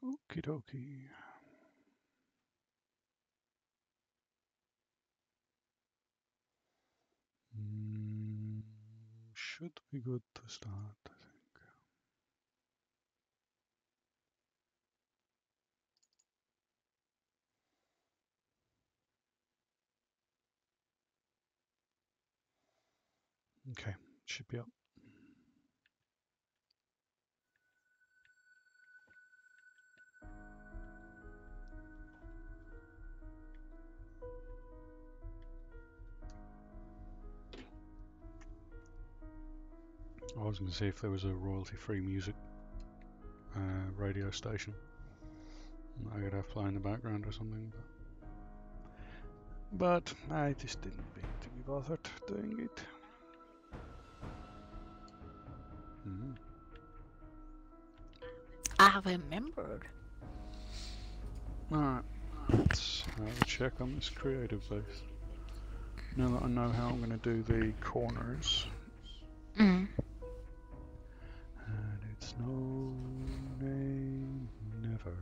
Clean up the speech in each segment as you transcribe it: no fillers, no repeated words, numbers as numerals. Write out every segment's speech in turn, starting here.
Okie dokie. Should be good to start, I think. Okay, should be up. I was going to see if there was a royalty-free music radio station I could have play in the background or something, but I just didn't think to be bothered doing it. I remembered. Alright, let's have a check on this creative base. Now that I know how I'm going to do the corners. And it's no name, never.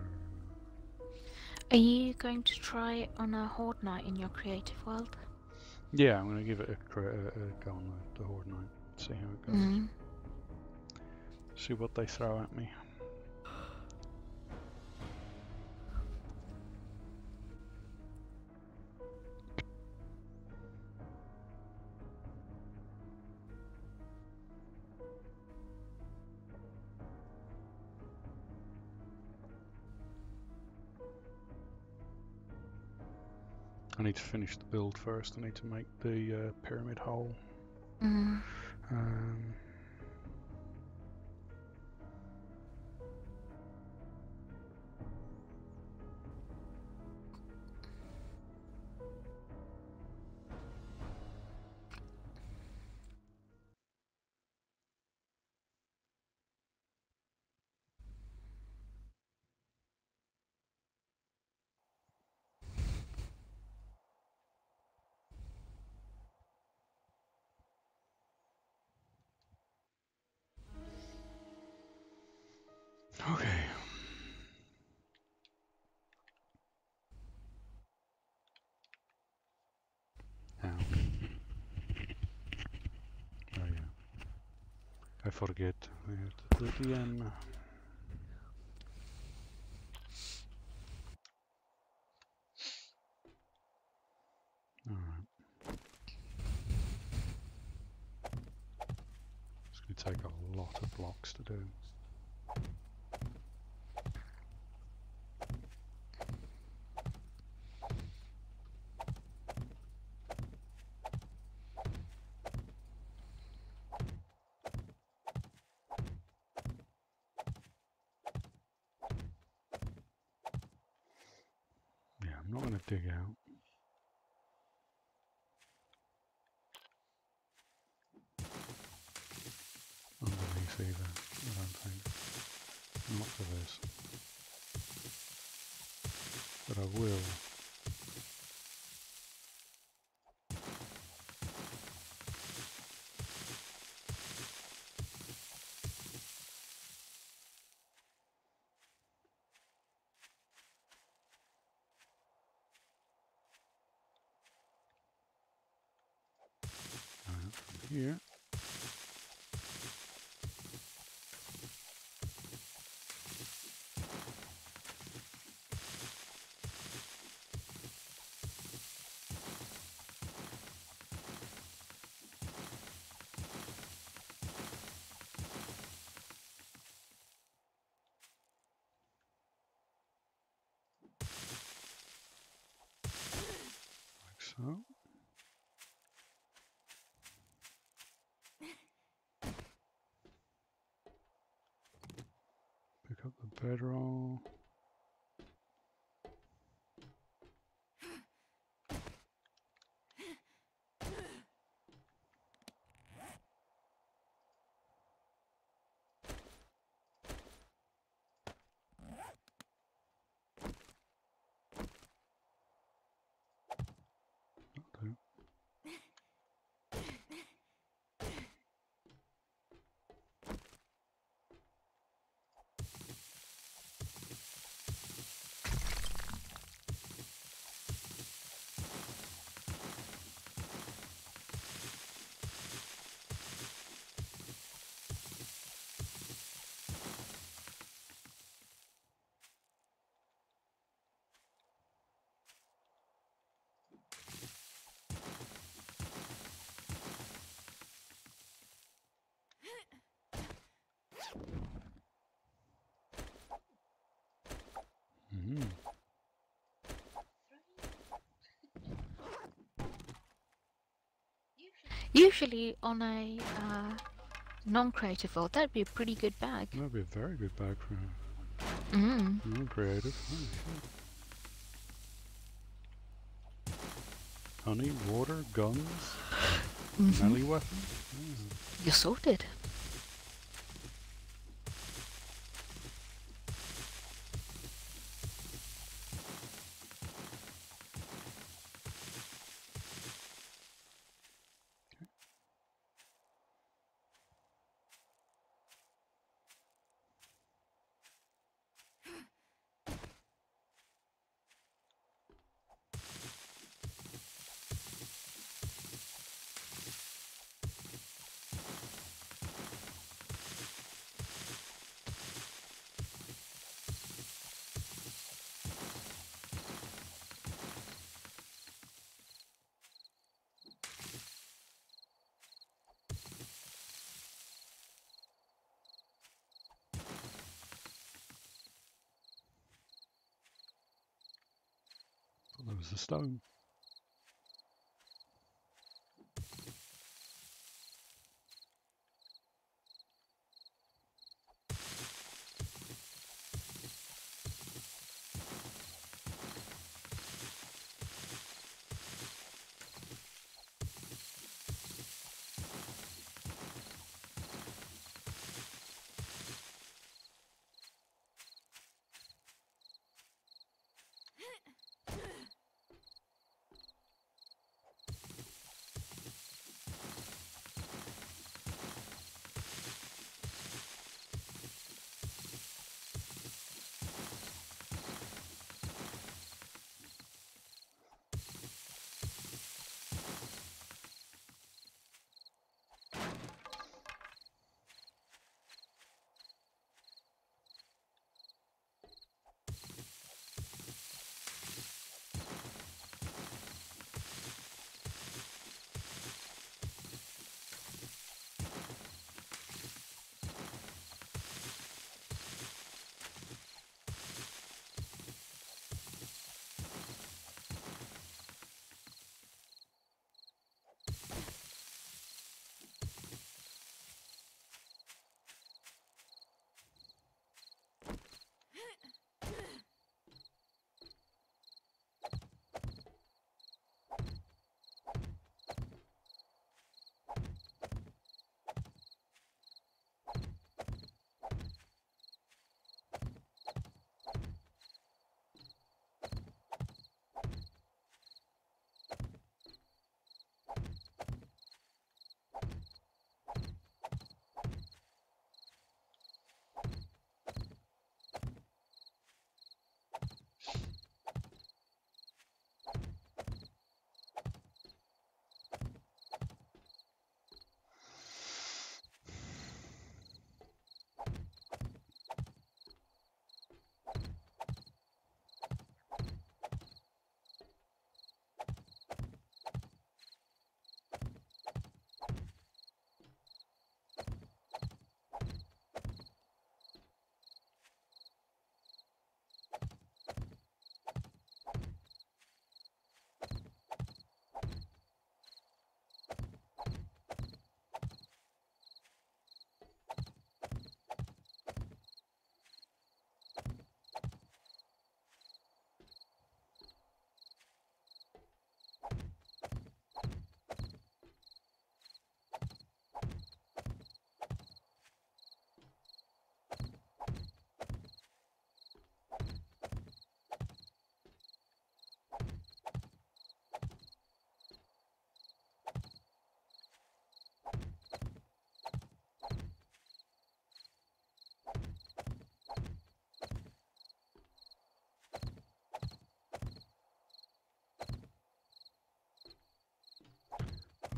Are you going to try on a Horde Night in your creative world? Yeah, I'm going to give it a go on the Horde Night. See how it goes. See what they throw at me. I need to finish the build first. I need to make the pyramid hole. Okay. Ow. Oh yeah. I forget. I have to do it again. Alright. It's going to take a lot of blocks to do. Yeah, I'm not going to dig out. Underneath either, I don't think. Not for this. But I will. From here. Like so. Pick up the bedroll. That'll do. Usually on a non-creative world, that'd be a pretty good bag. That'd be a very good bag for Mm. creative. Holy shit. Honey, water, guns, melee weapons. You're sorted. Thought there was a stone.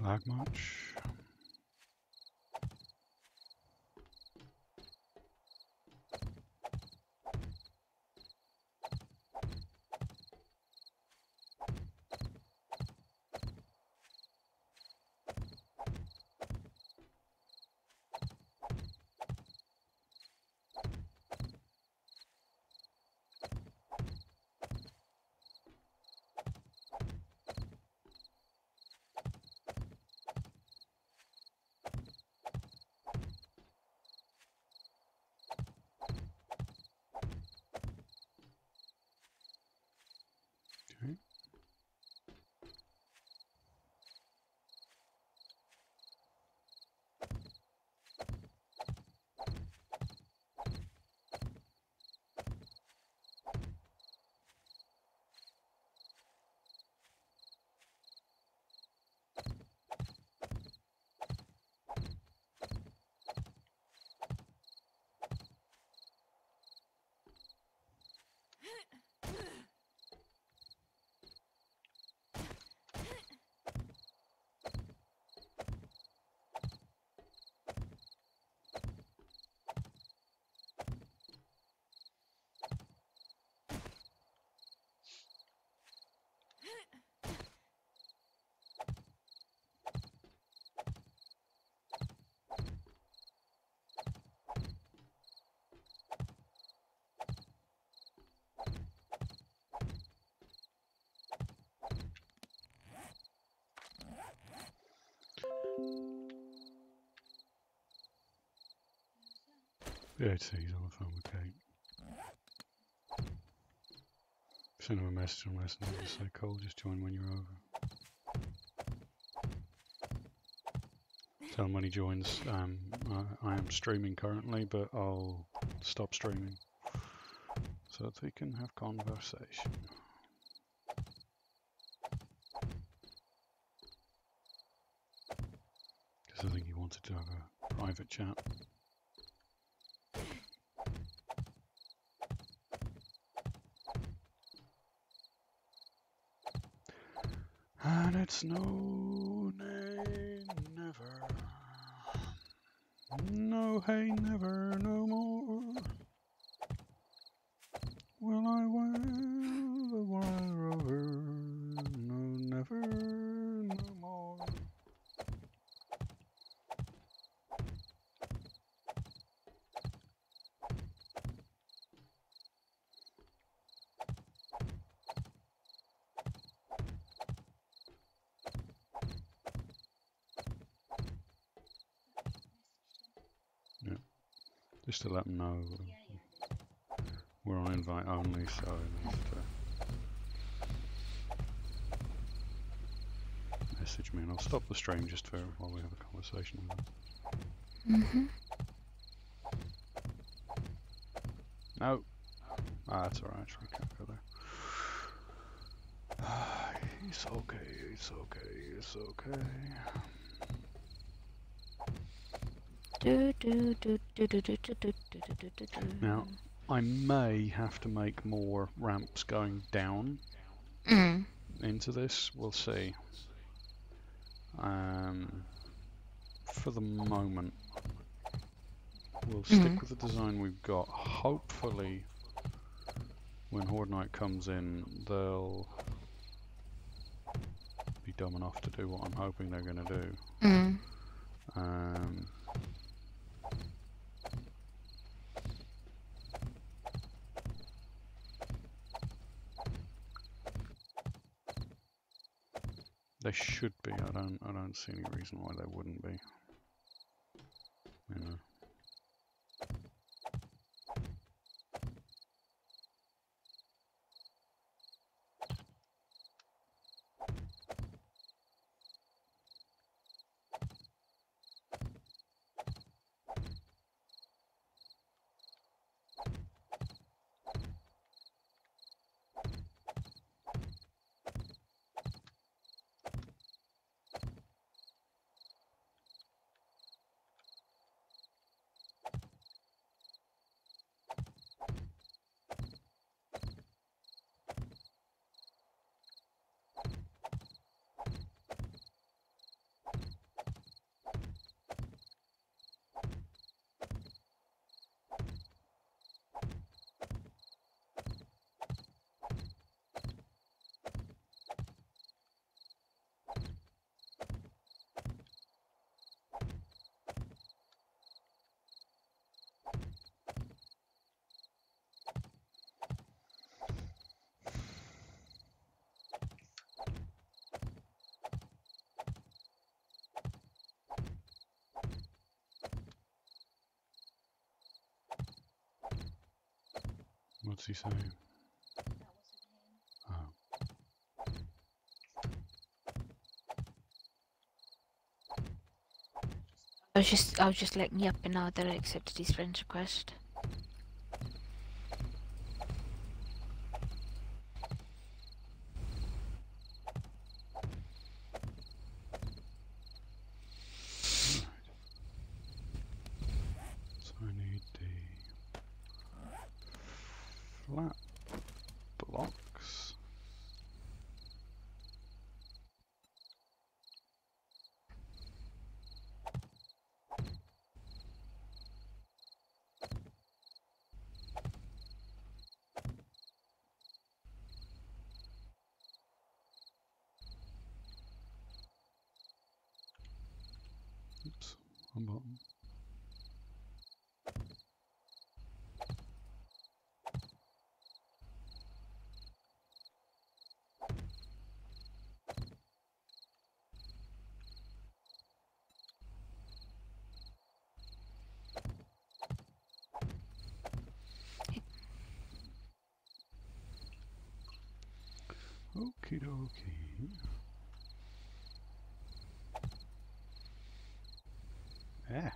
Lag much? Yeah, he's on the phone with Kate. Send him a message on Messenger to say, Cole, just join when you're over. Tell him when he joins, I am streaming currently, but I'll stop streaming so that we can have conversation. Because I think he wanted to have a private chat. And it's no, nay, never. No, hey, never, no more. Will I wear the wire over? No, never, no more. Yeah, just to let them know we're on invite only, so message me and I'll stop the stream just for while we have a conversation with them. No. That's alright, actually, can't go there. It's okay, it's okay, it's okay. Now, I may have to make more ramps going down into this, we'll see. For the moment, we'll stick with the design we've got. Hopefully, when Horde Night comes in, they'll be dumb enough to do what I'm hoping they're going to do. They should be. I don't see any reason why they wouldn't be. You know. What's he saying? Oh. I was just letting you up and now that I accepted his friend's request. So I need the flat blocks. Oops, one button. Okie dokie. Yeah.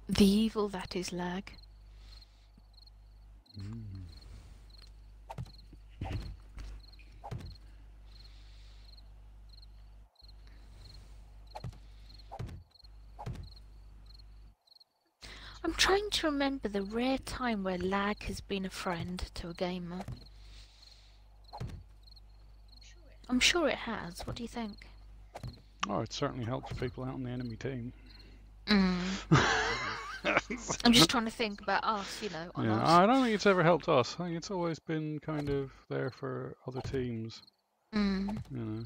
The evil that is lag. Mm. I'm trying to remember the rare time where lag has been a friend to a gamer. I'm sure it has. What do you think? Oh, it certainly helps people out on the enemy team. I'm just trying to think about us, you know, on Yeah, us. I don't think it's ever helped us. I think it's always been kind of there for other teams. You know. No.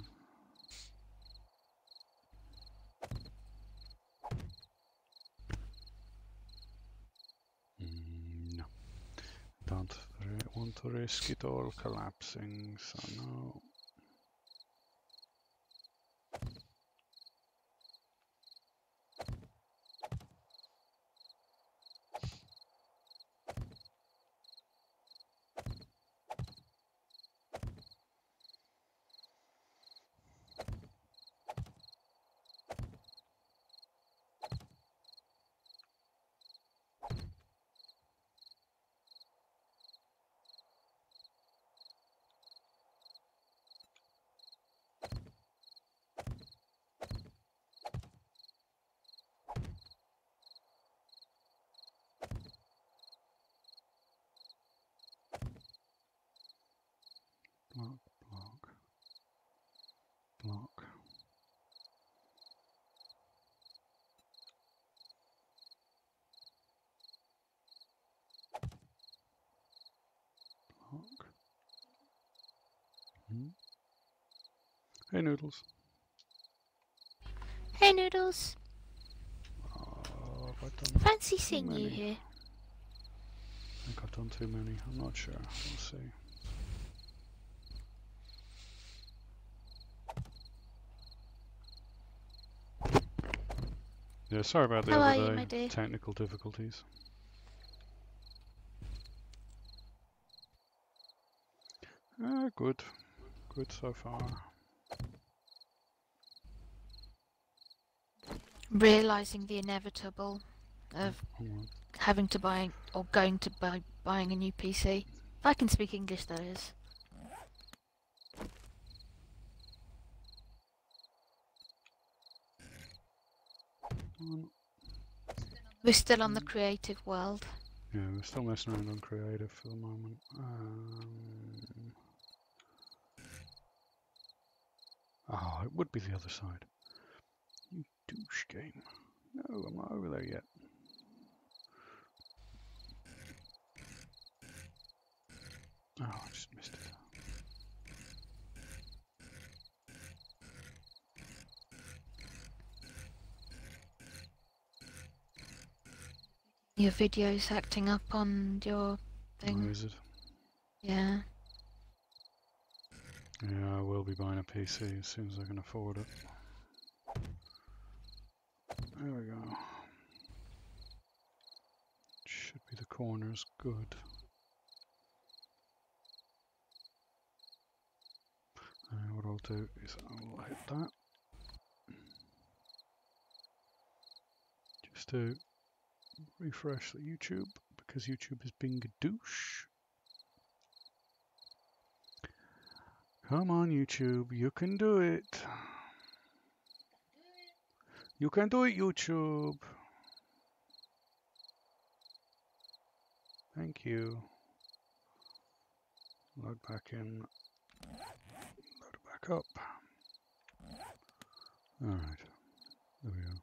Don't want to risk it all collapsing, so no. Block, block, block. Block. Hey, Noodles. Hey, Noodles. Oh, have I done Fancy too seeing you many? here. I think I've done too many. I'm not sure. We'll see. Yeah, sorry about the How are other you, day. my dear? Technical difficulties. Good. Good so far. Realising the inevitable of Oh, having to buy or going to buy buying a new PC. If I can speak English, that is. We're still on the creative world. yeah, we're still messing around on creative for the moment. Oh, it would be the other side. You douche game. No, I'm not over there yet. Oh, I just missed it. Your video's acting up on your thing. Oh, is it? Yeah. Yeah, I will be buying a PC as soon as I can afford it. There we go. Should be the corners. Good. What I'll do is I'll hit that. Just to refresh the YouTube, because YouTube is being a douche. Come on, YouTube, you can do it. You can do it, YouTube. Thank you. Load back in. Load it back up. Alright. There we go.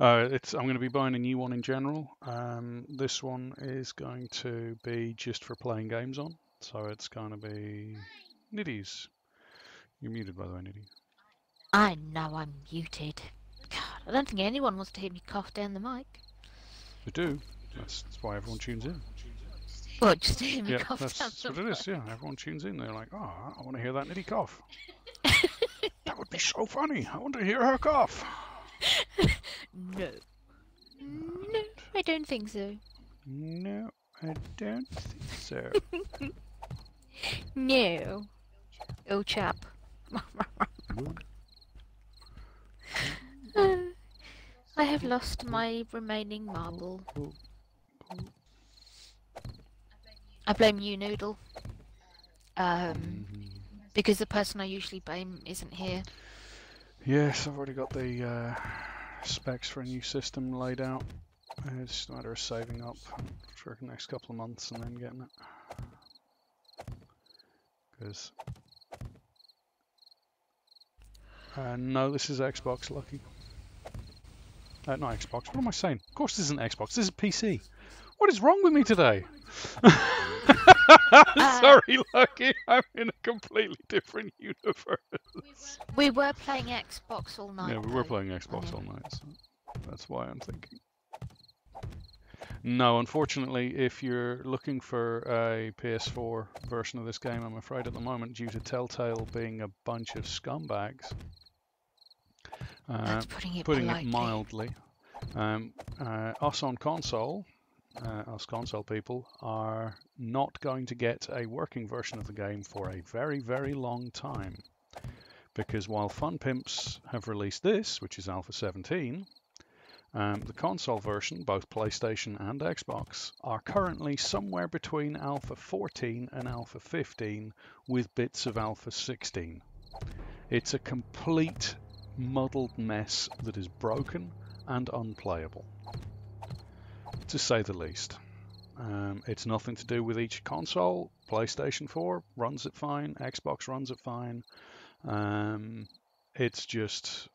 I'm going to be buying a new one in general. This one is going to be just for playing games on. So it's going to be Niddy's. You're muted, by the way, Niddy. I know I'm muted. God, I don't think anyone wants to hear me cough down the mic. They do. That's why everyone tunes in. What, just to hear me Yeah, cough down that's the what it mic? is. Yeah, everyone tunes in. They're like, oh, I want to hear that Niddy cough. That would be so funny. I want to hear her cough. No. No. I don't think so. No, I don't think so. No. Oh, chap. I have lost my remaining marble. I blame you, Noodle. Because the person I usually blame isn't here. Yes, I've already got the specs for a new system laid out. It's just a matter of saving up for the next couple of months and then getting it. Because no, this is Xbox, Lucky. Not Xbox. What am I saying? Of course, this isn't Xbox. This is PC. What is wrong with me today? Sorry, Lucky. I'm in a completely different universe. We were playing Xbox all night. Yeah, we were playing Xbox all night, so that's why I'm thinking. No, unfortunately, if you're looking for a PS4 version of this game, I'm afraid at the moment, due to Telltale being a bunch of scumbags, putting it mildly, us on console, us console people, are not going to get a working version of the game for a very, very long time. Because while Fun Pimps have released this, which is Alpha 17, the console version, both PlayStation and Xbox, are currently somewhere between Alpha 14 and Alpha 15 with bits of Alpha 16. It's a complete muddled mess that is broken and unplayable, to say the least. It's nothing to do with each console. PlayStation 4 runs it fine, Xbox runs it fine. It's just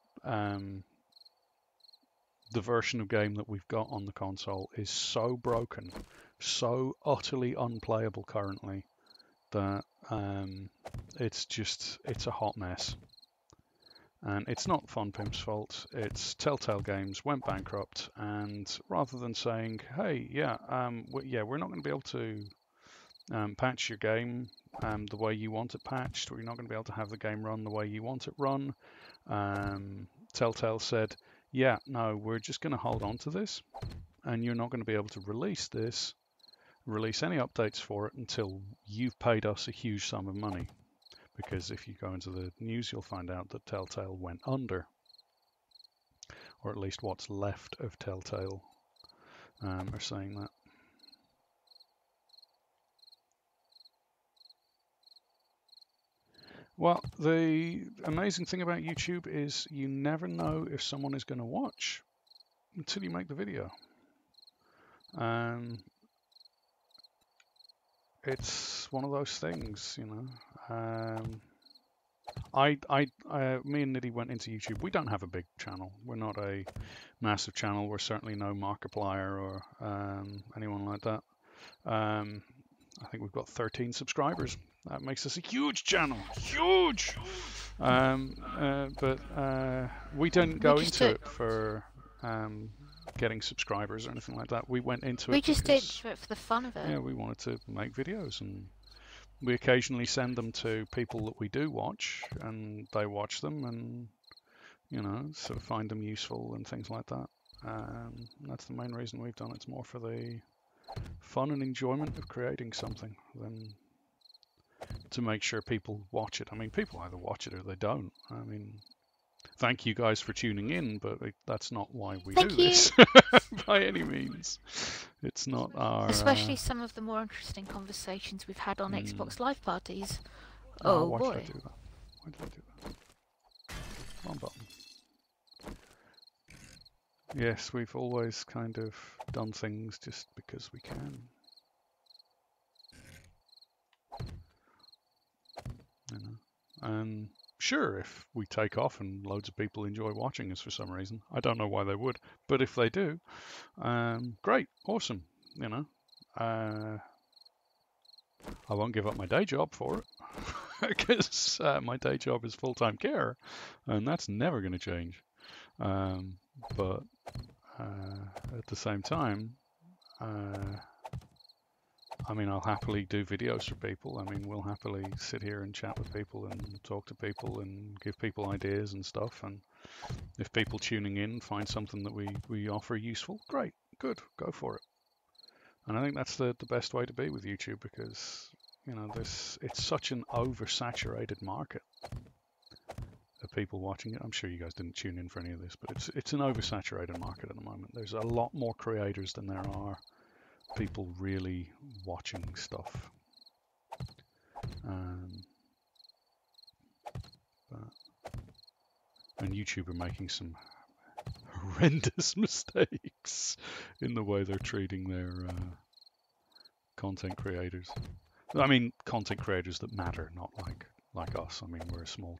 the version of game that we've got on the console is so broken, so utterly unplayable currently, that it's a hot mess. And it's not Fun Pimp's fault. It's Telltale Games went bankrupt, and rather than saying, "Hey, we're not going to be able to patch your game the way you want it patched, or you're not going to be able to have the game run the way you want it run," Telltale said, "Yeah, no, we're just going to hold on to this, and you're not going to be able to release any updates for it until you've paid us a huge sum of money." Because if you go into the news, you'll find out that Telltale went under, or at least what's left of Telltale are saying that. Well, the amazing thing about YouTube is you never know if someone is going to watch until you make the video. It's one of those things, you know. Me and Niddy went into YouTube. We don't have a big channel. We're not a massive channel. We're certainly no Markiplier or anyone like that. I think we've got 13 subscribers. That makes us a huge channel. Huge! But we didn't go into it for getting subscribers or anything like that. We went into it We just did it for the fun of it. Yeah, we wanted to make videos, and we occasionally send them to people that we do watch, and they watch them, and you know, sort of find them useful and things like that. That's the main reason we've done it. It's more for the fun and enjoyment of creating something than to make sure people watch it. I mean, people either watch it or they don't. I mean, thank you guys for tuning in, but that's not why we do this by any means. It's not our... Especially some of the more interesting conversations we've had on Xbox Live parties. Why did I do that? Why did I do that? Wrong button. Yes, we've always kind of done things just because we can. You know, and sure, if we take off and loads of people enjoy watching us for some reason, I don't know why they would, but if they do, great, awesome. You know, I won't give up my day job for it because my day job is full-time carer, and that's never going to change. But at the same time, I mean, I'll happily do videos for people. I mean, we'll happily sit here and chat with people and talk to people and give people ideas and stuff. And if people tuning in find something that we offer useful, great. good, go for it. And I think that's the best way to be with YouTube, because you know it's such an oversaturated market of people watching it. I'm sure you guys didn't tune in for any of this, but it's an oversaturated market at the moment. There's a lot more creators than there are people really watching stuff. And YouTube are making some horrendous mistakes in the way they're treating their content creators. I mean, content creators that matter, not like us. I mean, we're a small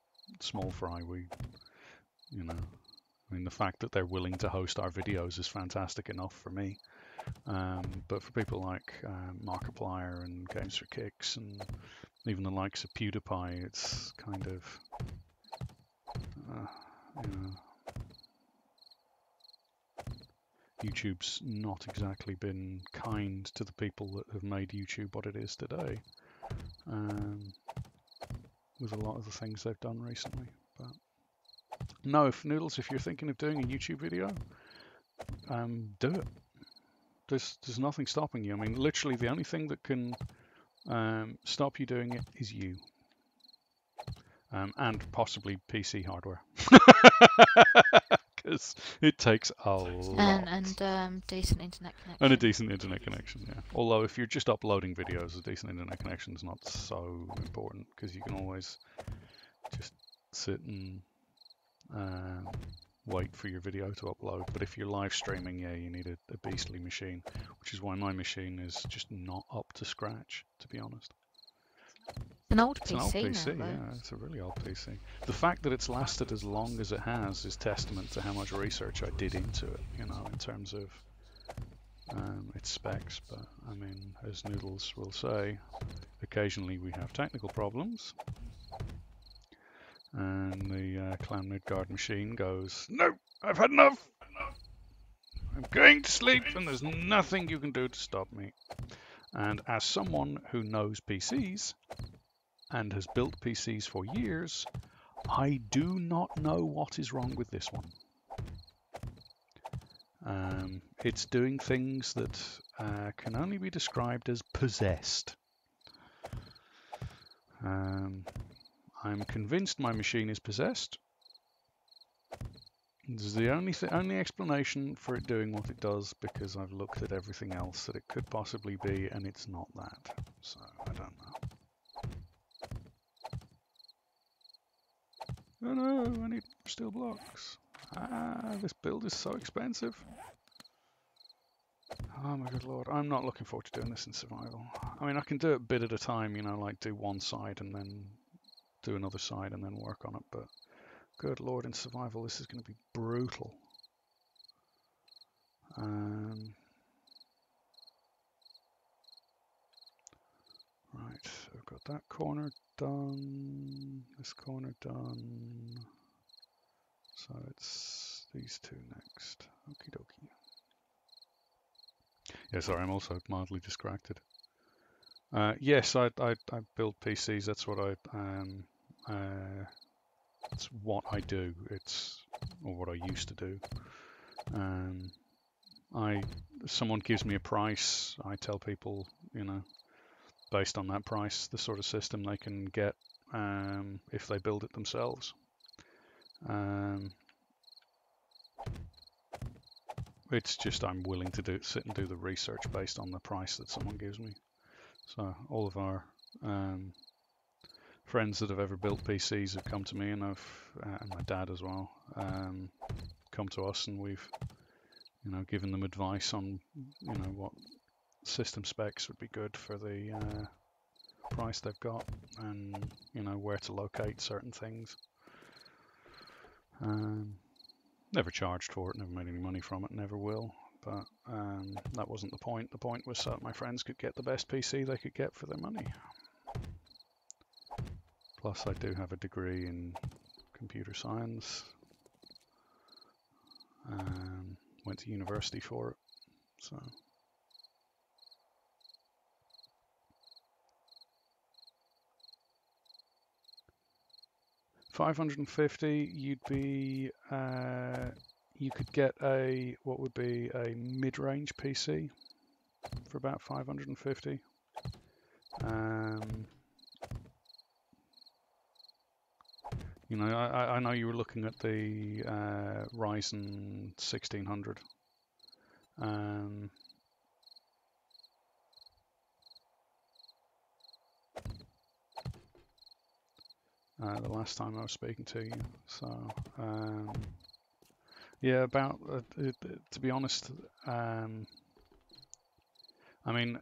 fry. You know, I mean, the fact that they're willing to host our videos is fantastic enough for me. But for people like Markiplier and Games for Kicks and even the likes of PewDiePie, it's kind of, you know, YouTube's not exactly been kind to the people that have made YouTube what it is today, with a lot of the things they've done recently. But no, Noodles, if you're thinking of doing a YouTube video, do it. There's nothing stopping you. I mean, literally the only thing that can stop you doing it is you. And possibly PC hardware. Because it takes a lot. And decent internet connection. And a decent internet connection, yeah. Although if you're just uploading videos, a decent internet connection is not so important, because you can always just sit and wait for your video to upload. But if you're live streaming, yeah, you need a beastly machine, which is why my machine is just not up to scratch, to be honest. An old It's PC an old PC, now, yeah, it's a really old PC. The fact that it's lasted as long as it has is testament to how much research I did into it, you know, in terms of its specs. But I mean, as Noodles will say, occasionally we have technical problems, and the Clan Midgard machine goes, "No, I've had enough. I'm going to sleep, and there's nothing you can do to stop me." And as someone who knows PCs and has built PCs for years, I do not know what is wrong with this one. It's doing things that can only be described as possessed. I'm convinced my machine is possessed. This is the only explanation for it doing what it does, because I've looked at everything else that it could possibly be, and it's not that. So I don't know. Oh no, I need steel blocks. This build is so expensive. Oh my good lord, I'm not looking forward to doing this in survival. I mean, I can do it a bit at a time, you know, like do one side and then do another side and then work on it, but good lord, in survival this is going to be brutal. Right, I've got that corner done, this corner done, so it's these two next. Okie dokie. Yeah, sorry, I'm also mildly distracted. Yes, I build PCs. That's what it's what I do. Or what I used to do. Someone gives me a price. I tell people, you know, based on that price, the sort of system they can get if they build it themselves. It's just I'm willing to sit and do the research based on the price that someone gives me. So all of our friends that have ever built PCs have come to me, and and my dad as well, come to us, and we've, you know, given them advice on, you know, what system specs would be good for the price they've got, and, you know, where to locate certain things. Never charged for it, never made any money from it, never will. But that wasn't the point. The point was that my friends could get the best PC they could get for their money. Plus, I do have a degree in computer science. Went to university for it, so. $550, you'd be you could get what would be a mid-range PC for about 550. You know, I know you were looking at the Ryzen 1600. The last time I was speaking to you. So, yeah, about, to be honest, I mean,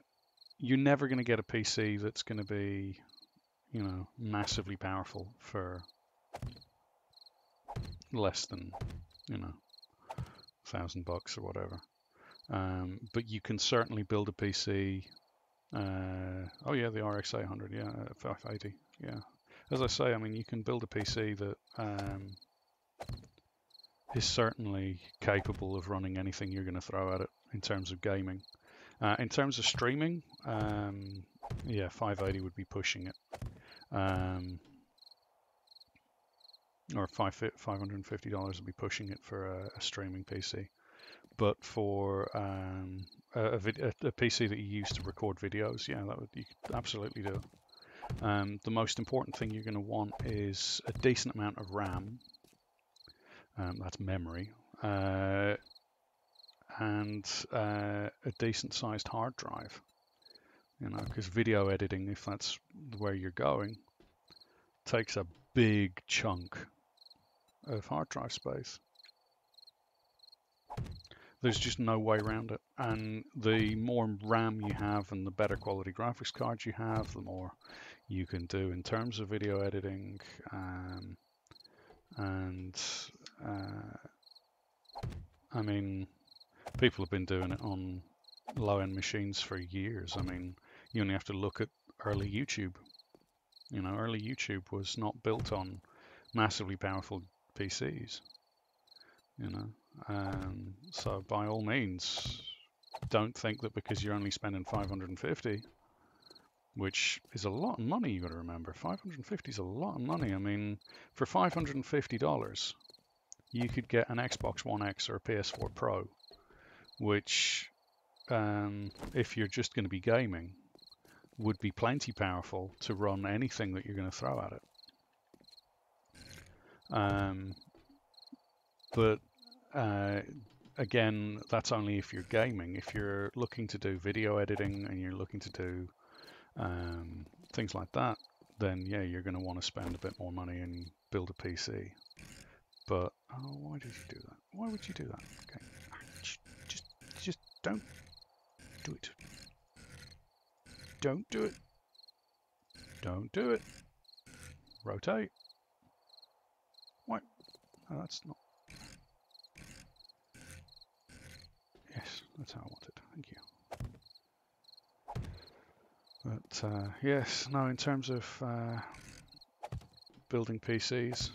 you're never going to get a PC that's going to be, you know, massively powerful for less than, you know, $1,000 or whatever. But you can certainly build a PC. Oh yeah, the RX 800, yeah, 580, yeah. As I say, I mean, you can build a PC that is certainly capable of running anything you're going to throw at it in terms of gaming. In terms of streaming, yeah, 580 would be pushing it. Or $550 would be pushing it for a streaming PC. But for a PC that you use to record videos, yeah, you could absolutely do it. The most important thing you're going to want is a decent amount of RAM. That's memory. And a decent sized hard drive. You know, because video editing, if that's where you're going, takes a big chunk of hard drive space. There's just no way around it. And the more RAM you have and the better quality graphics cards you have, the more you can do in terms of video editing. I mean, people have been doing it on low-end machines for years. I mean, you only have to look at early YouTube. You know, early YouTube was not built on massively powerful PCs. You know, so by all means, don't think that because you're only spending 550, which is a lot of money. You got to remember, 550 is a lot of money. I mean, for $550, you could get an Xbox One X or a PS4 Pro, which, if you're just going to be gaming, would be plenty powerful to run anything that you're going to throw at it. But again, that's only if you're gaming. If you're looking to do video editing and you're looking to do things like that, then yeah, you're going to want to spend a bit more money and build a PC. But oh, why did you do that? Why would you do that? Okay, just don't do it. Don't do it. Don't do it. Rotate. Why? Oh, that's not. Yes, that's how I want it. Thank you. But yes, no, in terms of building PCs,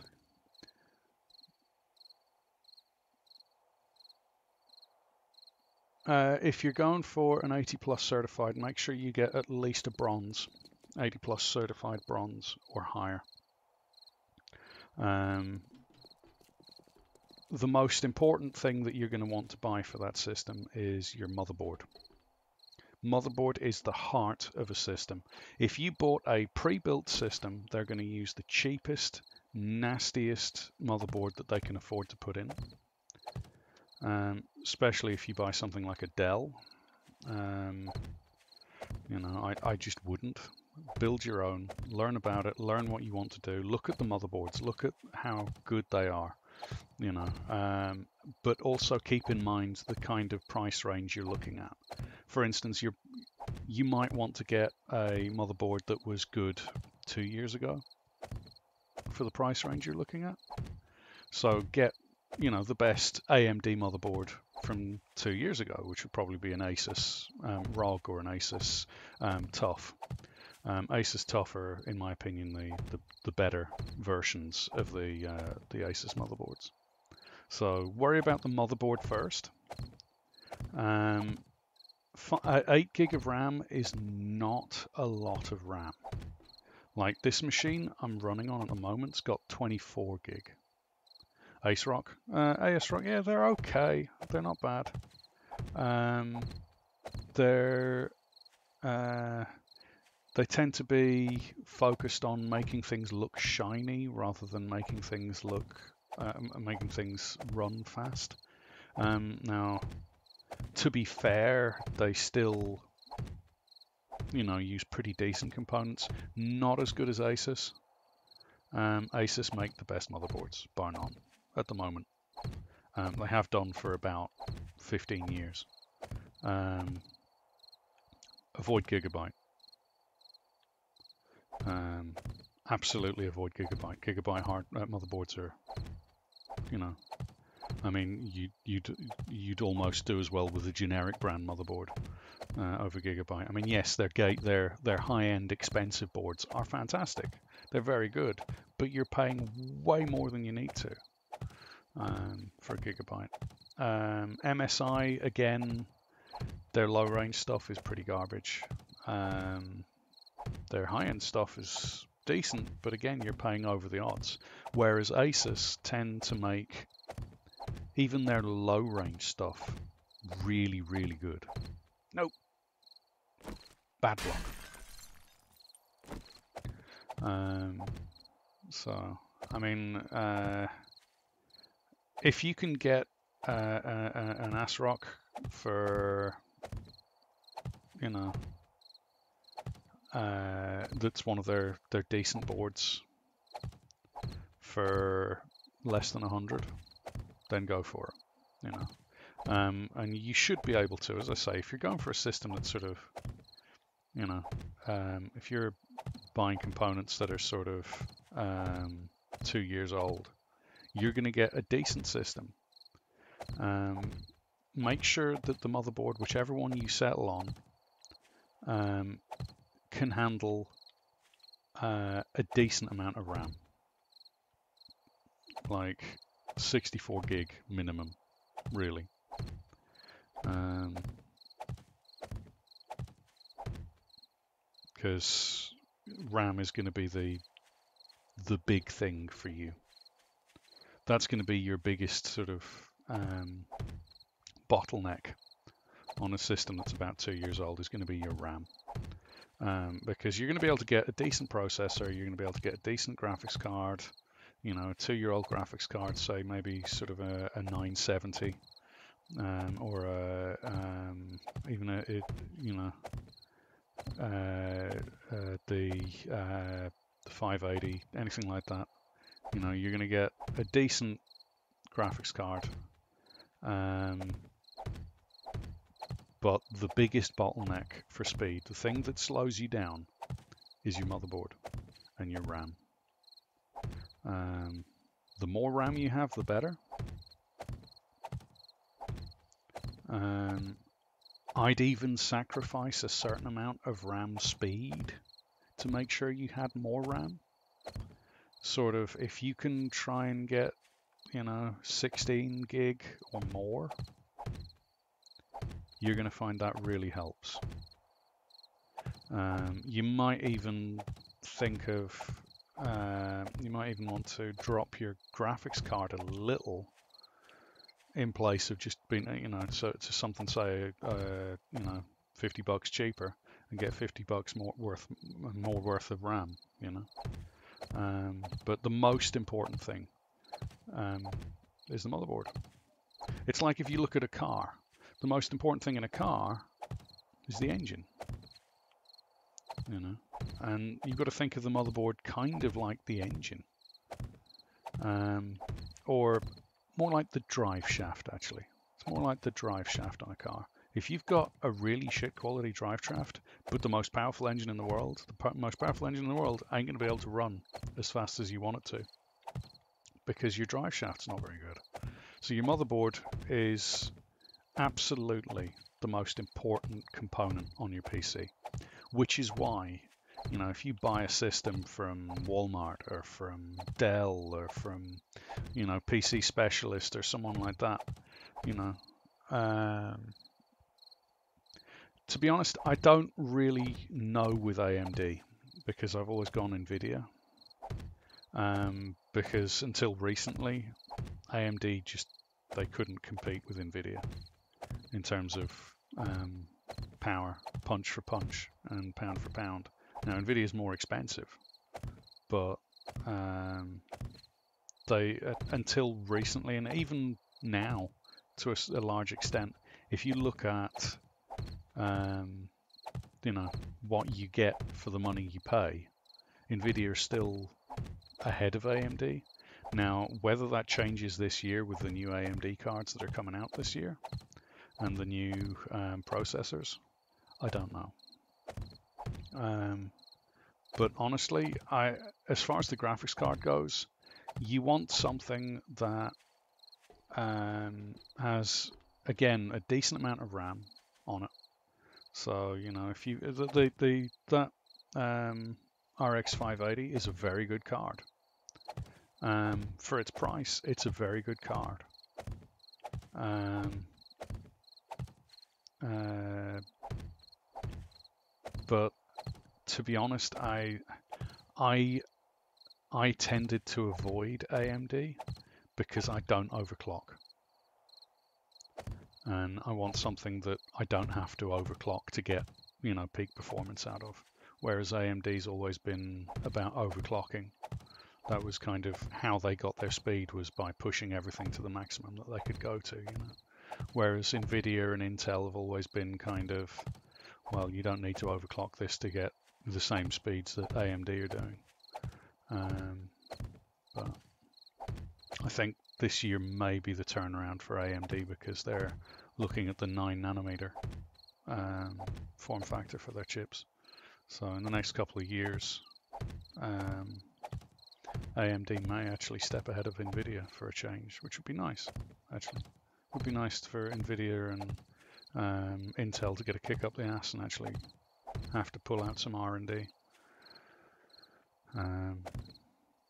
if you're going for an 80 plus certified, make sure you get at least a bronze, 80 plus certified bronze or higher. The most important thing that you're going to want to buy for that system is your motherboard. Motherboard is the heart of a system. If you bought a pre-built system, they're going to use the cheapest, nastiest motherboard that they can afford to put in. Especially if you buy something like a Dell. You know, I just wouldn't. Build your own, learn about it, learn what you want to do, look at the motherboards, look at how good they are, you know, but also keep in mind the kind of price range you're looking at. For instance, you might want to get a motherboard that was good 2 years ago for the price range you're looking at. So get, you know, the best AMD motherboard from 2 years ago, which would probably be an Asus ROG or an Asus TUF. Asus TUF are, in my opinion, the better versions of the Asus motherboards. So worry about the motherboard first. 8 gig of RAM is not a lot of RAM. Like this machine I'm running on at the moment's got 24 gig. Ace Rock. AS Rock, yeah, they're okay. They're not bad. They're they tend to be focused on making things look shiny rather than making things run fast. Now, to be fair, they still, use pretty decent components. Not as good as Asus. Asus make the best motherboards, bar none, at the moment. They have done for about 15 years. Avoid Gigabyte. Absolutely avoid Gigabyte. Gigabyte motherboards are, I mean, you'd almost do as well with a generic brand motherboard over Gigabyte. I mean, yes, their high-end expensive boards are fantastic. They're very good, but you're paying way more than you need to for a Gigabyte. MSI, again, their low-range stuff is pretty garbage. Their high-end stuff is decent, but again, you're paying over the odds. Whereas Asus tend to make even their low-range stuff really, really good. Nope. Bad block. So, I mean, if you can get an ASRock for, that's one of their decent boards for less than 100, then go for it, and you should be able to, as I say, if you're going for a system that's sort of, if you're buying components that are sort of 2 years old, you're going to get a decent system. Make sure that the motherboard, whichever one you settle on, can handle a decent amount of RAM, like 64 gig minimum, really. Because RAM is going to be the big thing for you. That's going to be your biggest sort of bottleneck on a system that's about 2 years old, is going to be your RAM. Because you're going to be able to get a decent processor, you're going to be able to get a decent graphics card, a 2-year-old graphics card, say maybe sort of a 970, or even the 580, anything like that. You're going to get a decent graphics card, but the biggest bottleneck for speed, the thing that slows you down, is your motherboard and your RAM. The more RAM you have, the better. I'd even sacrifice a certain amount of RAM speed to make sure you had more RAM. Sort of, if you can try and get, 16 gig or more, you're going to find that really helps. You might even think of, you might even want to drop your graphics card a little in place of just being, so to something, say, $50 cheaper, and get $50 more worth of RAM, But the most important thing is the motherboard. It's like if you look at a car, the most important thing in a car is the engine, and you've got to think of the motherboard kind of like the engine, or more like the drive shaft, actually. It's more like the drive shaft on a car. If you've got a really shit quality drive shaft, but the most powerful engine in the world, most powerful engine in the world ain't going to be able to run as fast as you want it to, because your drive shaft's not very good. So your motherboard is absolutely the most important component on your PC, which is why, if you buy a system from Walmart or from Dell or from, PC Specialist or someone like that, to be honest, I don't really know with AMD, because I've always gone NVIDIA. Because until recently, AMD they couldn't compete with NVIDIA in terms of power, punch for punch, and pound for pound. Now NVIDIA is more expensive, but they until recently, and even now to a large extent, if you look at what you get for the money you pay, NVIDIA is still ahead of AMD. Now, whether that changes this year with the new AMD cards that are coming out this year and the new processors, I don't know. But honestly, as far as the graphics card goes, you want something that has, again, a decent amount of RAM on it. So, if you that RX 580 is a very good card. For its price, it's a very good card. But to be honest, I tended to avoid AMD because I don't overclock. And I want something that I don't have to overclock to get, peak performance out of. Whereas AMD's always been about overclocking. That was kind of how they got their speed, was by pushing everything to the maximum that they could go to, Whereas NVIDIA and Intel have always been kind of, well, you don't need to overclock this to get the same speeds that AMD are doing. But I think this year may be the turnaround for AMD because they're looking at the 9 nanometer form factor for their chips. So in the next couple of years, AMD may actually step ahead of NVIDIA for a change, which would be nice, actually. It would be nice for NVIDIA and Intel to get a kick up the ass and actually have to pull out some R&D.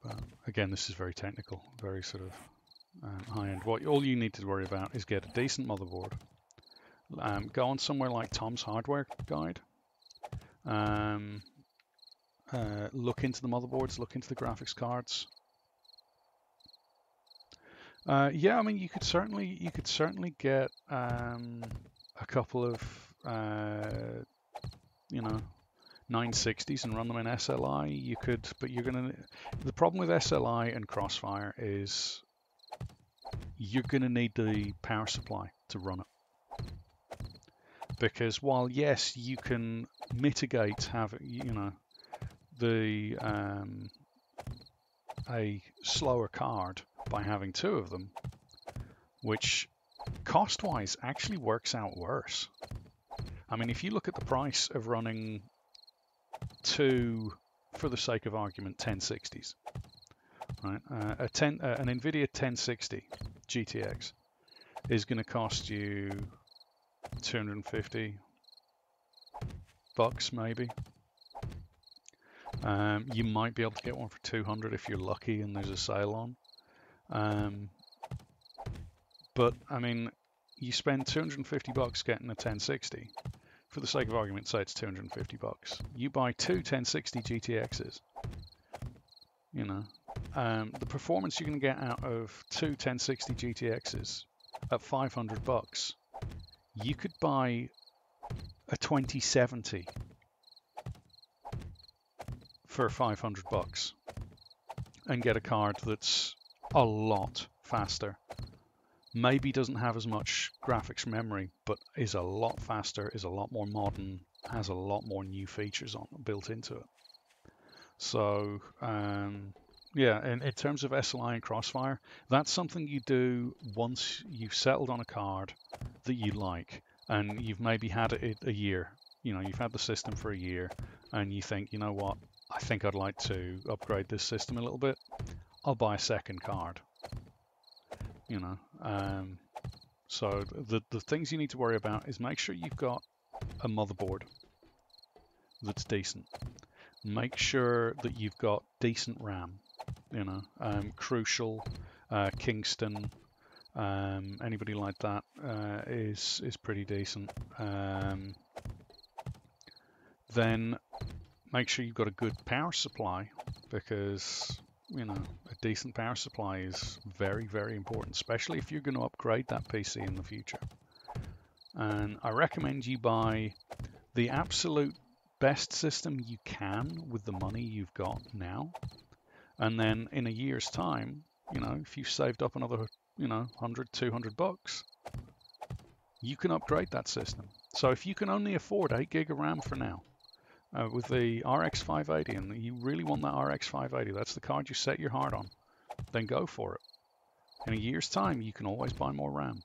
But again, this is very technical, very sort of high-end. All you need to worry about is get a decent motherboard. Go on somewhere like Tom's Hardware Guide. Look into the motherboards, look into the graphics cards. Yeah, I mean, you could certainly get a couple of 960s and run them in SLI. You could, but the problem with SLI and Crossfire is you're gonna need the power supply to run it. Because while yes, you can mitigate having a slower card by having two of them, which cost-wise actually works out worse. I mean, if you look at the price of running two, for the sake of argument, 1060s, right? An NVIDIA 1060 GTX is going to cost you $250 maybe. You might be able to get one for 200 if you're lucky and there's a sale on. But I mean, you spend $250 getting a 1060. For the sake of argument, say it's $250. You buy two 1060 GTXs. The performance you're going to get out of two 1060 GTXs at $500, you could buy a 2070 for $500 and get a card that's a lot faster. Maybe doesn't have as much graphics memory, but is a lot faster, is a lot more modern, has a lot more new features built into it. So yeah, in terms of SLI and Crossfire, that's something you do once you've settled on a card that you like, and you've maybe had it a year. You've had the system for a year, and you think, you know what, I think I'd like to upgrade this system a little bit. I'll buy a second card. So the things you need to worry about is make sure you've got a motherboard that's decent. Make sure that you've got decent RAM. Crucial, Kingston, anybody like that is pretty decent. Then make sure you've got a good power supply, because a decent power supply is very, very important, especially if you're going to upgrade that PC in the future. And I recommend you buy the absolute best system you can with the money you've got now. And then in a year's time, you know, if you've saved up another, you know, 100, 200 bucks, you can upgrade that system. So if you can only afford 8 gig of RAM for now, with the RX 580, and you really want that RX 580, that's the card you set your heart on, then go for it. In a year's time, you can always buy more RAM,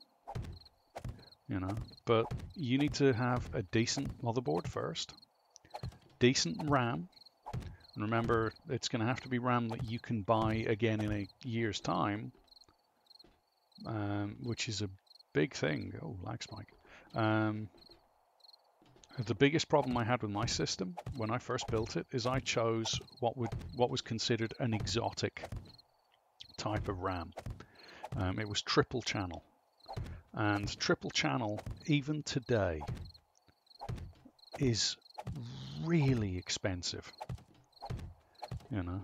you know, but you need to have a decent motherboard first, decent RAM, and remember, it's going to have to be RAM that you can buy again in a year's time, which is a big thing. Oh, lag spike. The biggest problem I had with my system when I first built it is I chose what was considered an exotic type of RAM. It was triple channel, and triple channel even today is really expensive, you know.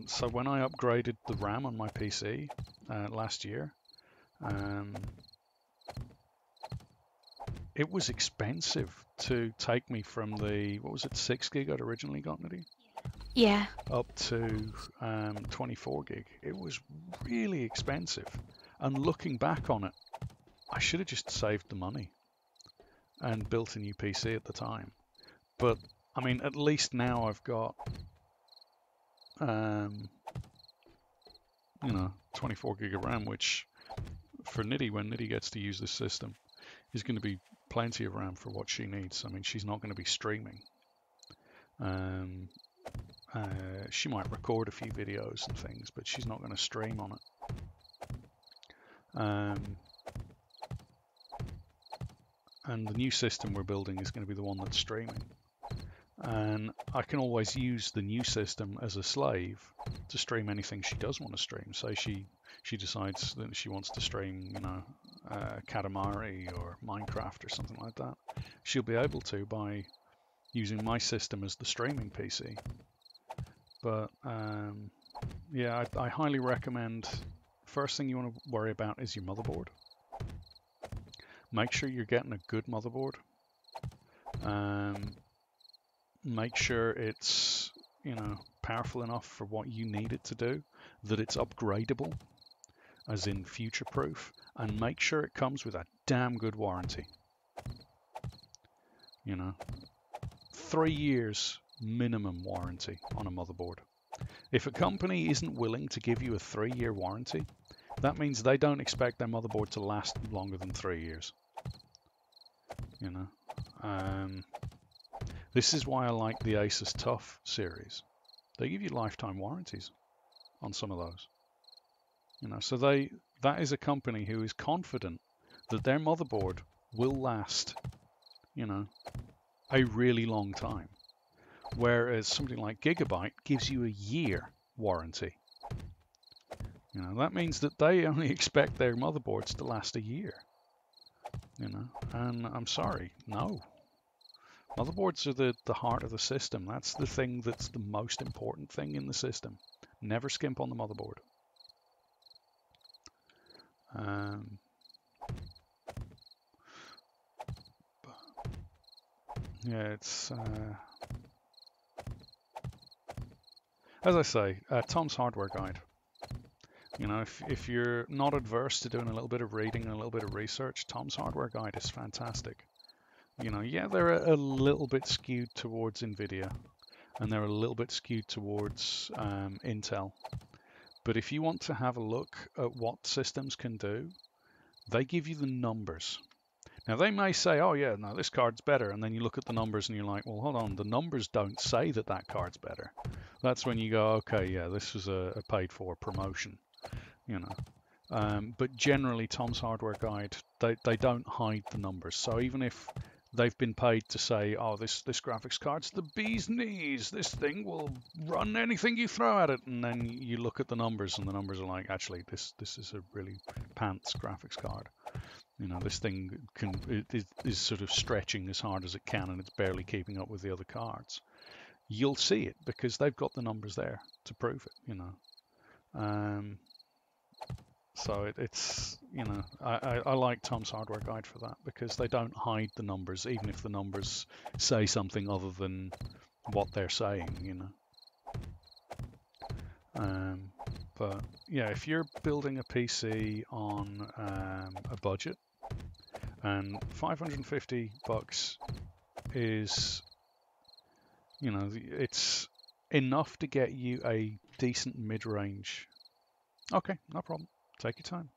So when I upgraded the RAM on my PC last year, it was expensive to take me from the, what was it, 6 gig I'd originally gotten it, Yeah. up to 24 gig. It was really expensive. And looking back on it, I should have just saved the money and built a new PC at the time. But I mean, at least now I've got, you know, 24 gig of RAM, which for Nidhi, when Nidhi gets to use this system, is going to be plenty of RAM for what she needs. I mean, she's not going to be streaming. She might record a few videos and things, but she's not going to stream on it. And the new system we're building is going to be the one that's streaming. And I can always use the new system as a slave to stream anything she does want to stream. Say she decides that she wants to stream, you know, Katamari or Minecraft or something like that. She'll be able to by using my system as the streaming PC. But yeah, I highly recommend, first thing you want to worry about is your motherboard. Make sure you're getting a good motherboard. Make sure it's, you know, powerful enough for what you need it to do, that it's upgradable, as in future-proof, and make sure it comes with a damn good warranty. You know, 3 years minimum warranty on a motherboard. If a company isn't willing to give you a 3-year warranty, that means they don't expect their motherboard to last longer than 3 years. You know, this is why I like the Asus Tough series. They give you lifetime warranties on some of those. You know, so that is a company who is confident that their motherboard will last, you know, a really long time. Whereas something like Gigabyte gives you a year warranty. You know, that means that they only expect their motherboards to last a year. You know, and I'm sorry, no. Motherboards are the heart of the system. That's the thing that's the most important thing in the system. Never skimp on the motherboard. Yeah, it's as I say, Tom's Hardware Guide. You know, if you're not adverse to doing a little bit of reading and a little bit of research, Tom's Hardware Guide is fantastic. You know, yeah, they're a little bit skewed towards NVIDIA, and they're a little bit skewed towards Intel. But if you want to have a look at what systems can do, they give you the numbers. Now, they may say, oh, yeah, no, this card's better. And then you look at the numbers and you're like, well, hold on, the numbers don't say that that card's better. That's when you go, okay, yeah, this was a paid-for promotion, you know. But generally, Tom's Hardware Guide, they don't hide the numbers. So even if they've been paid to say, oh, this graphics card's the bee's knees, this thing will run anything you throw at it, and then you look at the numbers, and the numbers are like, actually, this is a really pants graphics card. You know, this thing is sort of stretching as hard as it can, and it's barely keeping up with the other cards. You'll see it because they've got the numbers there to prove it, you know. So it's, you know, I like Tom's Hardware Guide for that, because they don't hide the numbers, even if the numbers say something other than what they're saying, you know. But yeah, if you're building a PC on a budget, and $550 is, you know, it's enough to get you a decent mid-range. Okay, no problem. Take your time.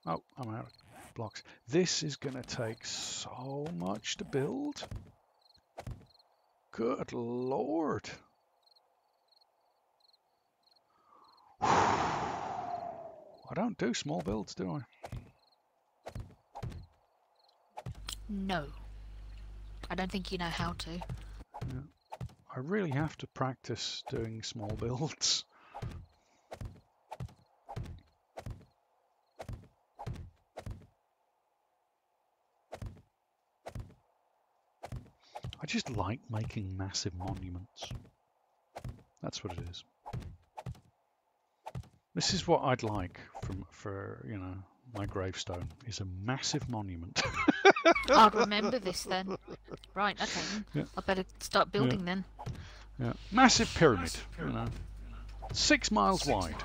Oh, I'm out of blocks. This is going to take so much to build. Good Lord. I don't do small builds, do I? No. I don't think you know how to. Yeah. I really have to practice doing small builds. I just like making massive monuments. That's what it is. This is what I'd like for you know, my gravestone is a massive monument. I'll remember this then. Right, okay. Yeah. I better start building then. Yeah, massive pyramid, you know, 6 miles wide.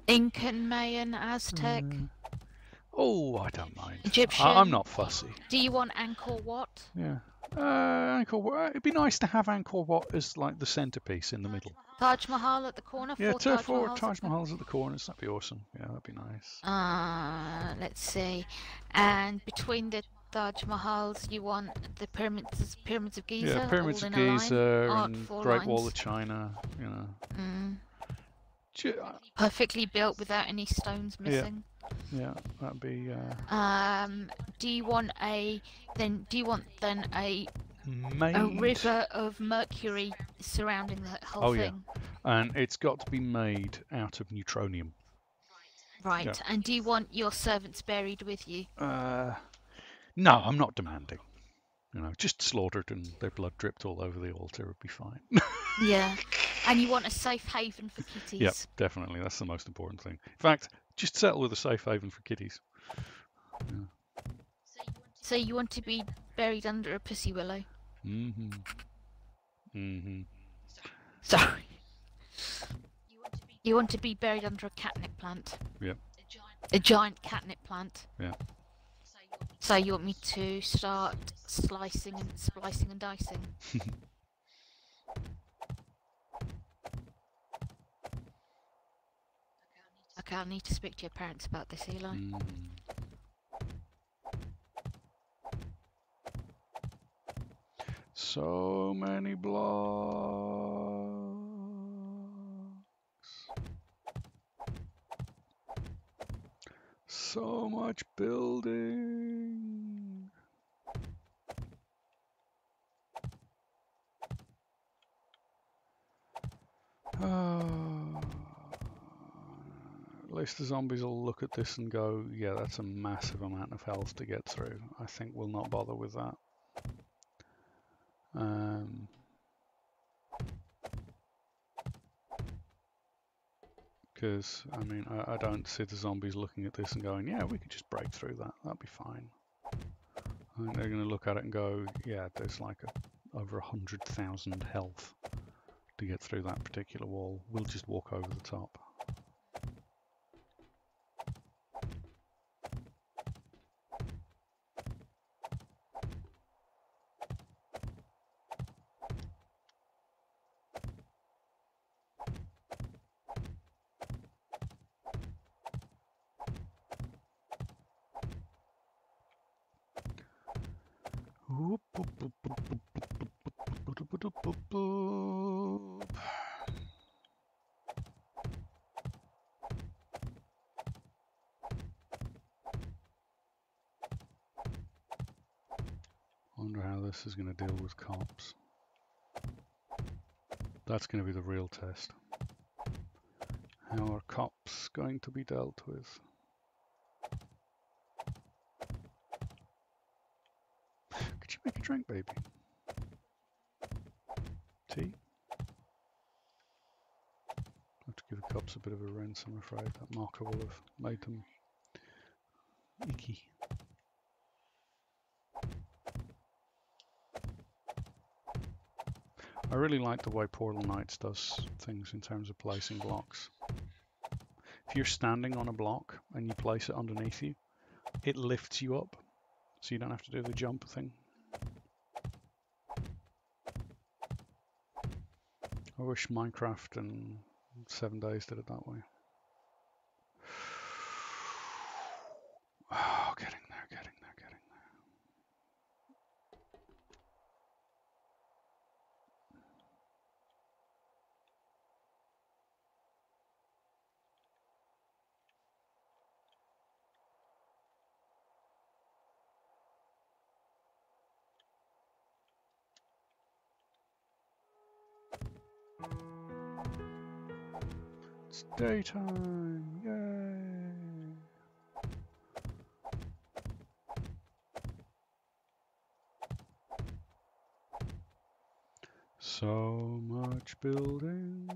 Incan, Mayan, Aztec. Oh, I don't mind. Egyptian. I'm not fussy. Do you want Angkor Wat? Yeah. Angkor Wat. It'd be nice to have Angkor Wat as like the centerpiece in the middle. Taj Mahal at the corner? Yeah, four Taj Mahals at the corners. That'd be awesome. Yeah, that'd be nice. Let's see. And between the Taj Mahals, you want the pyramids of Giza? Yeah, pyramids all of in a line? Giza Art, and 4 Great lines. Wall of China. You know. Perfectly built without any stones missing. Yeah, that'd be. Do you want a Made. a river of mercury surrounding the whole thing? Yeah, and it's got to be made out of neutronium. Right. Yeah. And do you want your servants buried with you? No, I'm not demanding. You know, just slaughtered and their blood dripped all over the altar would be fine. Yeah. And you want a safe haven for kitties? Yep, definitely. That's the most important thing. In fact, just settle with a safe haven for kitties. Yeah. So you want to be buried under a pussy willow? Mm-hmm. Mm-hmm. Sorry. You want to be buried under a catnip plant? Yep. A giant catnip plant? Yeah. So you want me to start slicing and splicing and dicing? Okay, I'll need to speak to your parents about this, Eli. So many blocks. So much building. At least the zombies will look at this and go, yeah, that's a massive amount of health to get through. I think we'll not bother with that. Because, I mean, I don't see the zombies looking at this and going, yeah, we could just break through that. That'd be fine. I think they're going to look at it and go, yeah, there's like over 100,000 health to get through that particular wall. We'll just walk over the top. Wonder how this is going to deal with cops. That's going to be the real test. How are cops going to be dealt with? Could you Make a drink, baby. Tea? Have to give the cups a bit of a rinse, I'm afraid. That marker will have made them icky. I really like the way Portal Knights does things in terms of placing blocks. If you're standing on a block and you place it underneath you, it lifts you up, so you don't have to do the jump thing. I wish Minecraft and 7 Days did it that way. Oh, getting there, getting there, getting there. It's daytime, yay! So much building.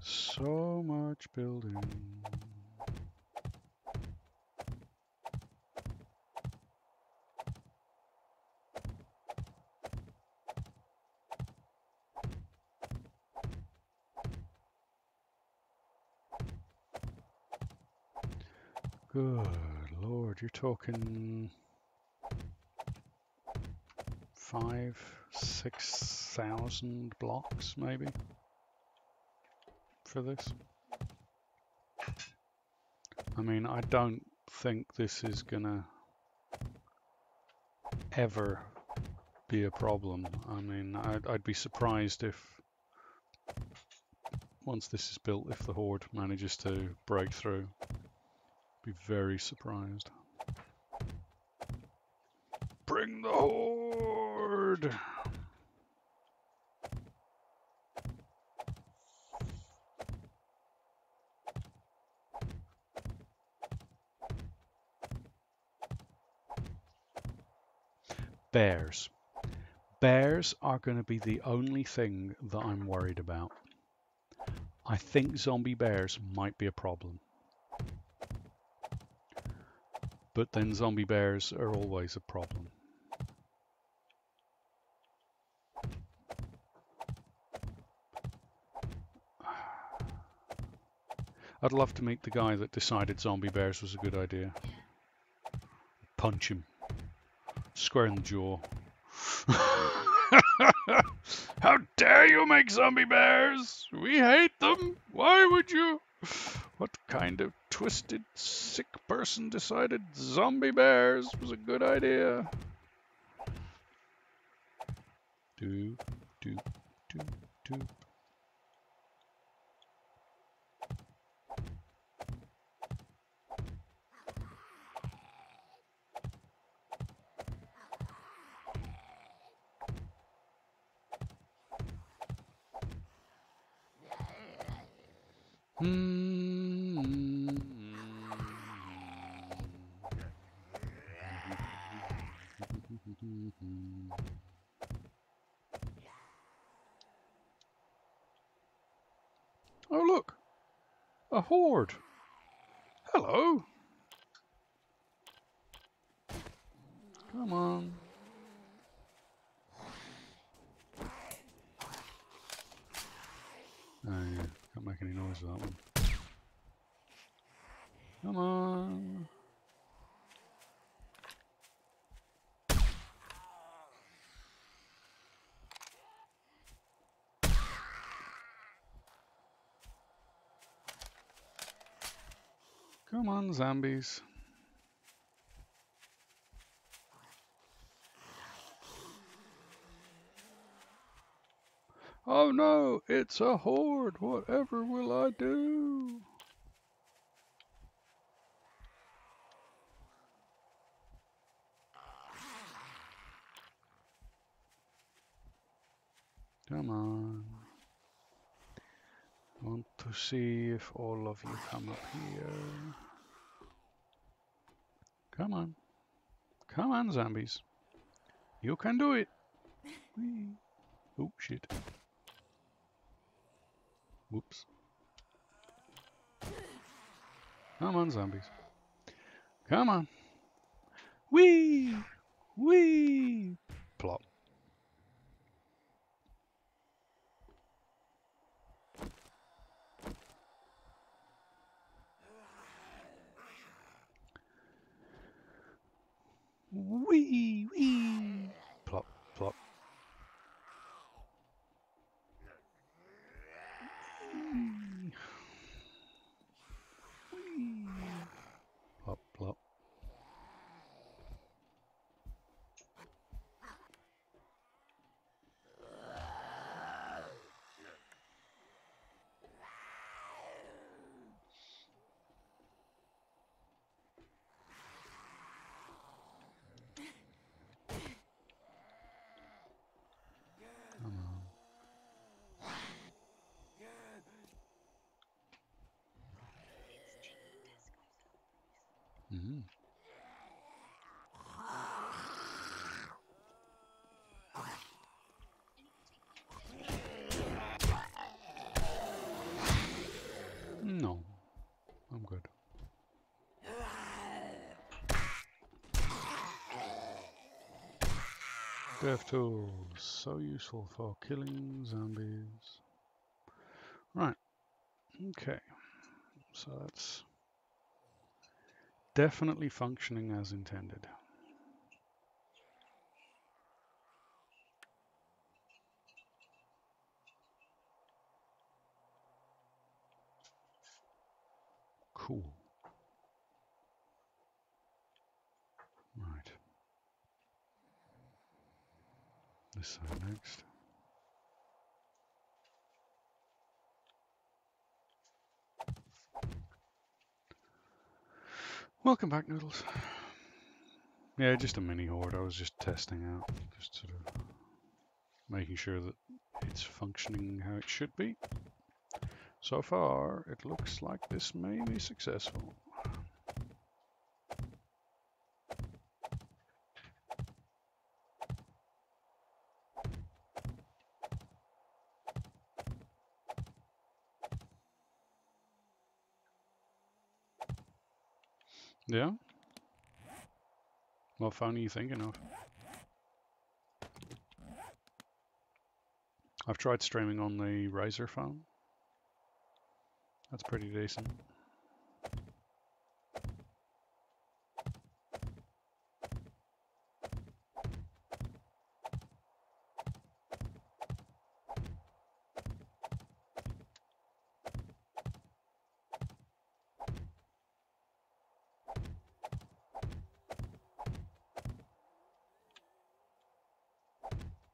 So much building. Good Lord, you're talking 5,000-6,000 blocks maybe for this. I mean, I don't think this is gonna ever be a problem. I mean, I'd be surprised if once this is built, if the Horde manages to break through. Be very surprised. Bring the Horde! Bears. Bears are going to be the only thing that I'm worried about. I think zombie bears might be a problem. But then zombie bears are always a problem. I'd love to meet the guy that decided zombie bears was a good idea. Punch him. Square in the jaw. How dare you make zombie bears? We hate them. Why would you? What kind of twisted, sick person decided zombie bears was a good idea? Doop, doop, doop, doop. Oh look, a horde. Hello. Come on. Oh yeah, can't make any noise with that one. Come on. Come on, zombies. Oh no, it's a horde. Whatever will I do? Come on. Want to see if all of you come up here. Come on. Come on, zombies. You can do it. Whee. Oh, shit. Whoops. Come on, zombies. Come on. Whee! Whee! Plop. Whee! Whee! Plop, plop. Whee! Whee! Plop, plop. Come on. Mm-hmm. No, I'm good. Death tools, so useful for killing zombies. Right, okay, so that's definitely functioning as intended. Cool. Right. This side next. Welcome back, Noodles. Yeah, just a mini horde. I was just testing out, just sort of making sure that it's functioning how it should be. So far, it looks like this may be successful. Yeah? What phone are you thinking of? I've tried streaming on the Razer phone. That's pretty decent.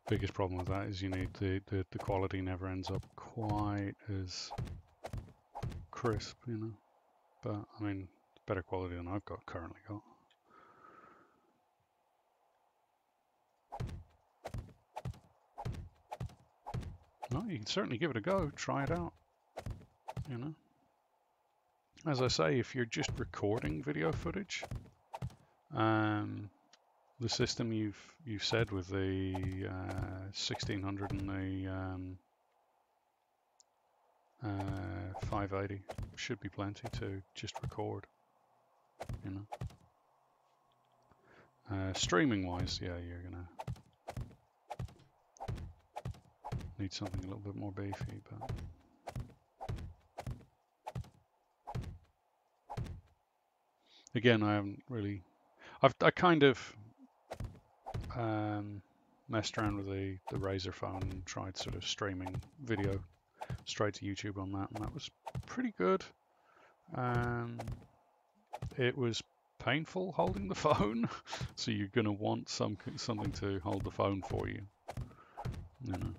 Biggest problem with that is you need the quality never ends up quite as crisp, you know. But I mean, better quality than I've currently got. No, you can certainly give it a go. Try it out. You know. As I say, if you're just recording video footage, the system you've said with the 1600 and the 580 should be plenty to just record. You know. Streaming wise, yeah, you're gonna need something a little bit more beefy, but again, I haven't really. I kind of messed around with the Razer phone and tried sort of streaming video straight to YouTube on that, and that was pretty good. It was painful holding the phone, so you're gonna want something to hold the phone for you. You know.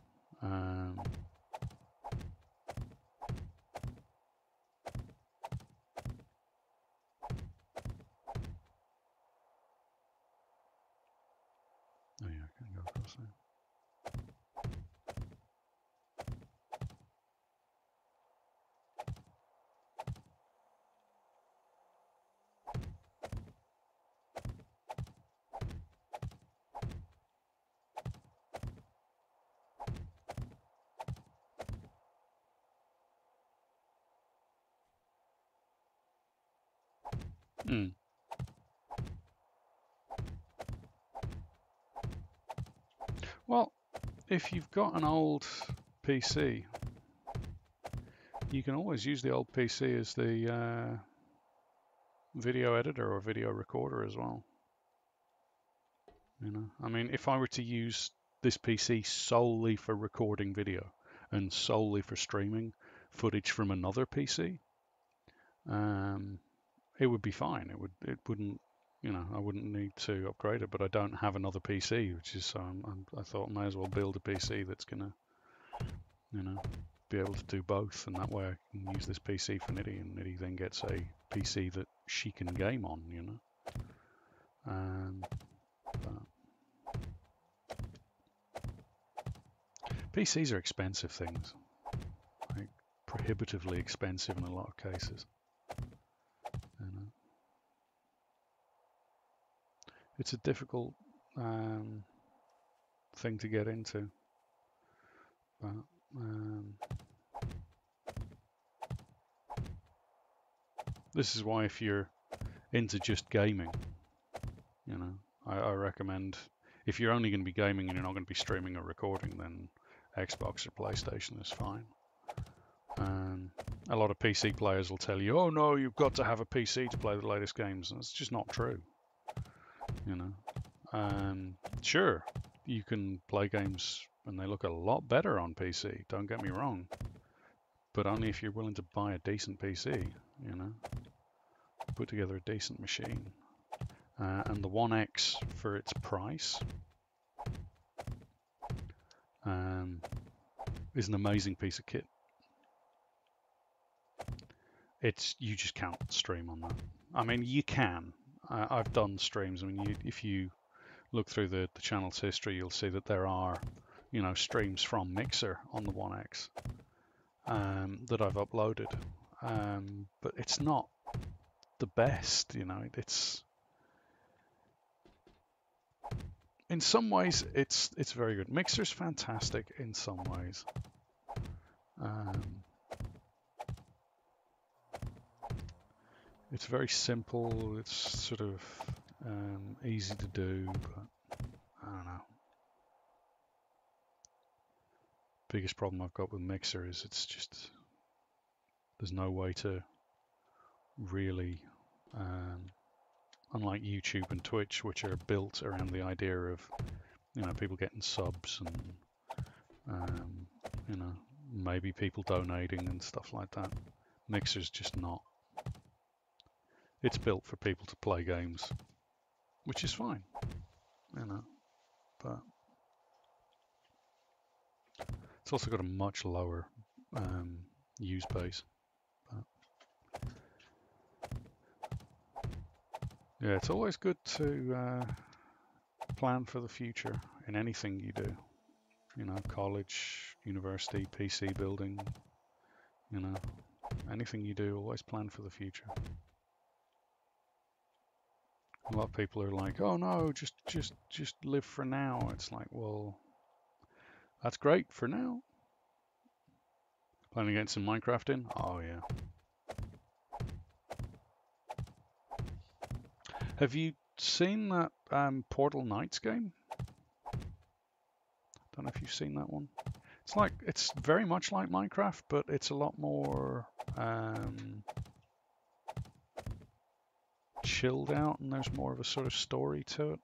Oh yeah, I can go across there. Mm. Well, if you've got an old PC, you can always use the old PC as the video editor or video recorder as well. You know, I mean, if I were to use this PC solely for recording video and solely for streaming footage from another PC, it would be fine. It wouldn't, you know, I wouldn't need to upgrade it. But I don't have another PC, which is I thought I may as well build a PC that's gonna, you know, be able to do both, and that way I can use this PC for Nitty, and Nitty then gets a PC that she can game on, you know. But PCs are expensive things, like prohibitively expensive in a lot of cases. You know. It's a difficult thing to get into. But, this is why if you're into just gaming, you know, I recommend, if you're only going to be gaming and you're not going to be streaming or recording, then Xbox or PlayStation is fine. A lot of PC players will tell you, oh no, you've got to have a PC to play the latest games, and it's just not true. You know, sure, you can play games and they look a lot better on PC, don't get me wrong, but only if you're willing to buy a decent PC, you know, put together a decent machine. And the One X, for its price, is an amazing piece of kit. You just can't stream on that. I mean, you can. I've done streams. I mean, if you look through the channel's history, you'll see that there are, you know, streams from Mixer on the One X that I've uploaded. But it's not the best, you know. It's, in some ways, it's very good. Mixer's fantastic in some ways. It's very simple. It's sort of easy to do, but I don't know. Biggest problem I've got with Mixer is it's just, there's no way to really, unlike YouTube and Twitch, which are built around the idea of, you know, people getting subs and, you know, maybe people donating and stuff like that. Mixer's just not. It's built for people to play games, which is fine, you know, but it's also got a much lower use base. But yeah, it's always good to plan for the future in anything you do. You know, college, university, PC building, you know, anything you do, always plan for the future. A lot of people are like, oh no, just live for now. It's like, well, that's great for now. Planning to get some Minecraft in? Oh yeah. Have you seen that Portal Knights game? Don't know if you've seen that one. It's very much like Minecraft, but it's a lot more chilled out, and there's more of a sort of story to it.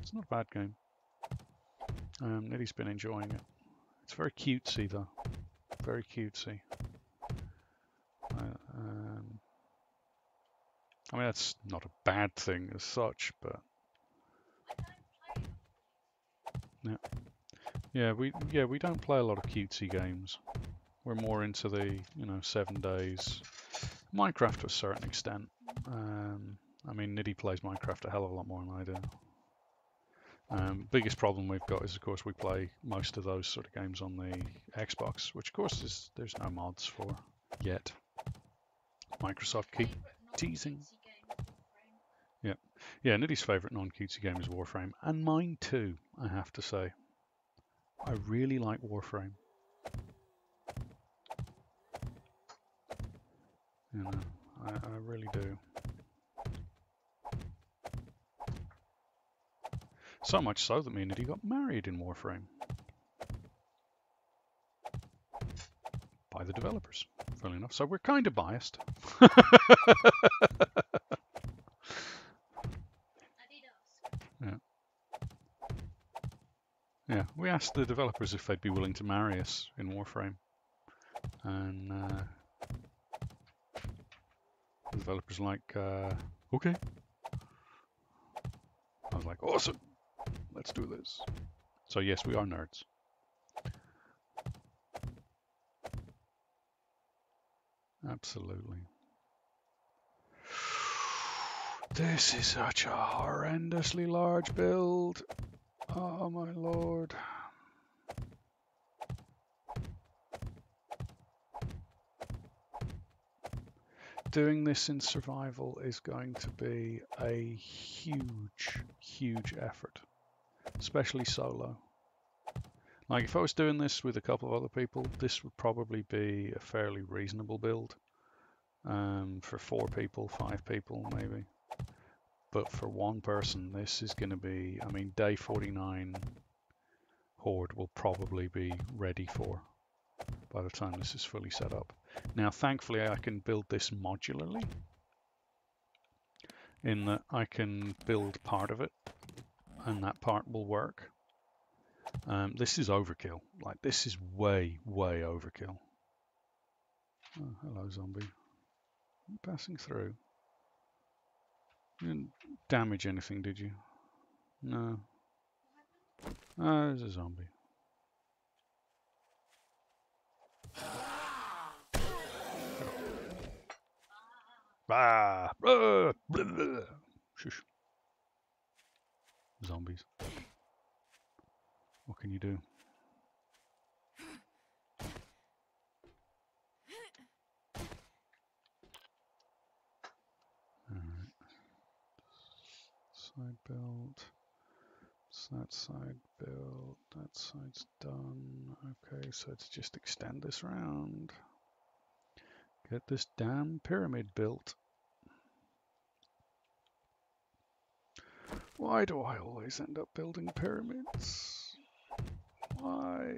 It's not a bad game. Nitty's been enjoying it. It's very cutesy though, very cutesy. I mean, that's not a bad thing as such, but yeah, we don't play a lot of cutesy games. We're more into the, you know, 7 days. Minecraft to a certain extent. I mean, Nitty plays Minecraft a hell of a lot more than I do. Biggest problem we've got is, of course, we play most of those sort of games on the Xbox, which, of course, there's no mods for yet. Microsoft keep teasing. Yeah, Nitty's favourite non-cutesy game is Warframe, and mine too, I have to say. I really like Warframe. You know, I really do. So much so that me and Nitty got married in Warframe. By the developers, funnily enough. So we're kind of biased. Yeah. Yeah, we asked the developers if they'd be willing to marry us in Warframe. And the developers were like, okay. I was like, awesome, let's do this. So yes, we are nerds. Absolutely. This is such a horrendously large build. Oh my lord. Doing this in survival is going to be a huge, huge effort, especially solo. Like if I was doing this with a couple of other people, this would probably be a fairly reasonable build. For 4 people, 5 people maybe. But for one person, this is going to be, I mean, day 49 Horde will probably be ready for by the time this is fully set up. Now, thankfully, I can build this modularly, in that I can build part of it, and that part will work. This is overkill. Like, this is way, way overkill. Oh, hello, zombie. You passing through? You didn't damage anything, did you? No. Oh, there's a zombie. Ah! Blah, blah, blah. Shush. Zombies. What can you do? Alright. Side build. That side built, that side's done. Okay, so let's just extend this round. Get this damn pyramid built. Why do I always end up building pyramids? Why?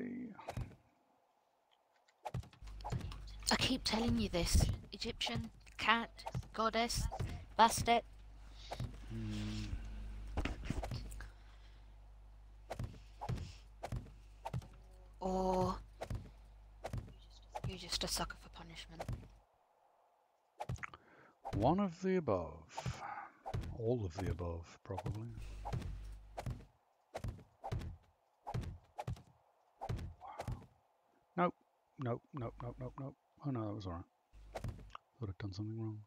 I keep telling you this. Egyptian, cat, goddess, Bastet. Or you're just a sucker for punishment. One of the above. All of the above, probably. Wow. Nope. Nope, nope, nope, nope, nope. Oh no, that was alright. Thought I'd done something wrong.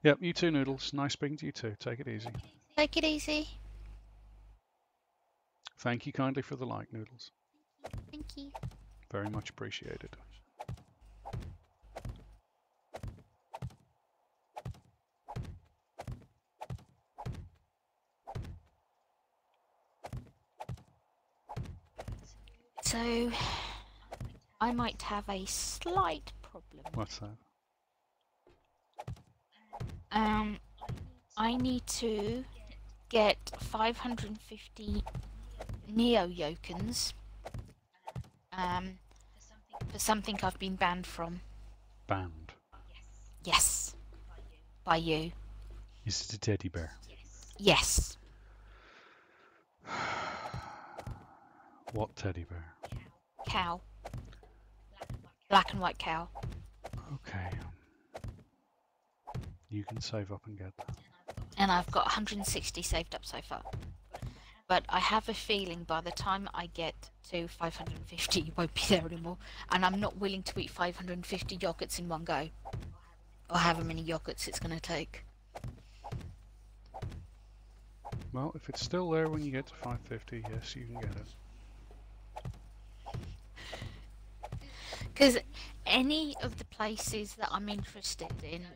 Yep, you too, Noodles. Nice speaking to you too. Take it easy. Take it easy. Thank you kindly for the like, Noodles. Thank you. Very much appreciated. So, I might have a slight problem. What's that? I need to get 550 Neo-Yokens for something I've been banned from. Banned? Yes. By you. Is it a teddy bear? Yes. What teddy bear? Cow. Black and white cow. Okay. You can save up and get that. And I've got 160 saved up so far. But I have a feeling by the time I get to 550 it won't be there anymore. And I'm not willing to eat 550 yogurts in one go. Or however many yogurts it's going to take. Well, if it's still there when you get to 550, yes, you can get it. Because any of the places that I'm interested in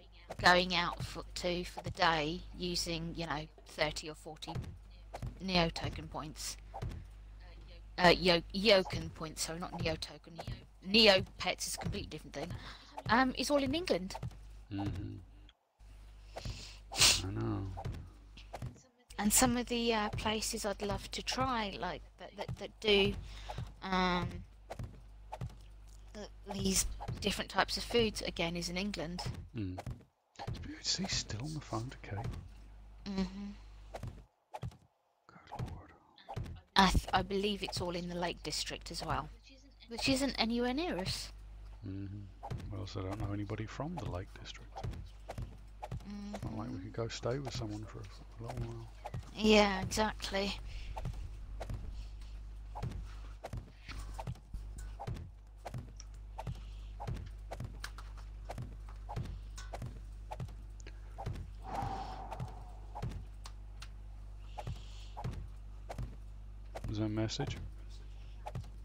going out for the day using, you know, 30 or 40 Neo token points. Yoken points, sorry, not Neo token. Neo pets is a completely different thing. It's all in England. Mm-hmm. I know. And some of the places I'd love to try, like that do um, these different types of foods, again, is in England. Mm. Is he still on the phone to Kate? Mm-hmm. Good lord. I believe it's all in the Lake District as well, which isn't anywhere near us. Mm-hmm. Well, so I don't know anybody from the Lake District. It's not like we could go stay with someone for a long while. Yeah, exactly. Was there a message?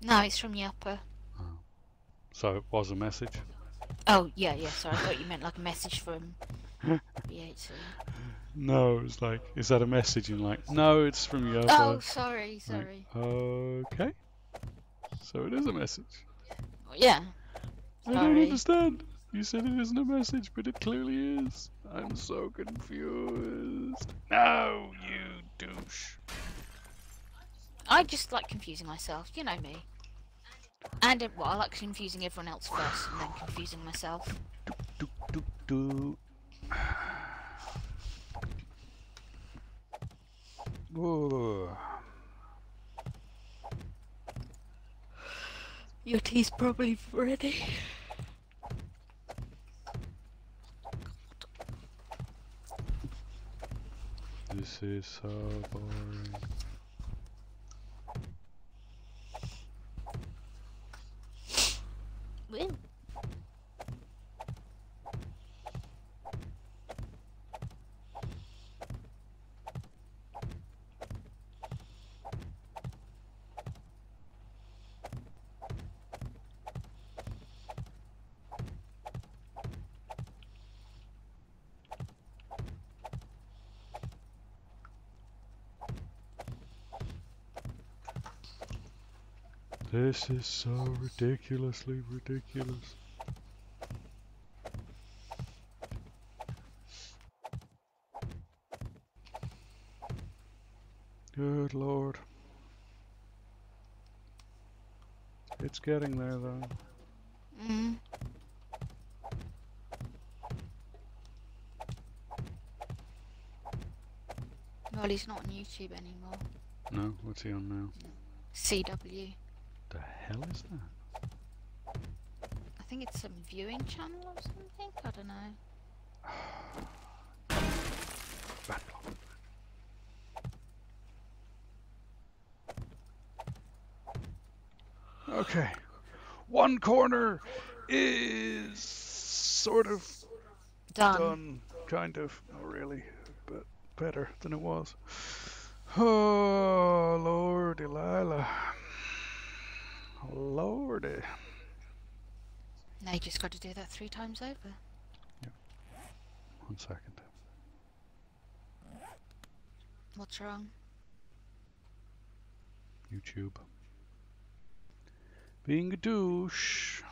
No, it's from Yappa. Oh. So it was a message? Oh, yeah, sorry, I thought you meant like a message from B18. No, it was like, is that a message? And like, no, it's from Yopa. Oh, sorry. Like, okay. So it is a message. Yeah. I don't understand. You said it isn't a message, but it clearly is. I'm so confused. No, you douche. I just like confusing myself, you know me. And well, I like confusing everyone else first and then confusing myself. Whoa. Your tea's probably ready. This is so boring. Woo. This is so ridiculously ridiculous. Good lord. It's getting there though. Mm. Well, he's not on YouTube anymore. No, what's he on now? CW. The hell is that? I think it's some viewing channel or something. I don't know. Okay. One corner is sort of done. Kind of. Not really, but better than it was. Oh, Lordy Lila. Lordy. Now you just got to do that 3 times over. Yeah. 1 second. What's wrong? YouTube. Being a douche.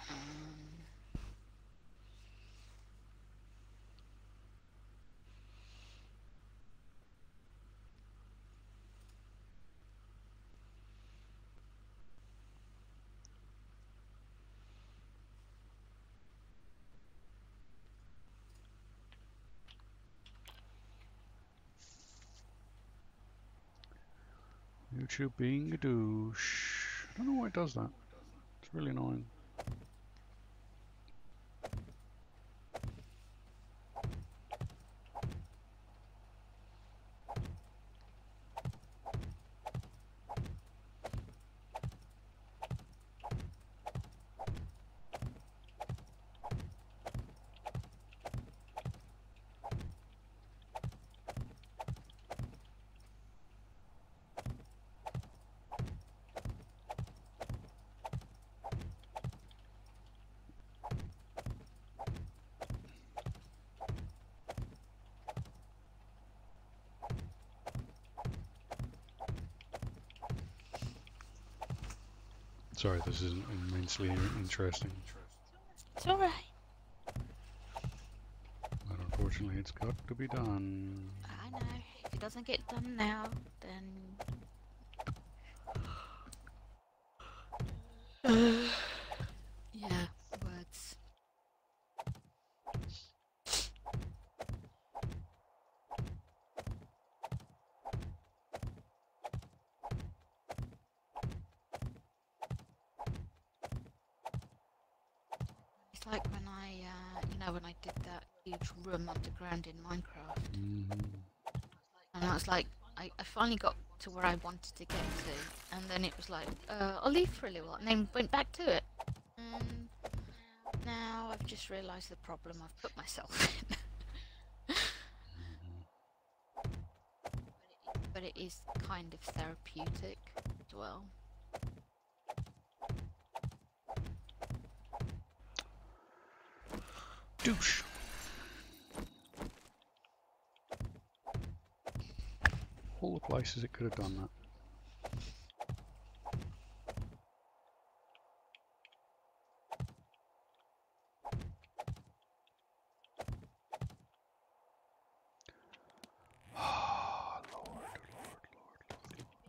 YouTube being a douche. I don't know why it does that. It's really annoying. Sorry, this isn't immensely interesting. It's alright. unfortunately, it's got to be done. I know. If it doesn't get done now, then... yeah, words. It's like when when I did that huge room underground in Minecraft. And I was like, I finally got to where I wanted to get to, and then it was like, I'll leave for a little while, and then went back to it. And now I've just realised the problem I've put myself in. But it is kind of therapeutic as well. Douche. All the places it could have done that.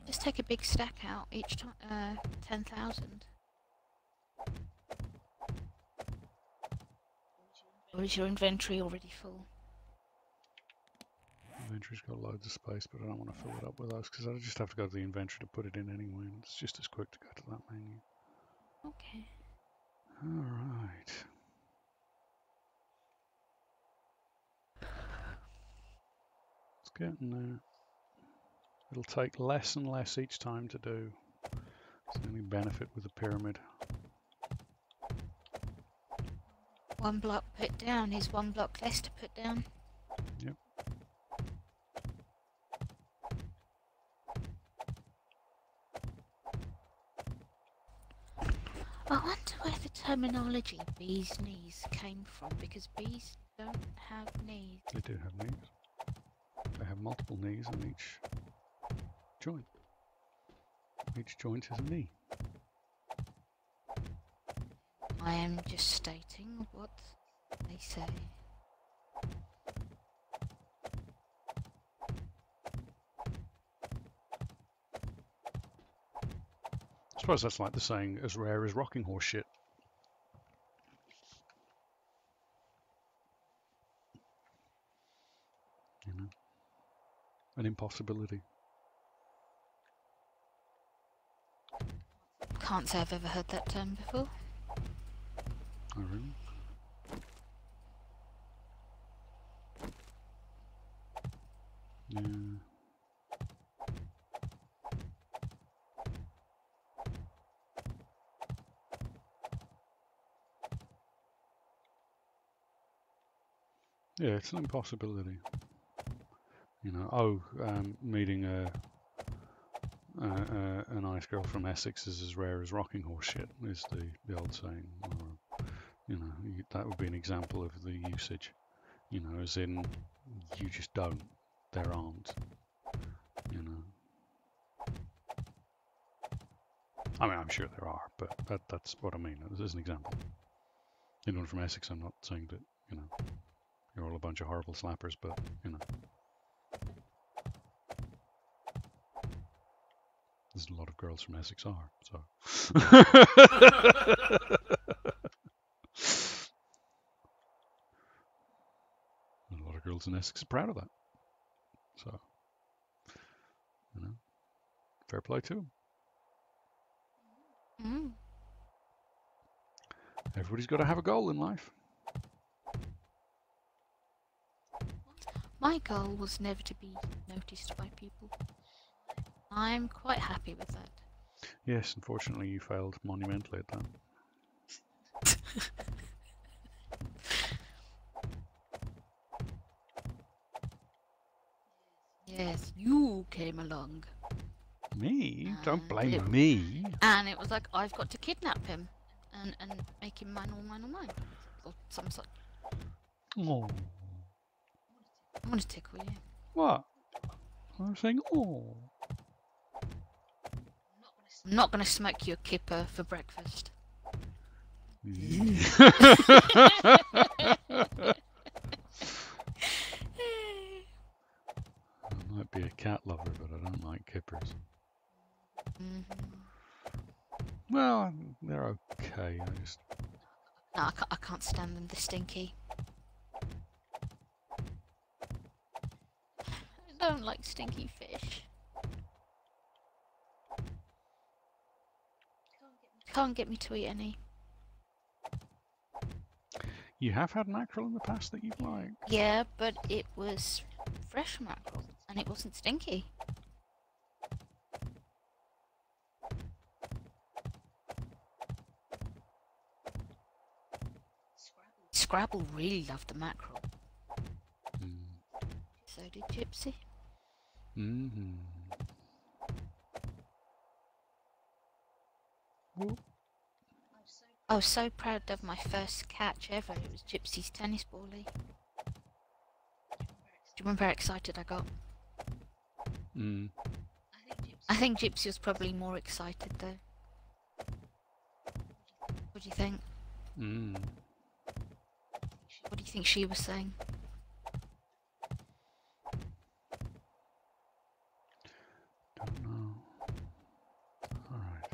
Just take a big stack out each time, 10,000. Or is your inventory already full? Inventory's got loads of space, but I don't want to fill it up with those because I just have to go to the inventory to put it in anyway, and it's just as quick to go to that menu. Okay. Alright. It's getting there. It'll take less and less each time to do. It's the only benefit with the pyramid. One block put down is one block less to put down. Yep. I wonder where the terminology bee's knees came from, because bees don't have knees. They do have knees. They have multiple knees on each joint. Each joint is a knee. I am just stating what they say. I suppose that's like the saying, as rare as rocking horse shit. You know, an impossibility. Can't say I've ever heard that term before. Oh, really? Yeah. Yeah, it's an impossibility. You know, meeting a nice girl from Essex is as rare as rocking horse shit, is the old saying. Or, you know, that would be an example of the usage. You know, as in, you just don't. There aren't. You know. I mean, I'm sure there are, but that's what I mean as an example. Anyone from Essex, I'm not saying that, you know, you're all a bunch of horrible slappers, but, you know. There's a lot of girls from Essex are, so. A lot of girls in Essex are proud of that. So, you know, fair play to them. Mm. Everybody's got to have a goal in life. My goal was never to be noticed by people. I'm quite happy with that. Yes, unfortunately you failed monumentally at that. Yes, you came along. Me? Don't blame it- me. And it was like, I've got to kidnap him and make him mine. Or some sort. Oh. I want to tickle you. What? I'm saying, oh. I'm not going to smoke you a kipper for breakfast. cat lover, but I don't like kippers. Well, they're okay. No, I can't stand them. They're stinky. I don't like stinky fish. Can't get me to eat any. You have had mackerel in the past that you've liked? Yeah, but it was fresh mackerel, and it wasn't stinky. Scrabble really loved the mackerel. So did Gypsy. I was so proud of my first catch ever. It was Gypsy's tennis bally. Do you remember how excited I got? I think Gypsy was probably more excited though. What do you think? What do you think she was saying? Don't know. Alright.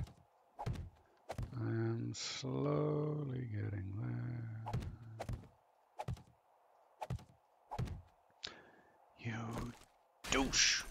I am slowly getting there. You douche!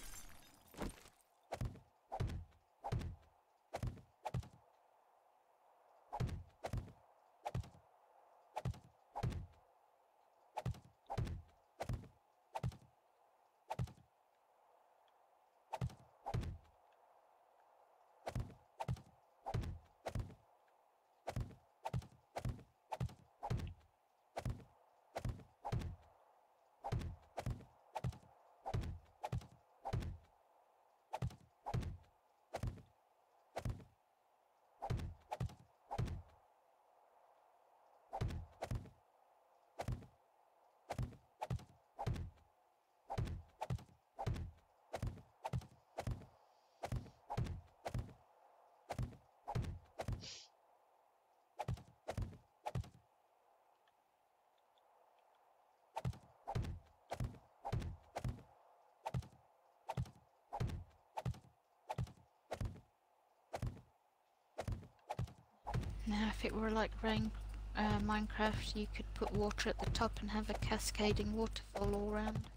Now, if it were like Minecraft, you could put water at the top and have a cascading waterfall all around.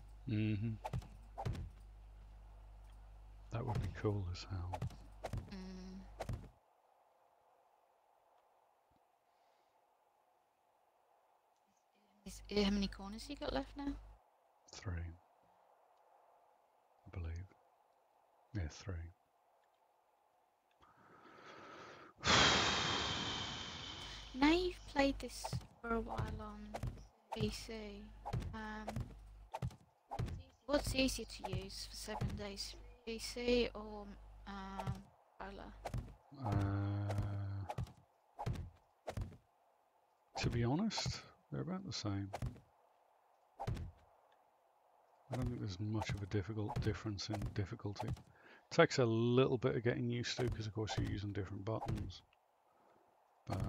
That would be cool as hell. How many corners you got left now? 3. I believe. Yeah, 3. Now you've played this for a while on PC, what's easier to use for 7 days? PC or Roller? To be honest, they're about the same. I don't think there's much of a difference in difficulty. It takes a little bit of getting used to because of course you're using different buttons. But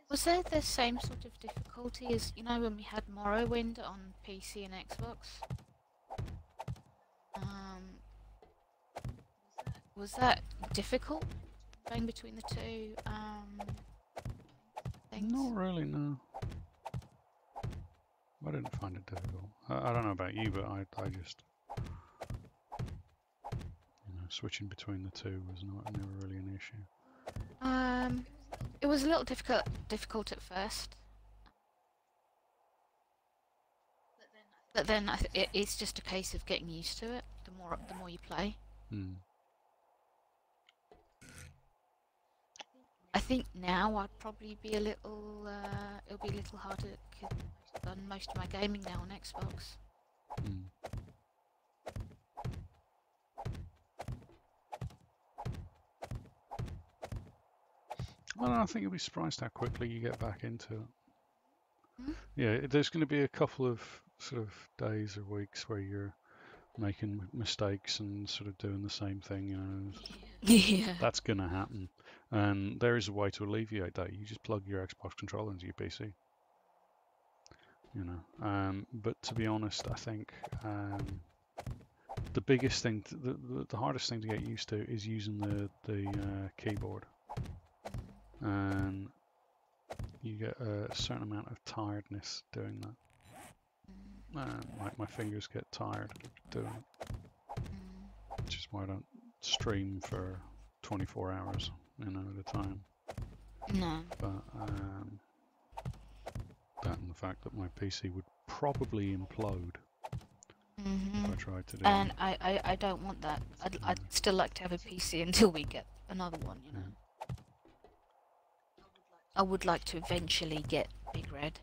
was there the same sort of difficulty as, you know, when we had Morrowind on PC and Xbox? Was that difficult, going between the two things? Not really, no. I didn't find it difficult. I don't know about you, but I just, you know, switching between the two was never really an issue. It was a little difficult at first, but then it's just a case of getting used to it. The more you play. I think now I'd probably be a little. It'll be a little harder because I've done most of my gaming now on Xbox. Well, I think you'll be surprised how quickly you get back into it. Yeah, there's going to be a couple of sort of days or weeks where you're making mistakes and sort of doing the same thing, you know. Yeah. That's going to happen. And there is a way to alleviate that. You just plug your Xbox controller into your PC. you know. But to be honest, I think the biggest thing, the hardest thing to get used to is using the keyboard, and you get a certain amount of tiredness doing that. Like my fingers get tired doing it, which is why I don't stream for 24 hours, you know, at a time. No. But that and the fact that my PC would probably implode if I tried to do And that. I don't want that. I'd still like to have a PC until we get another one, you know. I would like to eventually get Big Red.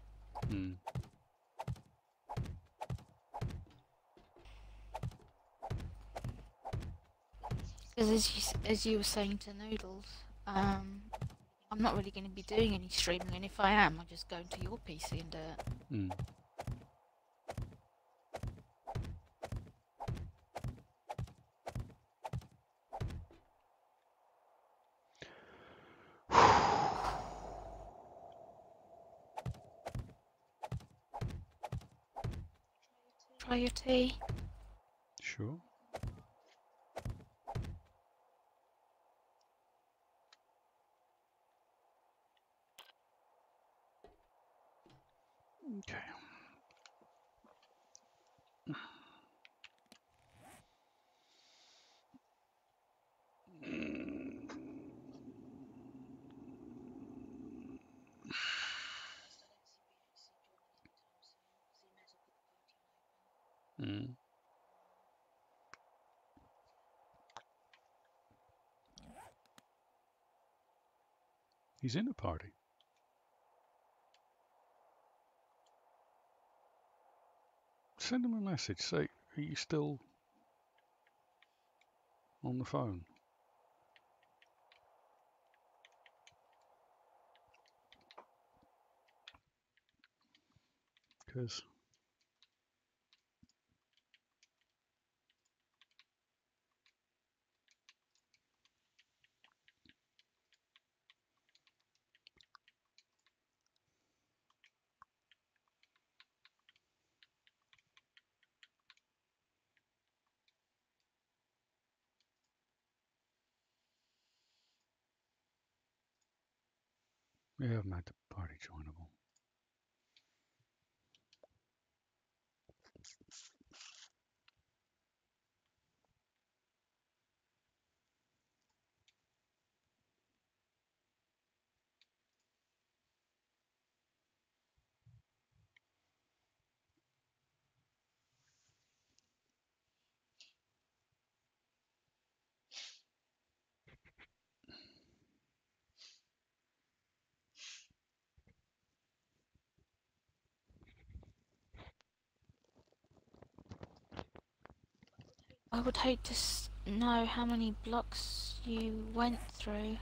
Because as you were saying to Noodles, I'm not really going to be doing any streaming, and if I am, I'll just go into your PC and do it. Try your tea. Sure. Okay. He's in a party. Send him a message. Say, are you still on the phone? Because we haven't made the party joinable. I would hate to know how many blocks you went through.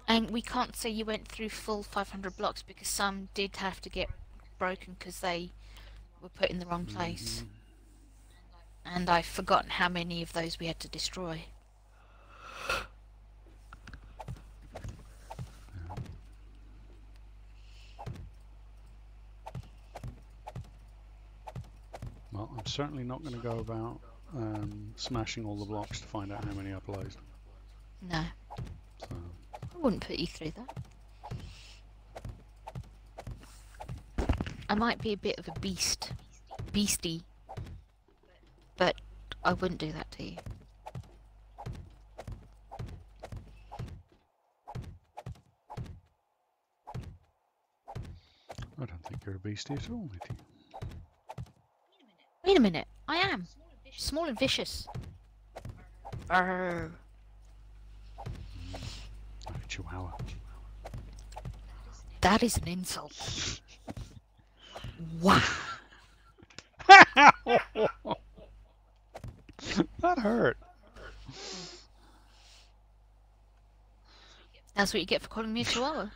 And we can't say you went through full 500 blocks because some did have to get broken because they were put in the wrong place. And I've forgotten how many of those we had to destroy. Well, I'm certainly not going to go about smashing all the blocks to find out how many I placed. No. So. I wouldn't put you through that. I might be a bit of a beastie, but I wouldn't do that to you. I don't think you're a beastie at all, Nitty. Wait a minute, I am. Small and vicious. Arr. Like a chihuahua. That is an insult. Wow. That hurt. That's what you get for calling me a chihuahua.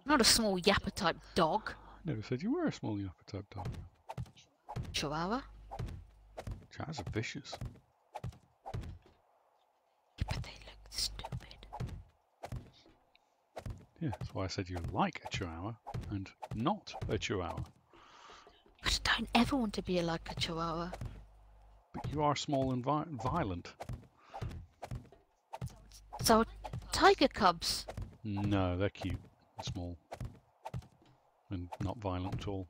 Not a small yapper type dog. Never said you were a small yapper type dog. Chihuahua? Chaz are vicious. Yeah, but they look stupid. Yeah, that's why I said you like a chihuahua and not a chihuahua. But I don't ever want to be like a chihuahua. But you are small and violent. So, tiger cubs. No, they're cute and small and not violent at all.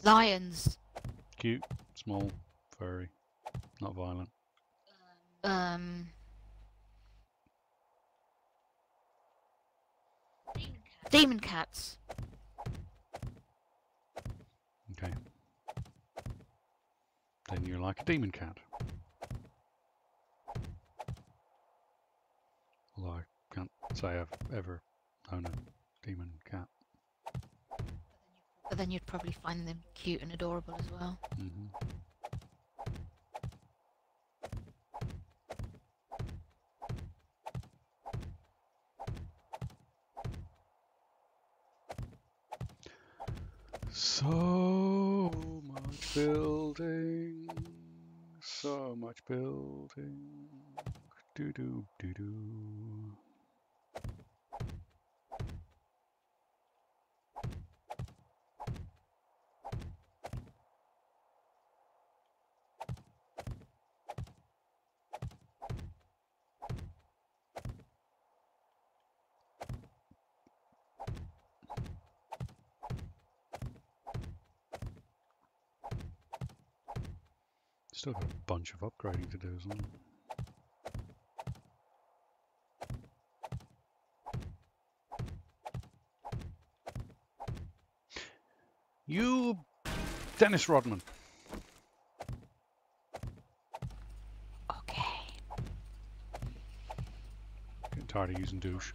Lions. Cute, small, furry, not violent. Demon cats. Okay. Then you're like a demon cat. Although I can't say I've ever owned a demon cat. But then you'd probably find them cute and adorable as well. Mm-hmm. So much building, so much building. Do-do, do-do. Still got a bunch of upgrading to do as well. You, Dennis Rodman. Okay. Getting tired of using douche.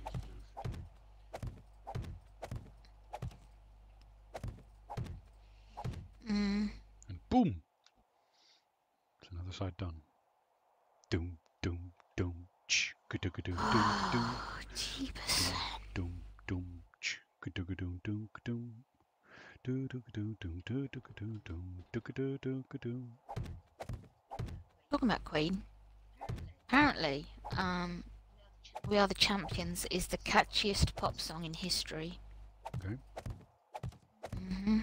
And boom! It's another side done. Doom, doom, doom, ch, ka-doo-ka-doo, doom, doom. Jeepers. Doom, doom, ch, ka-doo-ka-doo, doom, doom. Talking about Queen. Apparently, We Are the Champions is the catchiest pop song in history. Okay. Mm-hmm.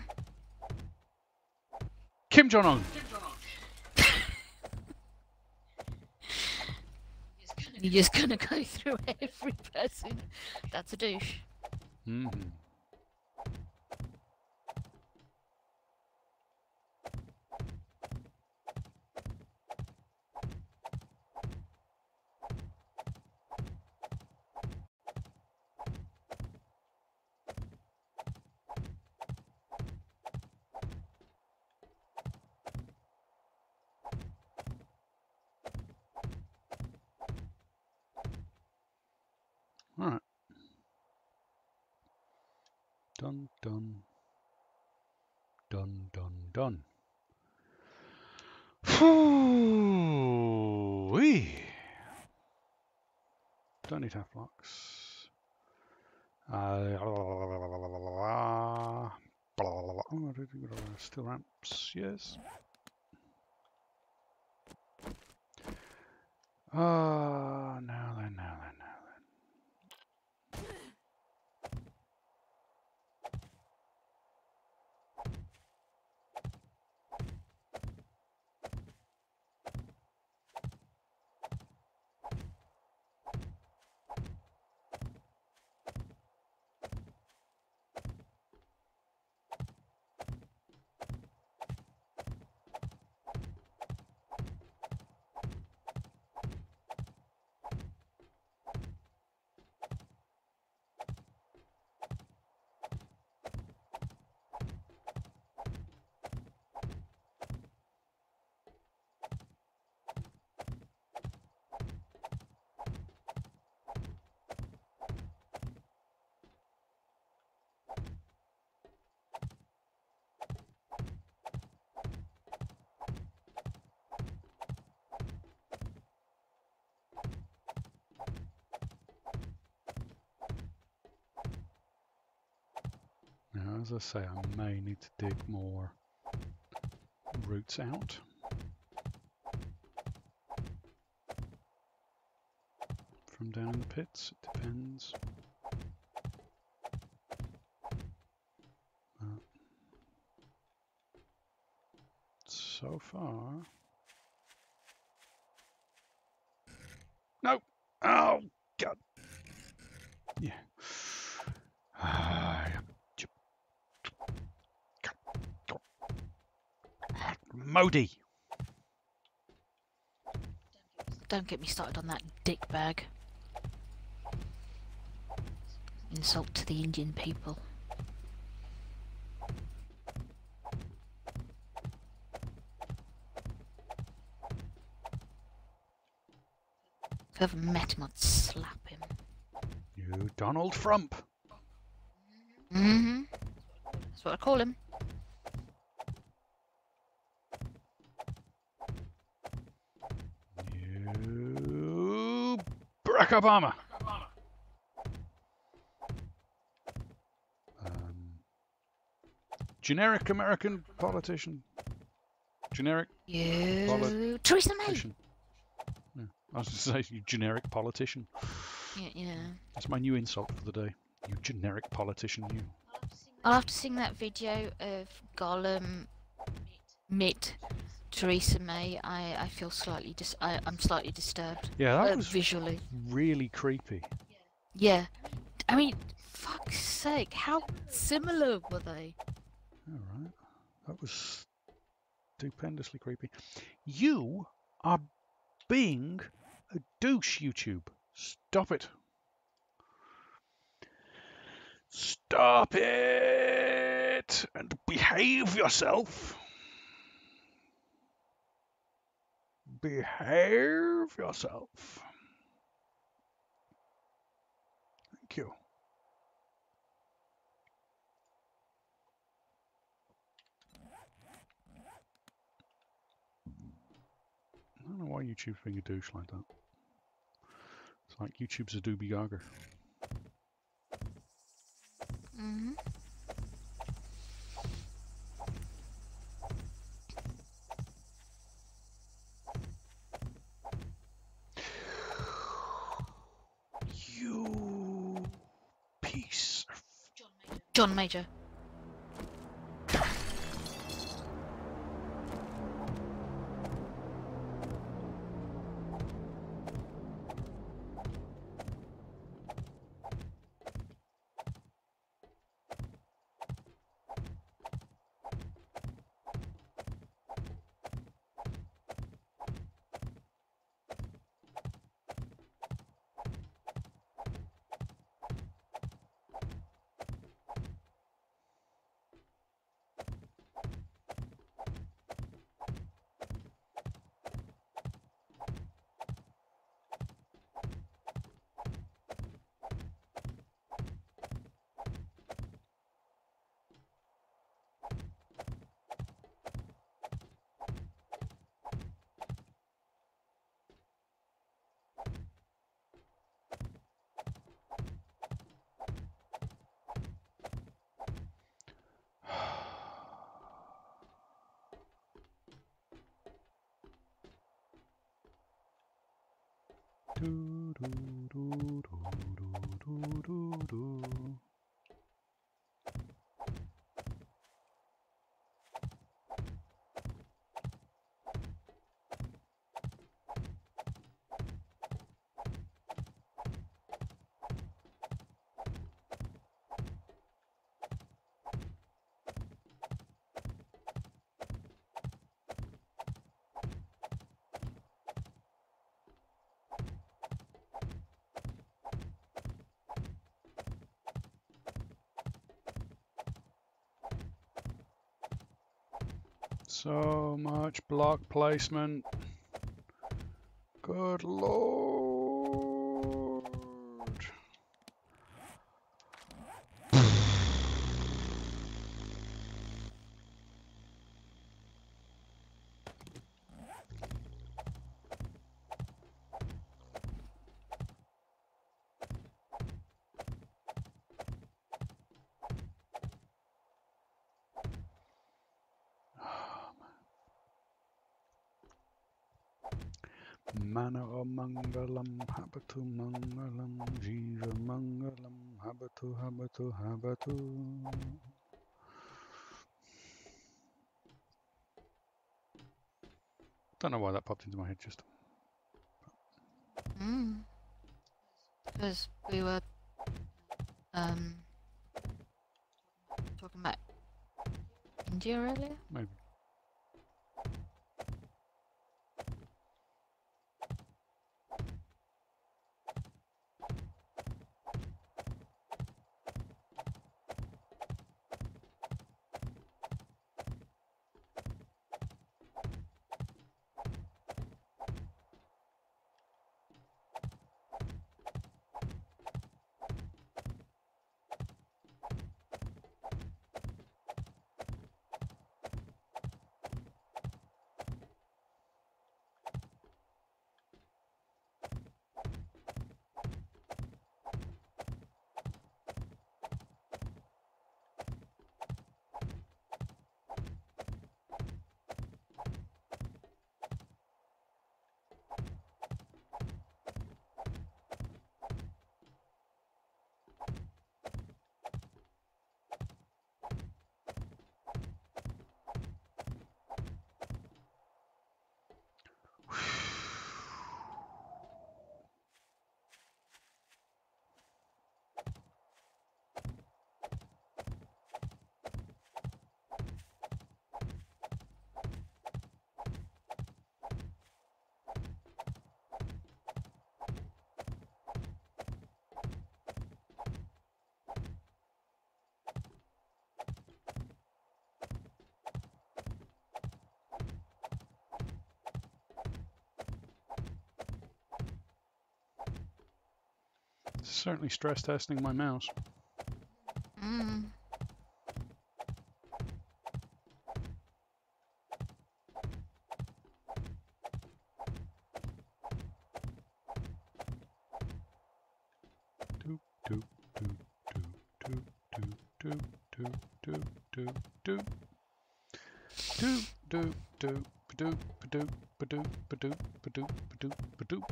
Kim Jong-un. You're just gonna go through every person. That's a douche. Mm-hmm. All right. Done, done. Done, done, done. Whoo-wee. Don't need half blocks. Still ramps, yes. Now then. Now, as I say, I may need to dig more roots out. from down in the pits? It depends. So far... No! Oh, God! Yeah. Modi! Don't get me started on that dick bag. Insult to the Indian people. If I ever met him, I'd slap him. You Donald Trump! Mm-hmm. That's what I call him. You Barack Obama! Generic American politician. Generic You Theresa May! politician. Yeah. I was going to say, you generic politician. Yeah. That's my new insult for the day. You generic politician, you. I'll have to sing that video of Gollum, Mitt, Theresa May. I feel slightly I'm slightly disturbed. Yeah, that was visually. really creepy. Yeah. I mean, fuck's sake, how similar were they? Alright. That was stupendously creepy. You are being a douche, YouTube. Stop it. Stop it! And behave yourself. Behave yourself. Thank you. I don't know why YouTube's being a douche like that. It's like YouTube's a doobie gaga. Mm-hmm. You piece of... John Major. Do, do, do, do, do, do, do. So much block placement. Good lord. Mana Mangalam Habatu Mangalam Jiva Mangalam Habatu Habatu Habatu. Don't know why that popped into my head just. Because we were talking about India earlier? Maybe. Certainly stress testing my mouse. Doop doop doop doop doop doop doop doop doop doop doop doop doop doop doop doop doop doop doop doop.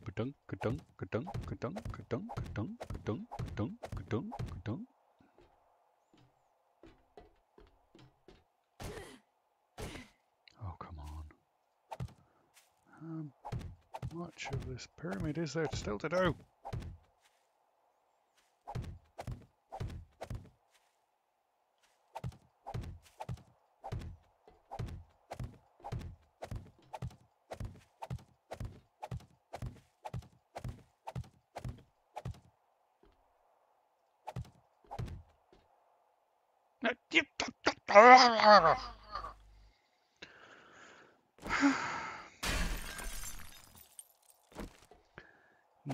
Ka-dunk, ka-dunk, ka-dunk, ka-dunk, ka-dunk, ka-dunk, ka-dunk, ka-dunk, ka-dunk, ka-dunk. Oh, come on. How much of this pyramid is there still to do?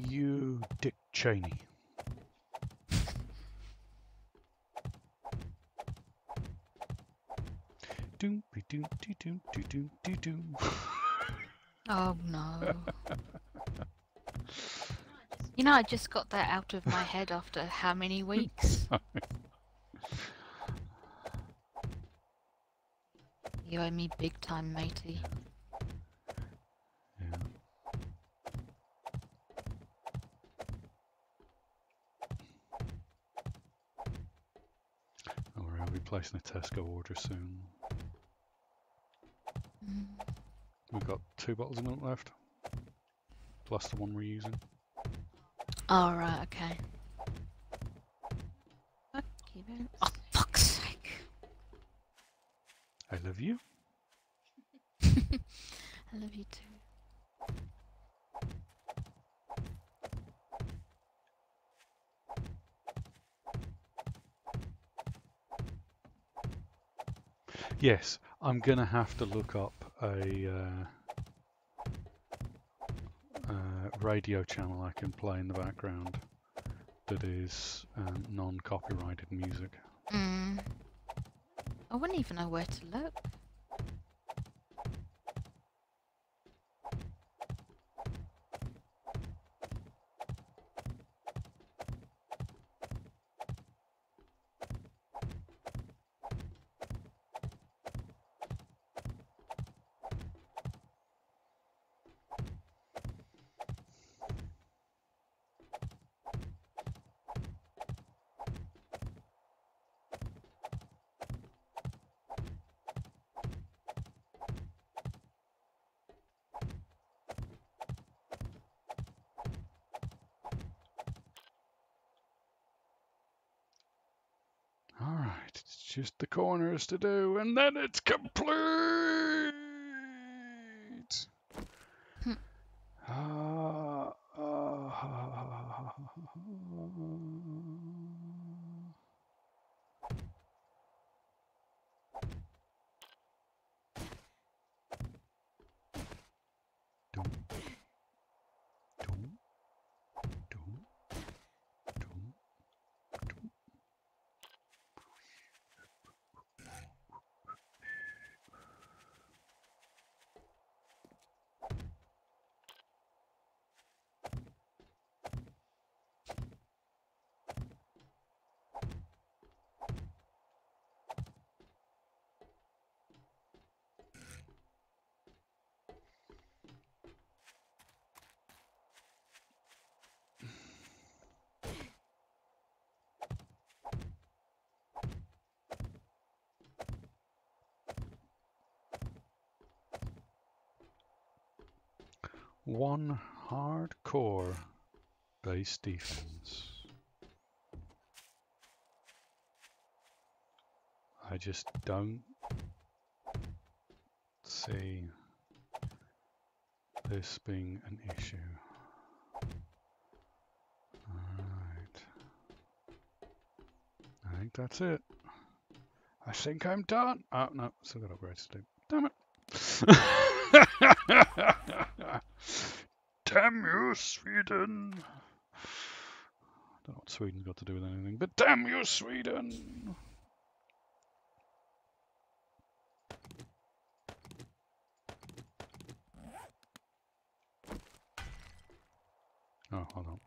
You Dick Cheney. Doom be doom dee doom dee doom dee doom. Oh no. You know, I just got that out of my head after how many weeks? You owe me big time, matey. Yeah. Oh, we'll be placing a Tesco order soon. We've got 2 bottles of milk left, plus the one we're using. Oh, right, okay. Oh, fuck's sake. I love you. I love you too. Yes, I'm going to have to look up a radio channel I can play in the background that is non-copyrighted music. I wouldn't even know where to look. Alright, it's just the corners to do, and then it's complete! Ah, dum, dum, dum, dum. 1 hardcore base defense. I just don't see this being an issue. Alright. I think that's it. I think I'm done. Oh, no, still got upgrades to do. Damn it. Damn you, Sweden. I don't know what Sweden's got to do with anything, but damn you, Sweden. Oh, hold on.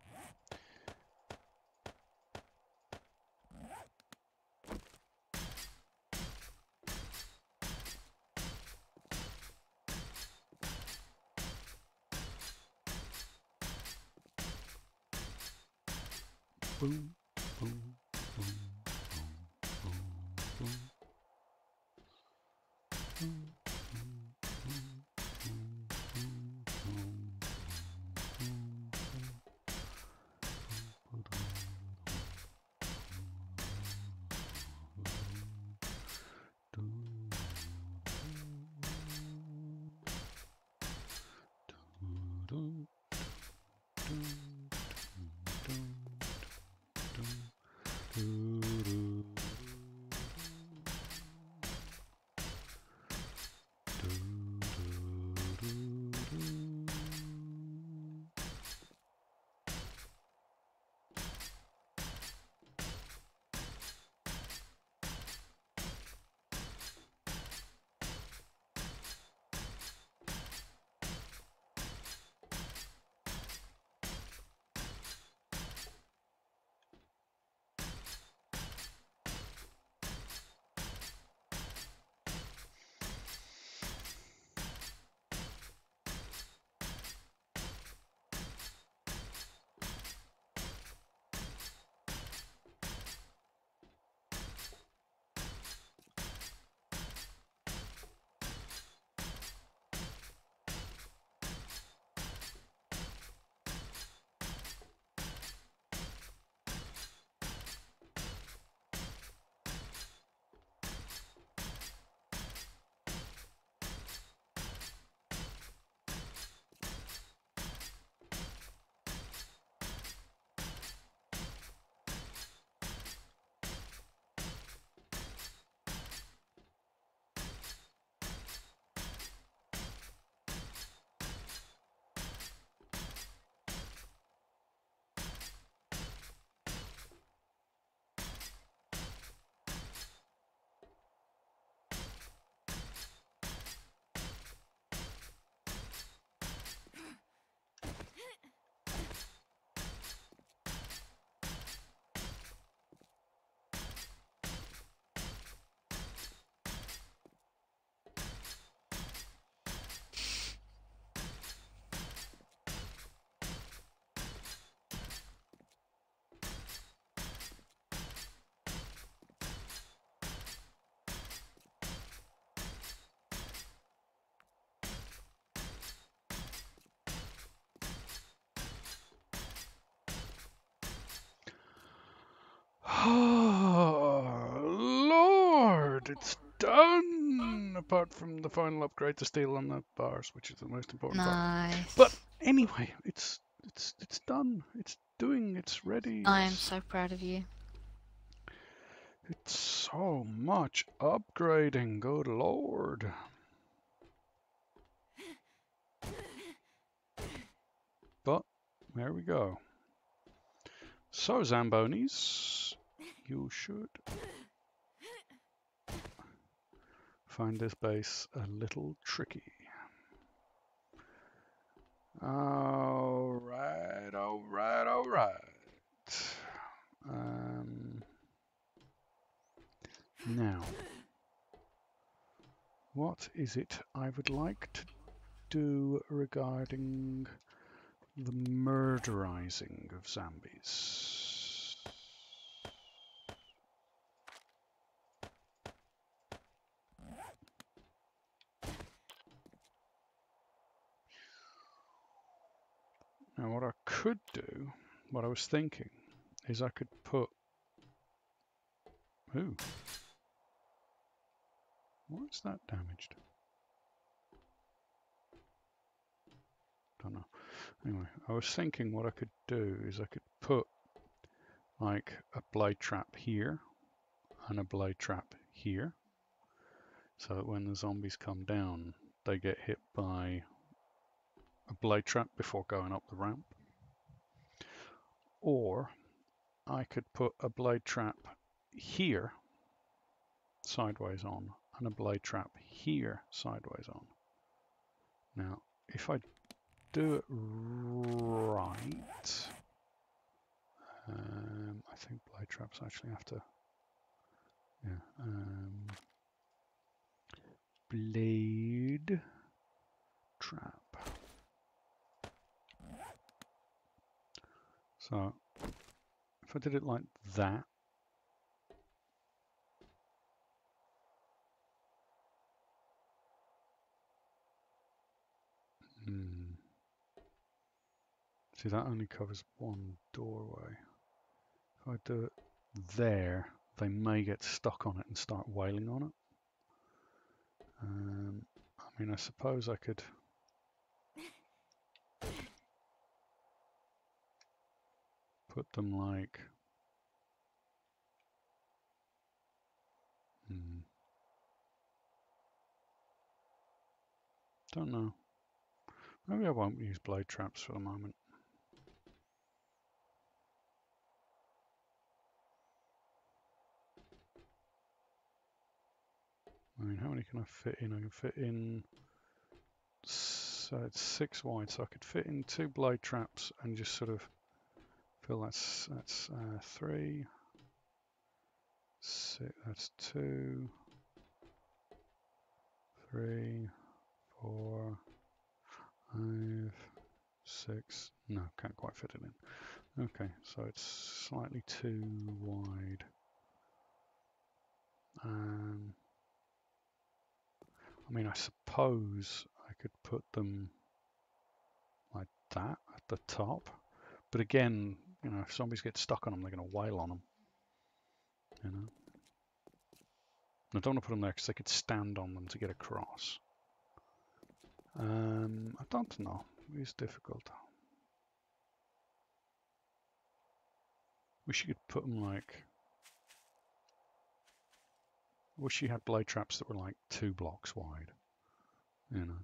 Boom, boom, boom, boom, boom, boom. It's done! Apart from the final upgrade to steel on the bars, which is the most important part. Nice. But anyway, it's done. It's doing. It's ready. I am so proud of you. It's so much upgrading. Good lord. But there we go. So Zambonis, you should find this base a little tricky. Alright. Now, what is it I would like to do regarding the murderizing of zombies? Now what I could do, what I was thinking, is I could put... Ooh. Why is that damaged? Don't know. Anyway, I was thinking what I could do is I could put like a blade trap here and a blade trap here, so that when the zombies come down, they get hit by a blade trap before going up the ramp. Or I could put a blade trap here, sideways on, and a blade trap here, sideways on. Now, if I do it right, I think blade traps actually have to, blade trap. So if I did it like that, see, that only covers one doorway. If I do it there, they may get stuck on it and start wailing on it. I mean, I suppose I could put them like... Don't know. Maybe I won't use blade traps for the moment. I mean, how many can I fit in? I can fit in... So it's 6 wide, so I could fit in 2 blade traps and just sort of feel that's 3, 6, that's 2, 3, 4, 5, 6. No, can't quite fit it in. Okay, so it's slightly too wide. I mean, I suppose I could put them like that at the top, but again, you know, if zombies get stuck on them, they're going to wail on them. You know, I don't want to put them there because they could stand on them to get across. I don't know. It's difficult. Wish you could put them like... Wish you had blade traps that were like 2 blocks wide. You know.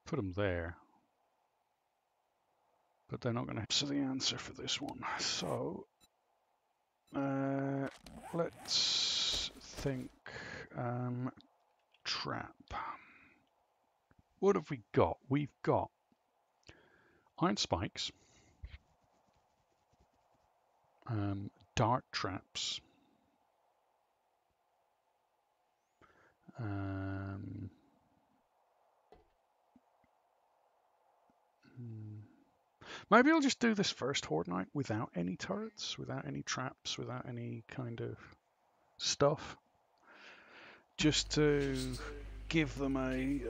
Put them there. But they're not going to answer the answer for this one. So, let's think trap. What have we got? We've got iron spikes, dart traps, maybe I'll just do this first Horde Night without any turrets, without any traps, without any kind of stuff, just to give them a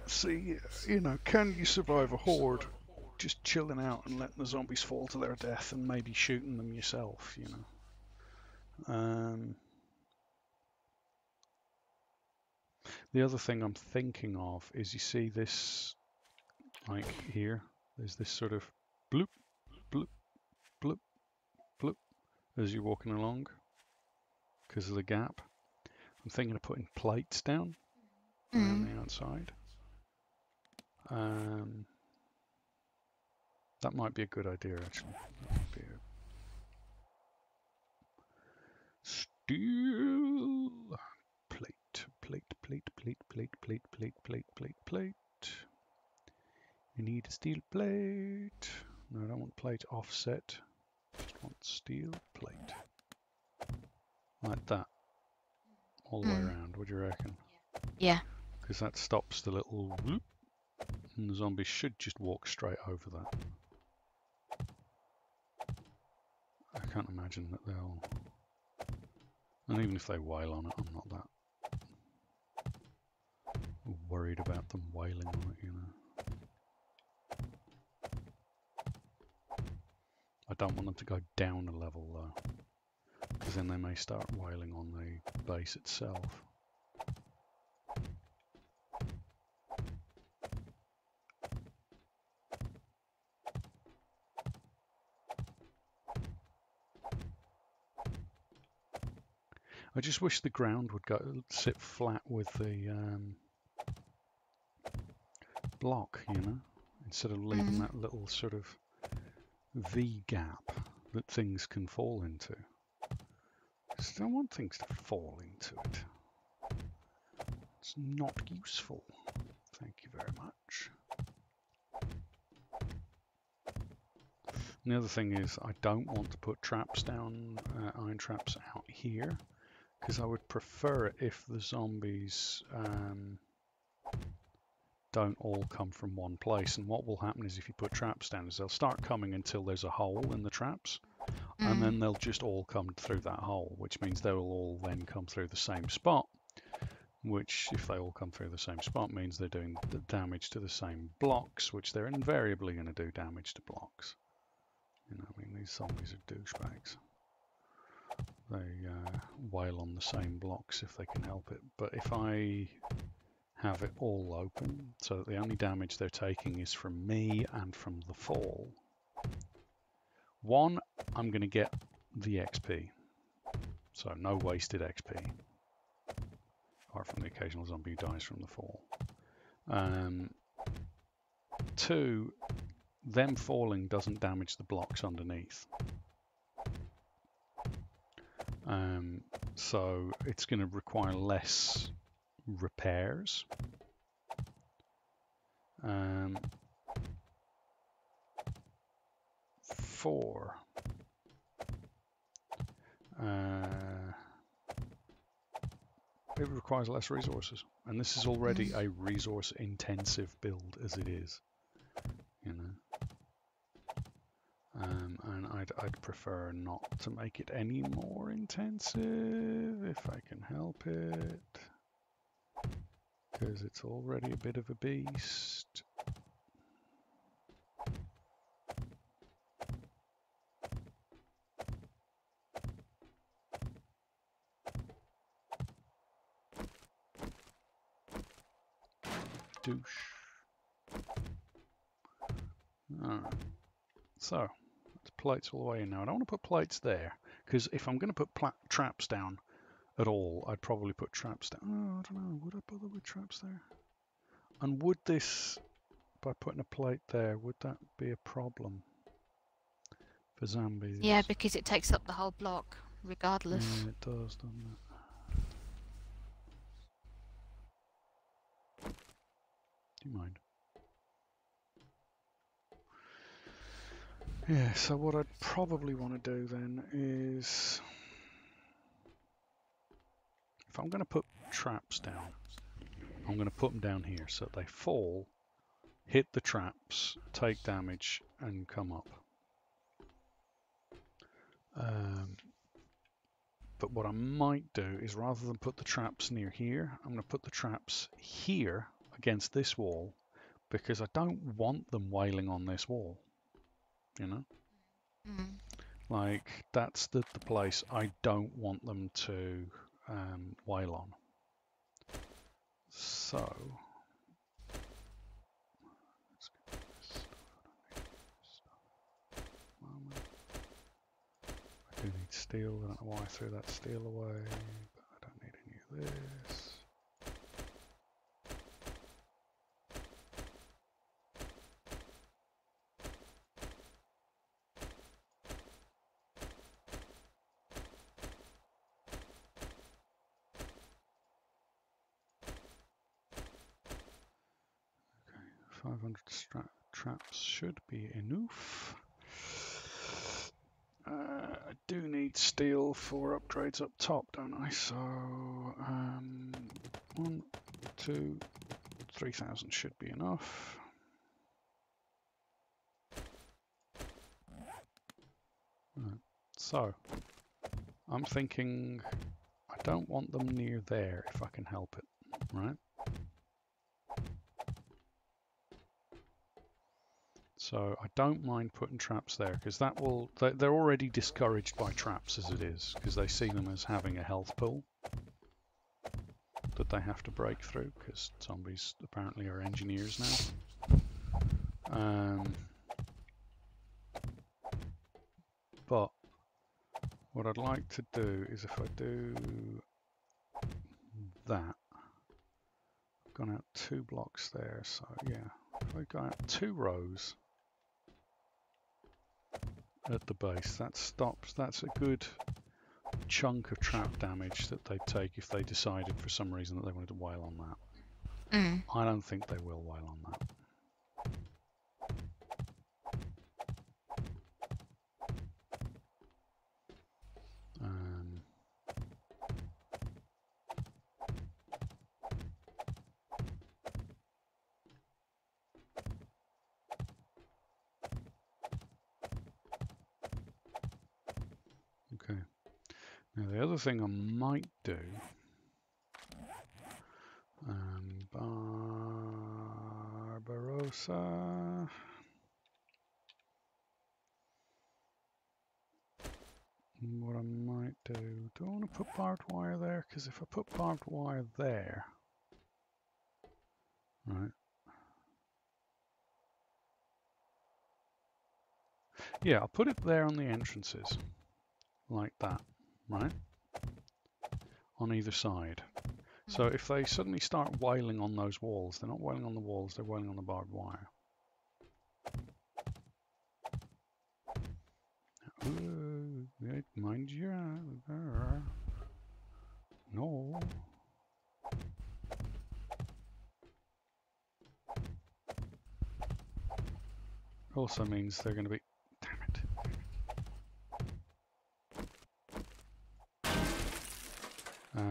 see, you know, can you survive a horde just chilling out and letting the zombies fall to their death and maybe shooting them yourself, you know. The other thing I'm thinking of is, you see this, like here, there's this sort of bloop, bloop, bloop, bloop as you're walking along because of the gap. I'm thinking of putting plates down around the outside. That might be a good idea, actually. That might be steel plate, plate, plate, plate, plate, plate, plate, plate, plate, plate. You need a steel plate. No, I don't want plate offset. Just want steel plate. Like that. All the way around. What do you reckon? Yeah. Because that stops the little whoop, and the zombies should just walk straight over that. I can't imagine that they'll... And even if they wail on it, I'm not that worried about them wailing on it, you know. I don't want them to go down a level though, because then they may start wailing on the base itself. I just wish the ground would sit flat with the block, you know, instead of leaving that little sort of V gap that things can fall into. I just don't want things to fall into it. It's not useful. Thank you very much. And the other thing is, I don't want to put traps down, iron traps out here, because I would prefer it if the zombies don't all come from one place. And what will happen is, if you put traps down, is they'll start coming until there's a hole in the traps, and then they'll just all come through that hole, which means they will all then come through the same spot, which, if they all come through the same spot, means they're doing the damage to the same blocks, which they're invariably going to do damage to blocks. You know, I mean, these zombies are douchebags. They wail on the same blocks if they can help it. But if I have it all open, so that the only damage they're taking is from me and from the fall, one, I'm going to get the XP. So no wasted XP. Apart from the occasional zombie who dies from the fall. Two, them falling doesn't damage the blocks underneath. So it's going to require less repairs. Four, it requires less resources, and this is already a resource intensive build as it is, you know. And I'd prefer not to make it any more intensive if I can help it, because it's already a bit of a beast. Douche. Alright, so it's plates all the way in now. I don't want to put plates there, because if I'm going to put traps down at all, I'd probably put traps down. Oh, I don't know, would I bother with traps there? And would this, by putting a plate there, would that be a problem for zombies? Yeah, because it takes up the whole block, regardless. Yeah, it does, doesn't it? Do you mind? Yeah, so what I'd probably want to do then is, if I'm going to put traps down, I'm going to put them down here so that they fall, hit the traps, take damage, and come up. But what I might do is, rather than put the traps near here, I'm going to put the traps here against this wall, because I don't want them wailing on this wall, you know? Mm. Like, that's the place I don't want them to wail on. So, let's get this stuff. Moment. I do need steel. I don't know why I threw that steel away, but I don't need any of this. Okay, 500 traps should be enough. I do need steel for upgrades up top, don't I? So, 1, 2, 3,000 should be enough. Right. So, I'm thinking I don't want them near there if I can help it, right? So I don't mind putting traps there because that will, they're already discouraged by traps as it is because they see them as having a health pool that they have to break through because zombies apparently are engineers now. But what I'd like to do is if I do that, I've gone out 2 blocks there, so yeah, if I go out 2 rows at the base, that stops, that's a good chunk of trap damage that they'd take if they decided for some reason that they wanted to wail on that. Mm. I don't think they will wail on that. Okay. Now the other thing I might do, Barbarossa. What I might do I want to put barbed wire there? Because if I put barbed wire there, right? Yeah, I'll put it there on the entrances, like that, right? On either side. So if they suddenly start wailing on those walls, they're not wailing on the walls, they're wailing on the barbed wire. Mind your eye. No. Also means they're going to be, damn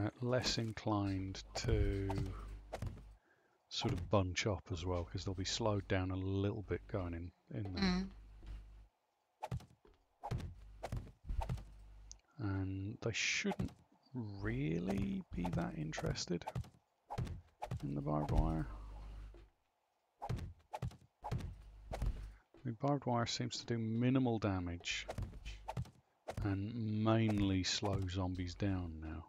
it, less inclined to sort of bunch up as well because they'll be slowed down a little bit going in there. Mm. And they shouldn't really be that interested in the barbed wire. The barbed wire seems to do minimal damage and mainly slow zombies down now.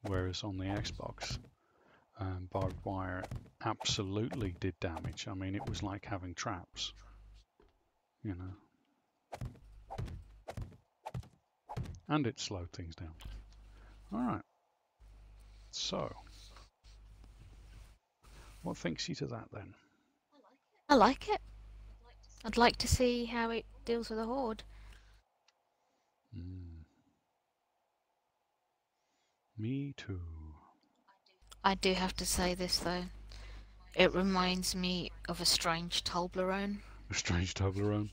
Whereas on the Xbox, barbed wire absolutely did damage. I mean, it was like having traps, you know. And it slowed things down. Alright. So, what thinks you to that then? I like it. I'd like to see how it deals with a horde. Me too. I do have to say this though. It reminds me of a strange Toblerone. A strange Toblerone?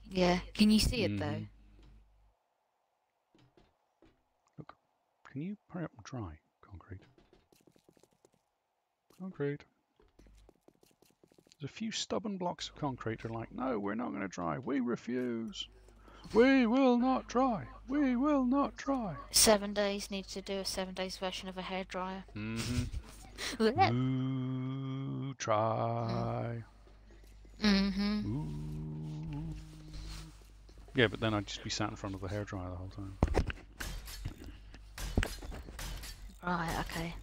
Yeah. Can you see it though? Look, can you hurry up and dry concrete? Concrete. There's a few stubborn blocks of concrete that are like, no, we're not going to dry. We refuse. We will not dry. We will not dry. 7 days needs to do a 7 days version of a hairdryer. Ooh, try. Mm-hmm. Ooh. Yeah, but then I'd just be sat in front of the hairdryer the whole time. Right, okay.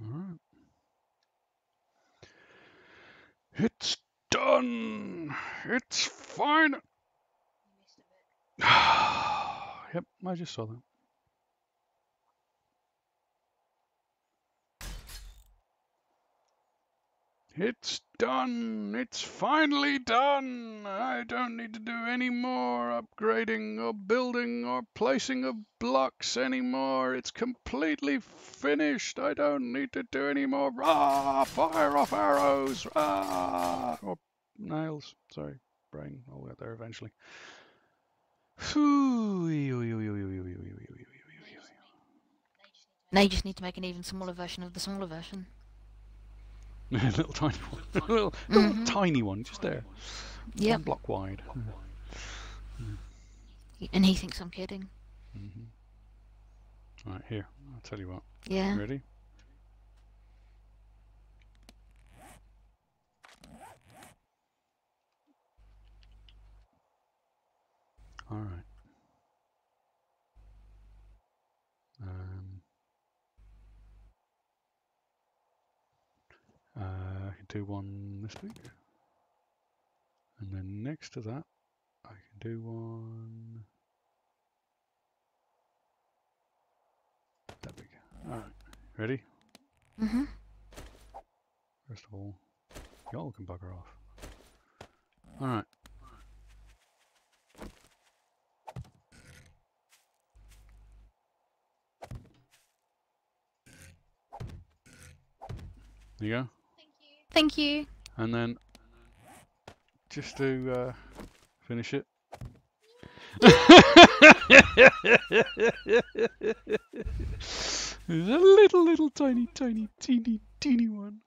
Alright. It's done! It's fine! Yep, I just saw that. It's done! It's finally done! I don't need to do any more upgrading or building or placing of blocks anymore. It's completely finished. I don't need to do any more. Ah! Fire off arrows! Ah! Or nails. Sorry, brain. I'll get there eventually. Now you just need to make an even smaller version of the smaller version. Little tiny one. little tiny one, just there. Yep. 1 block wide. And he thinks I'm kidding. Right, here. I'll tell you what. Yeah. Ready? Alright. I can do one this big. And then next to that, I can do one that big. Alright. Ready? Mm-hmm. First of all, y'all can bugger off. All right. There you go. Thank you. And then just to finish it. There's a little tiny teeny one.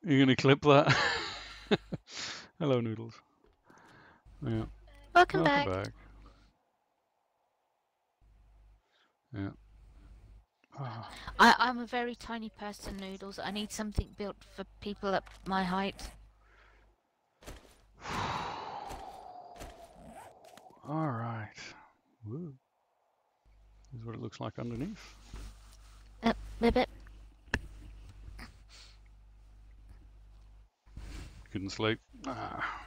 You're gonna clip that. Hello, Noodles. Yeah. Welcome Welcome back. back. Yeah. Ah. I'm a very tiny person, Noodles. I need something built for people at my height. All right. Woo. This is what it looks like underneath. Bit. Couldn't sleep. Ah,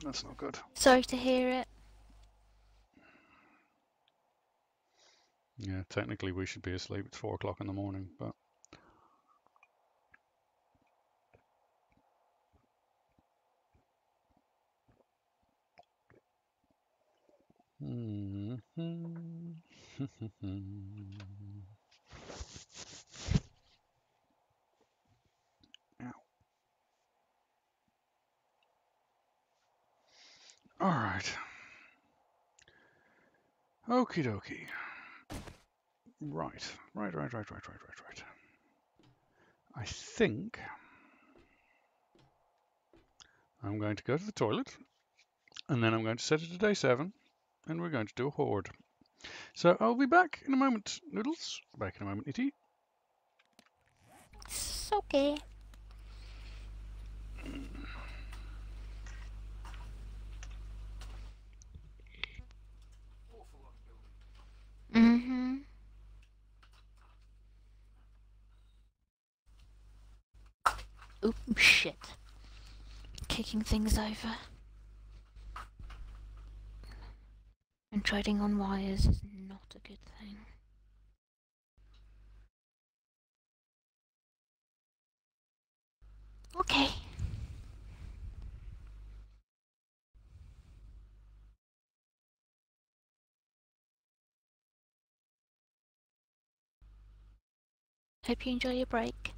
that's not good. Sorry to hear it. Yeah, technically we should be asleep. It's 4 o'clock in the morning, but. All right. Okie dokie. Right. I think I'm going to go to the toilet, and then I'm going to set it to day 7, and we're going to do a horde. So I'll be back in a moment, Noodles. Back in a moment, Itty. It's okay. Mm-hmm. Oop, shit. Kicking things over. And treading on wires is not a good thing. Okay. Hope you enjoy your break.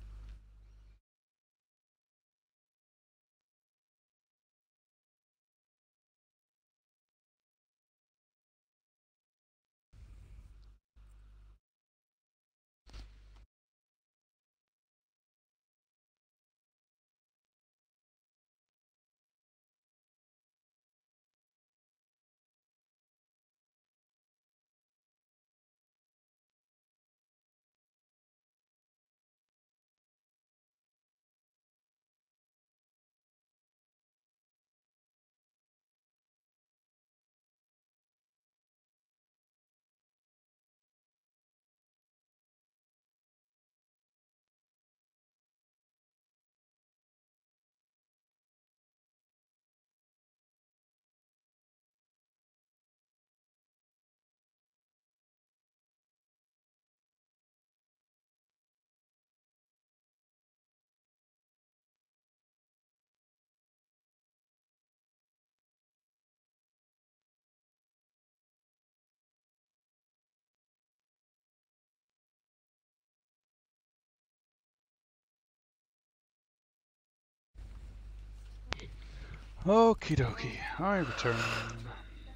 Okie dokie. I return.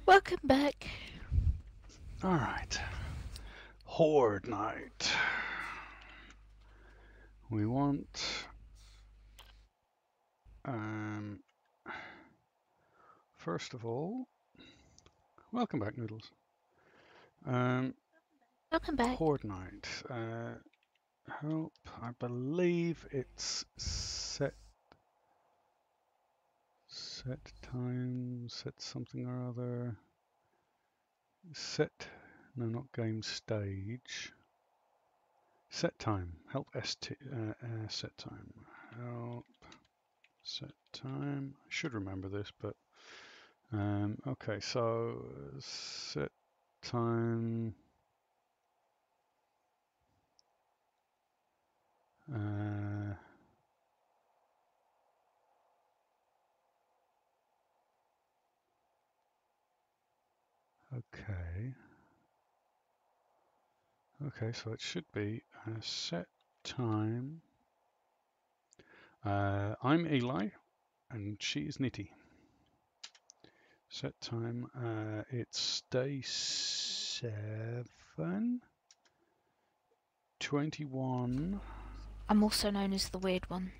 Welcome back. All right. Horde night. We want. First of all, welcome back, Noodles. Welcome back. Horde night. Help. I believe it's set time, set something or other. Set. No, not game stage. Set time. Help set time. Help set time. I should remember this, but okay. So set time. Okay. Okay, so it should be a set time. I'm Eli, and she is Nitty. Set time, it's day 7, 21. I'm also known as the weird one.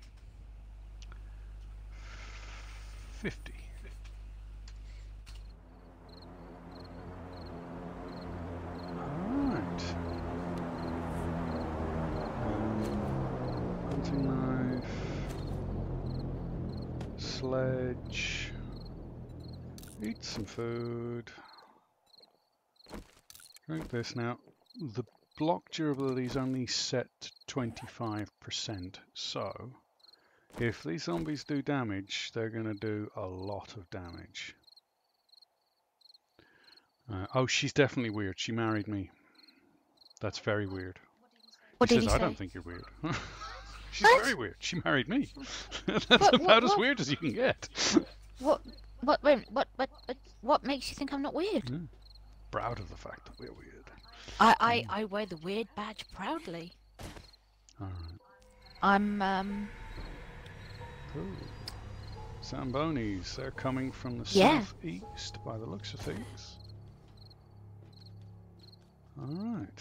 50. Alright. Hunting knife. Sledge. Eat some food. Drink this now. The block durability is only set to 25%, so if these zombies do damage, they're going to do a lot of damage. Oh, she's definitely weird. She married me. That's very weird. What he did says, he I say? don't think you're weird. She's very weird. She married me. That's about as weird as you can get. What makes you think I'm not weird? Yeah. Proud of the fact that we're weird. I wear the weird badge proudly. Alright. I'm Ooh. Zambonis, they're coming from the southeast by the looks of things. Alright.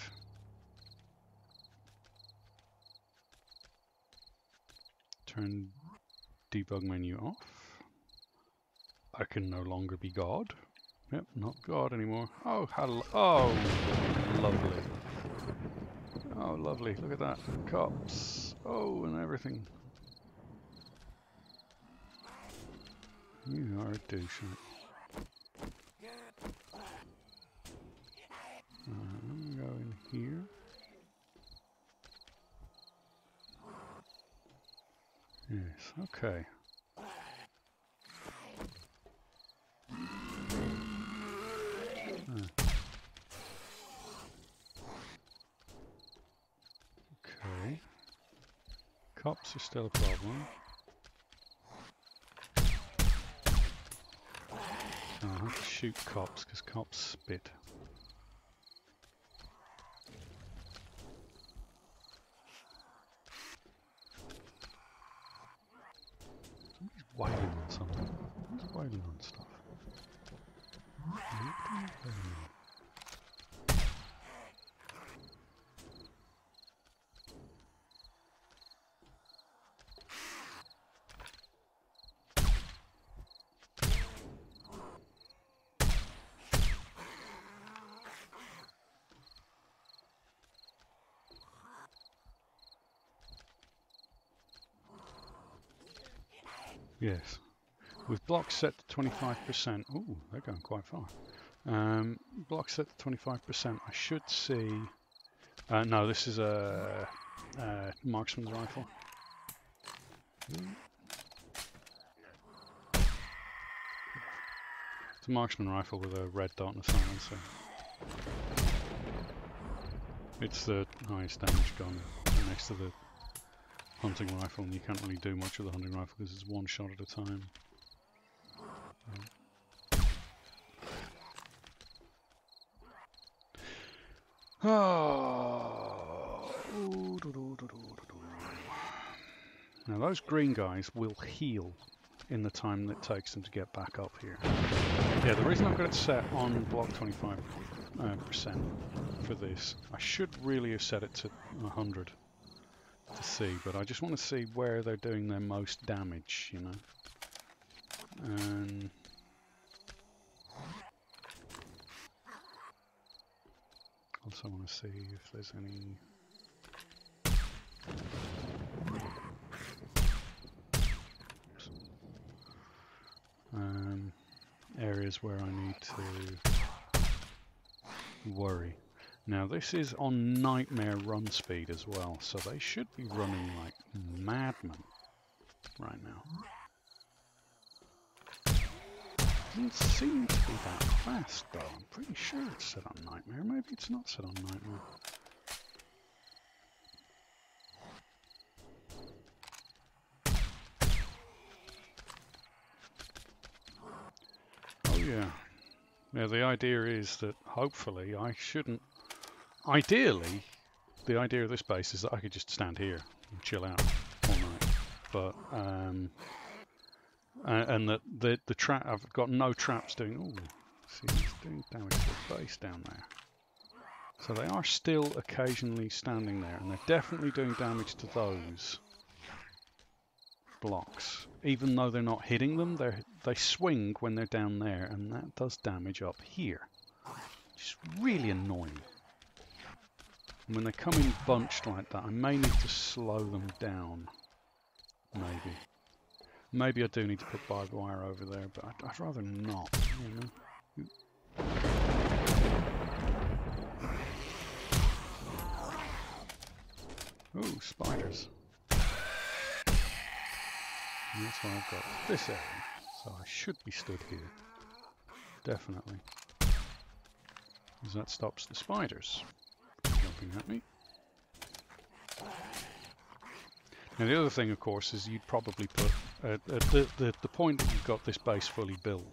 Turn debug menu off. I can no longer be God. Yep, not God anymore. Oh, hello. Oh, lovely. Oh, lovely. Look at that. Cops. Oh, and everything. You are a douche. I'm gonna go in here. Yes, okay. Okay. Cops are still a problem. So I have to shoot cops because cops spit. Somebody's wailing on something. Who's wailing on stuff? Yes. With blocks set to 25%, ooh, they're going quite far. Blocks set to 25%, I should see... no, this is a marksman's rifle. It's a marksman rifle with a red dot and a silencer. It's the highest damage gun next to the hunting rifle, and you can't really do much with the hunting rifle because it's one shot at a time. Oh. Now those green guys will heal in the time that it takes them to get back up here. Yeah, the reason I've got it set on block 25% for this, I should really have set it to 100 to see, but I just want to see where they're doing their most damage, you know. And also want to see if there's any... areas where I need to worry. Now this is on nightmare run speed as well, so they should be running like madmen right now. Doesn't seem to be that fast though. I'm pretty sure it's set on nightmare. Maybe it's not set on nightmare. Oh yeah. Now the idea is that hopefully I shouldn't... Ideally, the idea of this base is that I could just stand here and chill out all night. But, and that the trap... I've got no traps doing... Ooh, see, it's doing damage to the base down there. So they are still occasionally standing there, and they're definitely doing damage to those blocks. Even though they're not hitting them, they swing when they're down there, and that does damage up here. Which is really annoying. And when they come in bunched like that, I may need to slow them down. Maybe. Maybe I do need to put barbed wire over there, but I'd rather not, you know. Ooh, spiders. And that's why I've got this area. So I should be stood here. Definitely. Because that stops the spiders jumping at me. Now the other thing, of course, is you'd probably put... at the point that you've got this base fully built,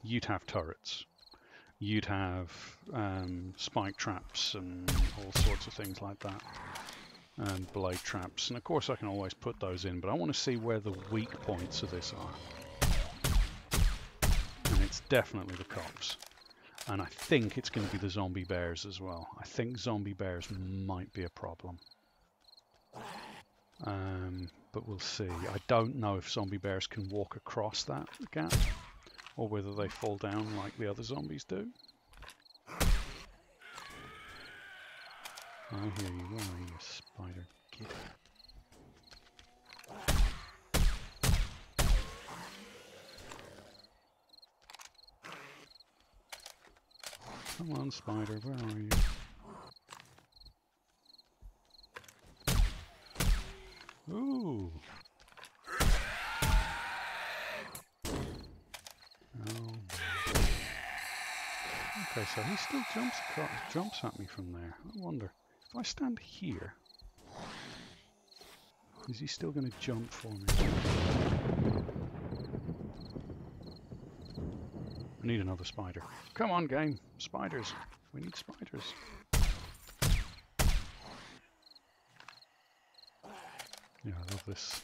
you'd have turrets. You'd have spike traps and all sorts of things like that. And blade traps, and of course I can always put those in, but I want to see where the weak points of this are. And it's definitely the cops. And I think it's going to be the zombie bears as well. I think zombie bears might be a problem. But we'll see. I don't know if zombie bears can walk across that gap, or whether they fall down like the other zombies do. I hear you. Where are you, spider? Get Come on, spider. Where are you? Ooh. Oh. Okay, so he still jumps at me from there. I wonder. If I stand here, is he still going to jump for me? I need another spider. Come on, game. Spiders. We need spiders. Yeah, I love this.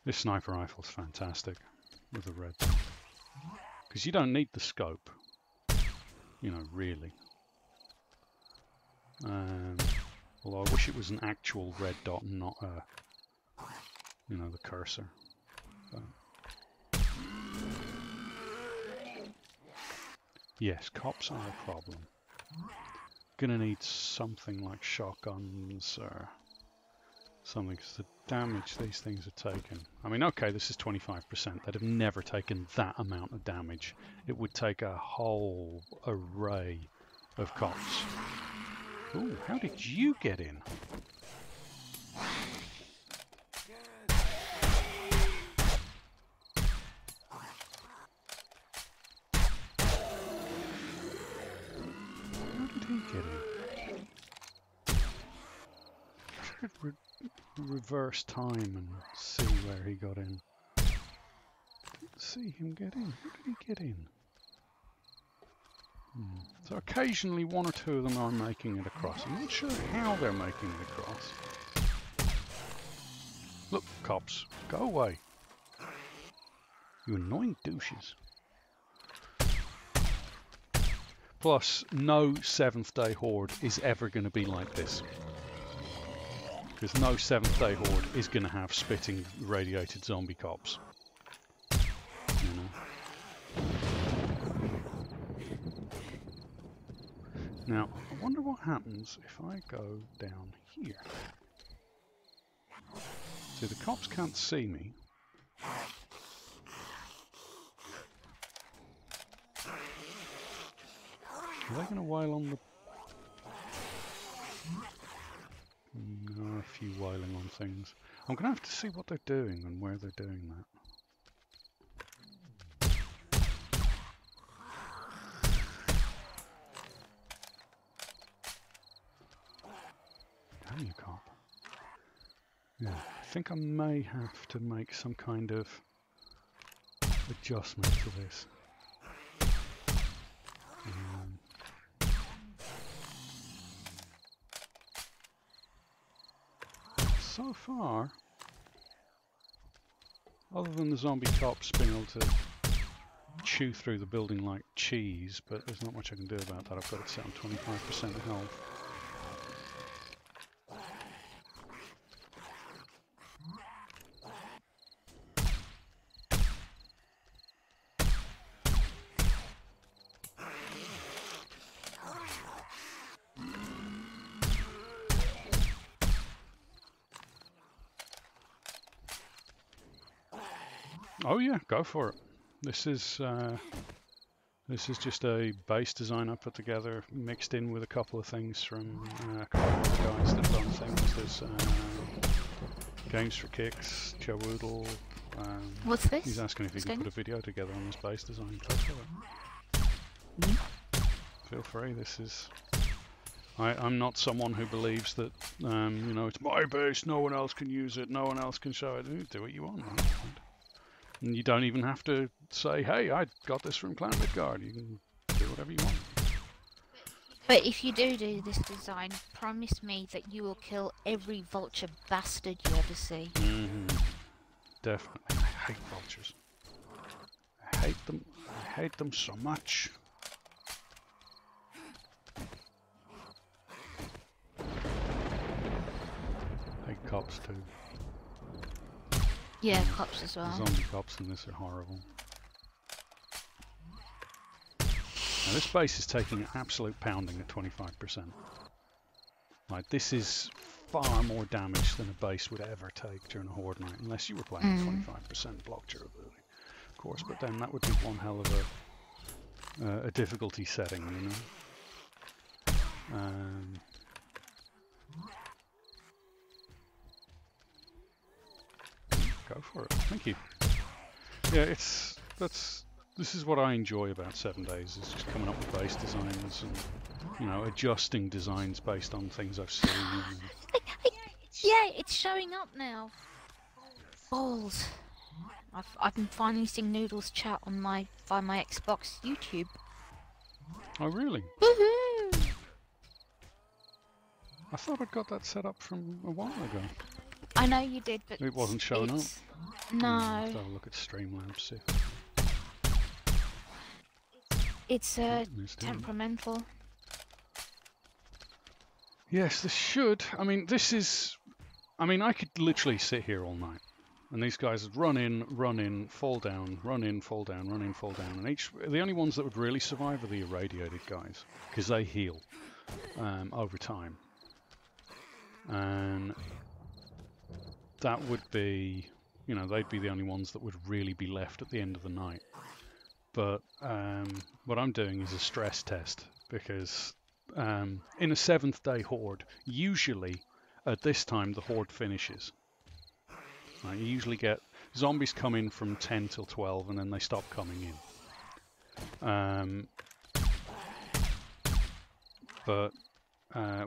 This sniper rifle's fantastic with the red. Because you don't need the scope. You know, really. Although I wish it was an actual red dot and not a, you know, the cursor. But yes, cops are a problem. Gonna need something like shotguns or something, because the damage these things are taking. I mean, okay, this is 25%. They'd have never taken that amount of damage. It would take a whole array of cops. Ooh, how did you get in? How did he get in? I could reverse time and see where he got in. Didn't see him get in. How did he get in? So occasionally one or two of them are making it across. I'm not sure how they're making it across. Look, cops, go away. You annoying douches. Plus, no Seventh Day Horde is ever going to be like this. Because no Seventh Day Horde is going to have spitting radiated zombie cops. You know? Now, I wonder what happens if I go down here. See, the cops can't see me. Are they going to wail on the... No, a few wailing on things. I'm going to have to see what they're doing and where they're doing that. Damn you, cop. Yeah, I think I may have to make some kind of adjustment to this. so far, other than the zombie cops being able to chew through the building like cheese, but there's not much I can do about that. I've got it set on 25% health. Oh yeah, go for it. This is just a base design I put together, mixed in with a couple of things from a couple of other guys that have done things. There's Games for Kicks, Joe Woodle. What's this? He's asking if he can put a video together on this base design. Go for it. Feel free. This is. I'm not someone who believes that you know, it's my base, no one else can use it, no one else can show it. Do what you want. Right? And you don't even have to say, hey, I got this from Clan Midgard. You can do whatever you want. But if you do this design, promise me that you will kill every vulture bastard you ever see. Definitely. I hate vultures. I hate them. I hate them so much. I hate cops too. Yeah, cops as well. The zombie cops in this are horrible. Now this base is taking an absolute pounding at 25%. Like, this is far more damage than a base would ever take during a horde night, unless you were playing 25% block durability, of course. But then that would be one hell of a difficulty setting, you know. Go for it. Thank you. Yeah, this is what I enjoy about 7 days, is just coming up with base designs and, you know, adjusting designs based on things I've seen. Yeah, it's showing up now. Balls. I've been finally seeing Noodles chat on via my Xbox YouTube. Oh really? Woohoo! I thought I'd got that set up from a while ago. I know you did, but it wasn't showing up. No. Let's have a look at Streamlabs. See. It's temperamental. Yes, this should. I mean, this is. I mean, I could literally sit here all night, and these guys run in, fall down, run in, fall down, run in, fall down, and the only ones that would really survive are the irradiated guys, because they heal over time, and that would be, you know, they'd be the only ones that would really be left at the end of the night. But what I'm doing is a stress test, because in a 7th day horde, usually at this time the horde finishes. You usually get zombies come in from 10 till 12 and then they stop coming in. But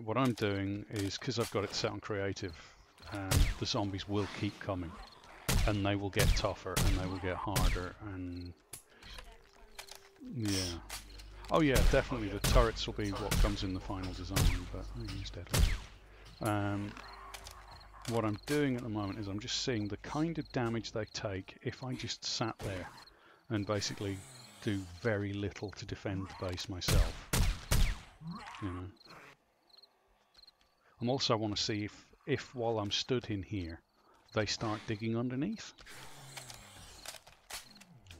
what I'm doing is, because I've got it set on creative, the zombies will keep coming, and they will get tougher and they will get harder, and yeah. Oh yeah, definitely the turrets will be what comes in the final design, but instead. What I'm doing at the moment is I'm just seeing the kind of damage they take if I just sat there and basically do very little to defend the base myself. You know. I also want to see if while I'm stood in here, they start digging underneath.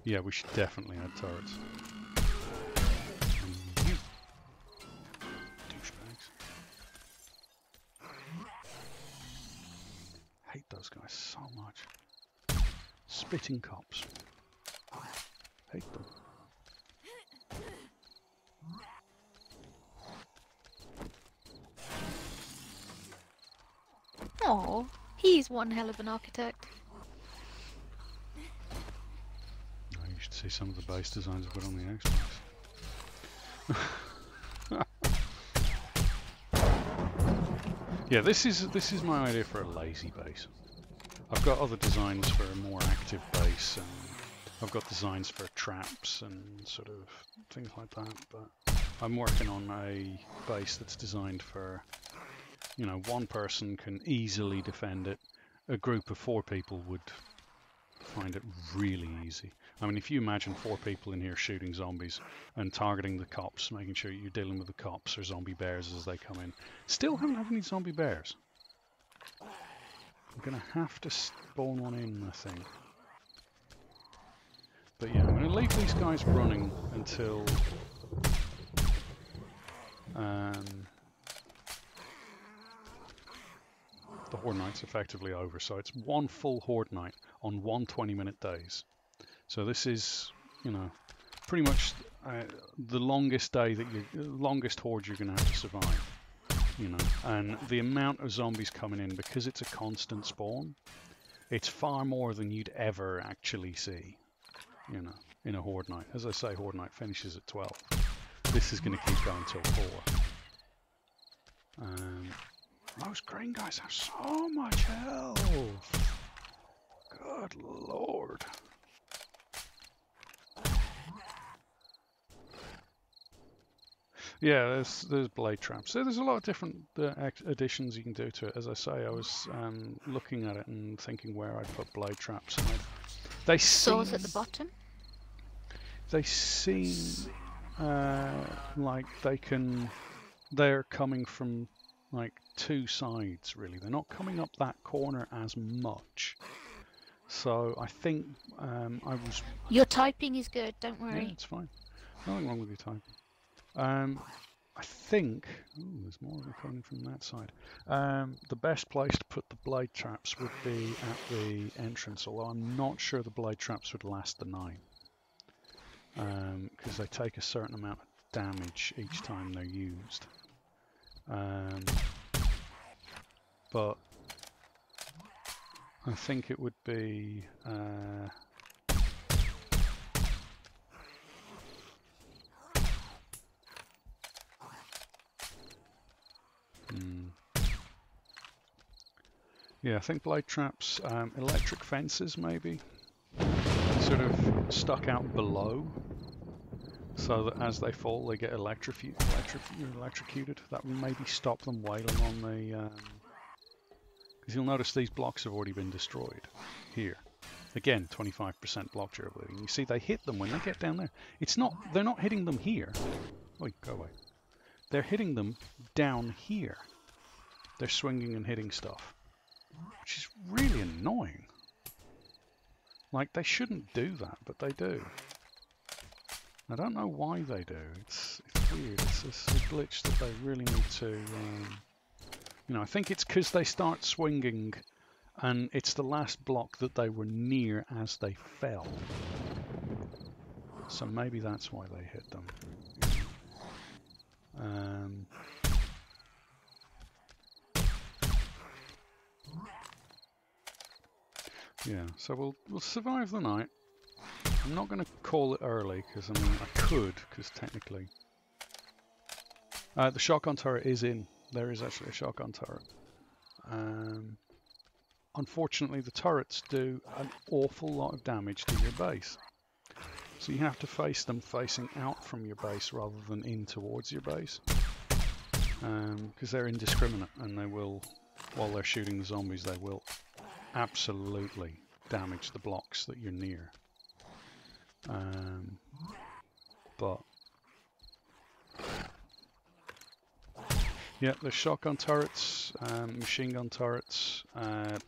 Yeah, we should definitely add turrets. And you douchebags. Hate those guys so much. Spitting cops. Hate them. Oh, he's one hell of an architect. Oh, you should see some of the base designs I've got on the Xbox. Yeah, this is my idea for a lazy base. I've got other designs for a more active base, and I've got designs for traps and sort of things like that, but I'm working on a base that's designed for You know, one person can easily defend it. A group of 4 people would find it really easy. I mean, if you imagine 4 people in here shooting zombies and targeting the cops, making sure you're dealing with the cops or zombie bears as they come in. Still haven't had any zombie bears. I'm going to have to spawn one in, I think. But yeah, I'm going to leave these guys running until the Horde Night's effectively over. So it's one full Horde Night on 1 20-minute days. So this is, you know, pretty much the longest day that longest horde you're going to have to survive. You know, and the amount of zombies coming in, because it's a constant spawn, it's far more than you'd ever actually see, you know, in a Horde Night. As I say, Horde Night finishes at 12. This is going to keep going till 4. Those green guys have so much health. Good lord. Yeah, there's blade traps. So there's a lot of different additions you can do to it. As I say, I was looking at it and thinking where I'd put blade traps. And they Swords at the bottom? They seem like they're coming from like 2 sides, really. They're not coming up that corner as much. So I think I was... Your typing is good, don't worry. Yeah, it's fine. Nothing wrong with your typing. I think... Ooh, there's more of them coming from that side. The best place to put the blade traps would be at the entrance, although I'm not sure the blade traps would last the night. Because they take a certain amount of damage each time they're used. But I think it would be yeah, I think blade traps, electric fences maybe, sort of stuck out below, so that as they fall they get electrocuted. That will maybe stop them wailing on the... because you'll notice these blocks have already been destroyed here. Again, 25% block durability. And you see they hit them when they get down there. It's not, they're not hitting them here. Wait, go away. They're hitting them down here. They're swinging and hitting stuff, which is really annoying. Like, they shouldn't do that, but they do. I don't know why they do. It's weird. It's this glitch that they really need to... you know, I think it's because they start swinging and it's the last block that they were near as they fell. So maybe that's why they hit them. Yeah, so we'll survive the night. I'm not going to call it early because I mean I could, because technically the shotgun turret is in. There is actually a shotgun turret. Unfortunately, the turrets do an awful lot of damage to your base. So you have to face them facing out from your base rather than in towards your base. Because they're indiscriminate and they will, while they're shooting the zombies, they will absolutely damage the blocks that you're near. But yeah, there's shotgun turrets, machine gun turrets,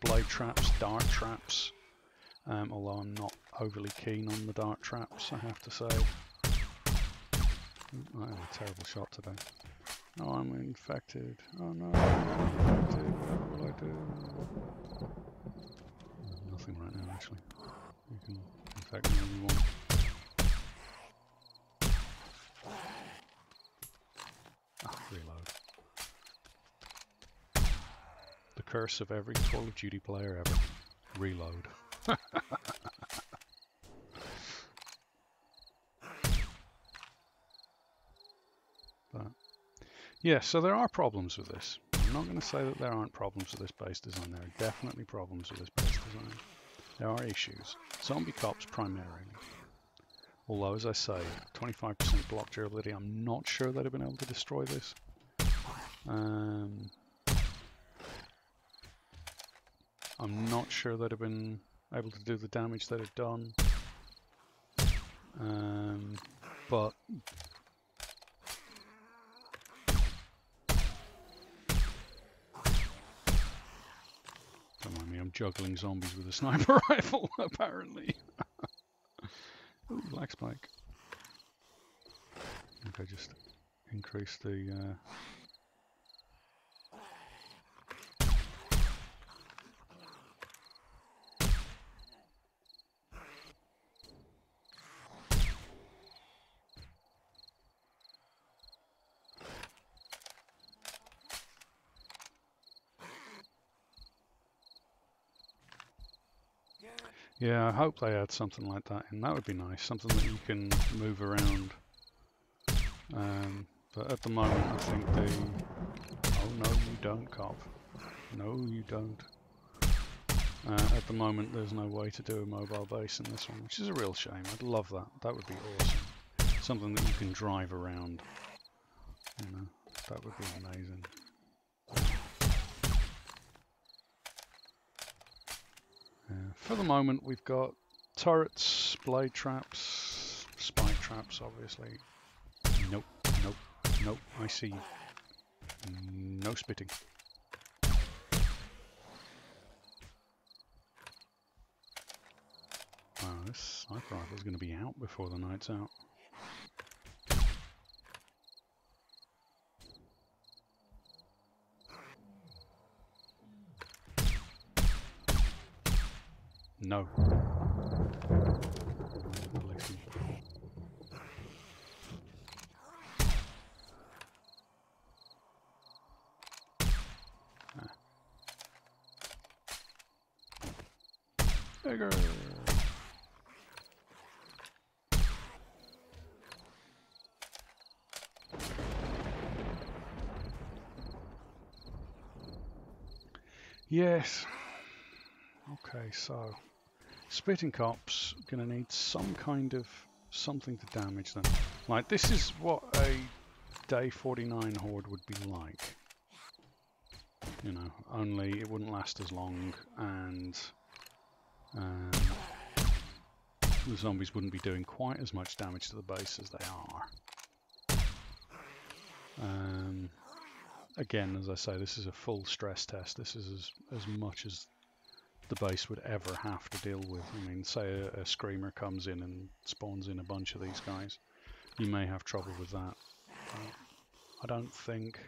blade traps, dart traps, although I'm not overly keen on the dart traps, I have to say. I had a terrible shot today. Oh, I'm infected. Oh no, I'm infected. What will I do? Nothing right now, actually. You can infect me when you want. Reload. The curse of every Call of Duty player ever. Reload. But, yeah, so there are problems with this. I'm not going to say that there aren't problems with this base design. There are definitely problems with this base design. There are issues. Zombie cops primarily. Although, as I say, 25% block durability, I'm not sure they'd have been able to destroy this. I'm not sure they'd have been able to do the damage they'd have done. But don't mind me, I'm juggling zombies with a sniper rifle, apparently. Ooh, black spike. Okay, just increase the... Yeah, I hope they add something like that in. That would be nice, something that you can move around. But at the moment, I think they... Oh, no, you don't, cop. No, you don't. At the moment, there's no way to do a mobile base in this one, which is a real shame. I'd love that. That would be awesome. Something that you can drive around. You know, that would be amazing. For the moment, we've got turrets, blade traps, spike traps, obviously. Nope, nope, nope, I see you. No spitting. Wow, this sniper rifle is going to be out before the night's out. No. Bigger. Yes. Okay, so spitting cops gonna need some kind of something to damage them. Like, this is what a day 49 horde would be like. You know, only it wouldn't last as long, and the zombies wouldn't be doing quite as much damage to the base as they are. Again, as I say, this is a full stress test. This is as much as the base would ever have to deal with. I mean, say a screamer comes in and spawns in a bunch of these guys. You may have trouble with that. I don't think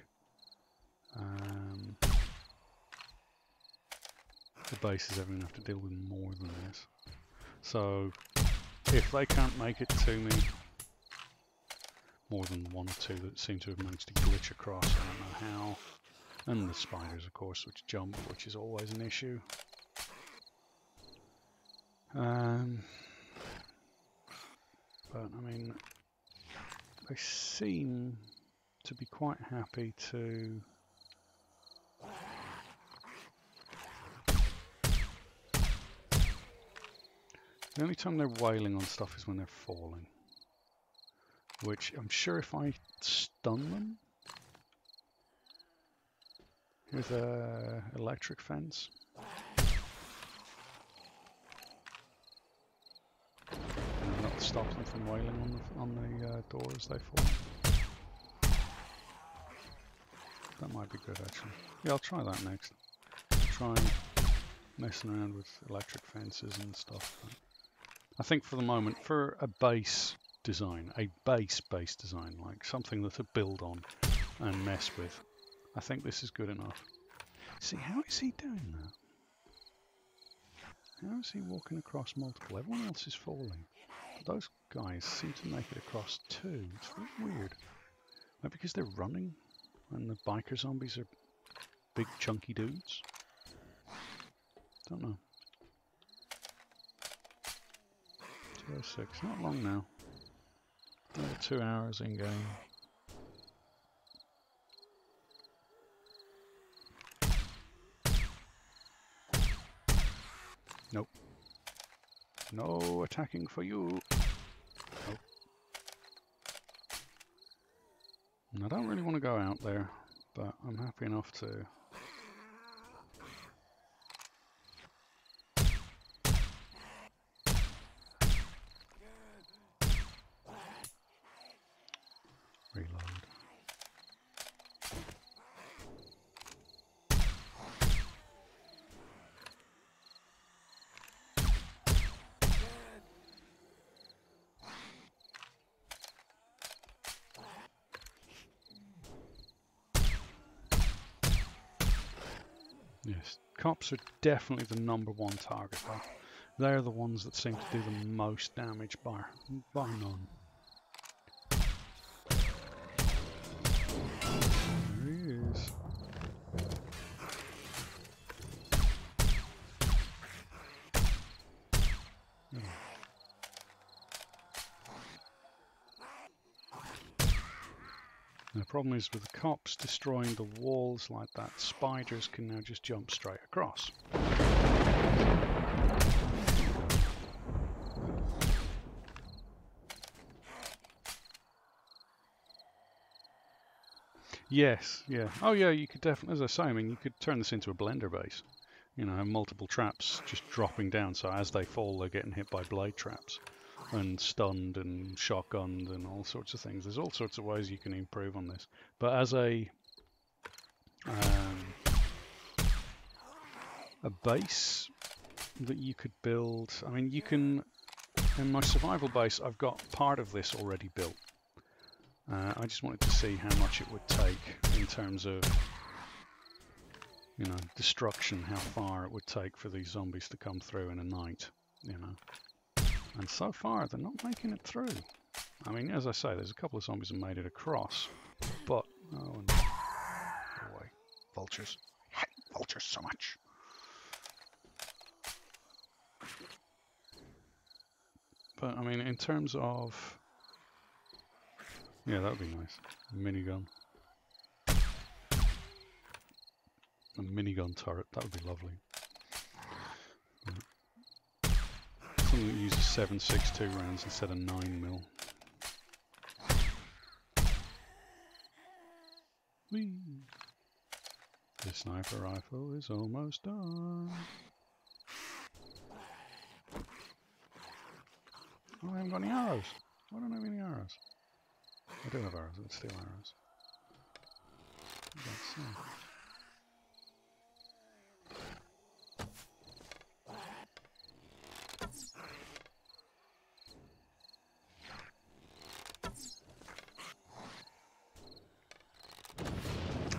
the base is ever going to have to deal with more than this. So, if they can't make it to me, more than one or two that seem to have managed to glitch across, I don't know how. And the spiders, of course, which jump, which is always an issue. But, I mean, they seem to be quite happy to... The only time they're wailing on stuff is when they're falling. Which I'm sure if I stun them with a electric fence, and that'll stop them from wailing on the door as they fall. That might be good, actually. Yeah, I'll try that next. I'll try messing around with electric fences and stuff. I think for the moment, for a base design, a base design, like something that to build on and mess with, I think this is good enough. See, how is he doing that? How is he walking across multiple? Everyone else is falling. But those guys seem to make it across too. It's really weird. Maybe because they're running and the biker zombies are big chunky dudes? Don't know. 206, not long now. Another 2 hours in game. Nope. No attacking for you. Nope. And I don't really want to go out there, but I'm happy enough to Yes, cops are definitely the #1 target though. They're the ones that seem to do the most damage by none. There he is. Oh. The problem is with the cops destroying the walls like that, spiders can now just jump straight across. Yes, yeah. Oh yeah, you could definitely, as I say, I mean, you could turn this into a blender base. You know, have multiple traps just dropping down, so as they fall, they're getting hit by blade traps and stunned and shotgunned and all sorts of things. There's all sorts of ways you can improve on this. But as a base that you could build, I mean, you can, in my survival base, I've got part of this already built. I just wanted to see how much it would take in terms of, you know, destruction, how far it would take for these zombies to come through in a night, you know. And so far, they're not making it through. I mean, as I say, there's a couple of zombies that made it across, but, oh, and, go away. Vultures. I hate vultures so much. But, I mean, in terms of, yeah, that would be nice. A minigun. A minigun turret, that would be lovely. Something that uses 7.62 rounds instead of 9mm. Whee! The sniper rifle is almost done. Oh, I haven't got any arrows. I don't have any arrows. I do have arrows, let's steal arrows. That's it.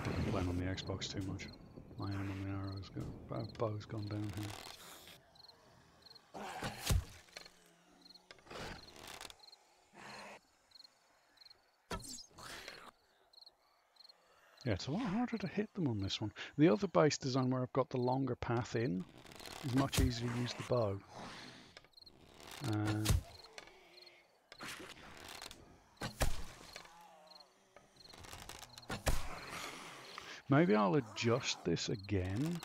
I'm playing on the Xbox too much. I am on the arrows. Bow's gone down here. Yeah, it's a lot harder to hit them on this one. The other base design where I've got the longer path in is much easier to use the bow. Maybe I'll adjust this again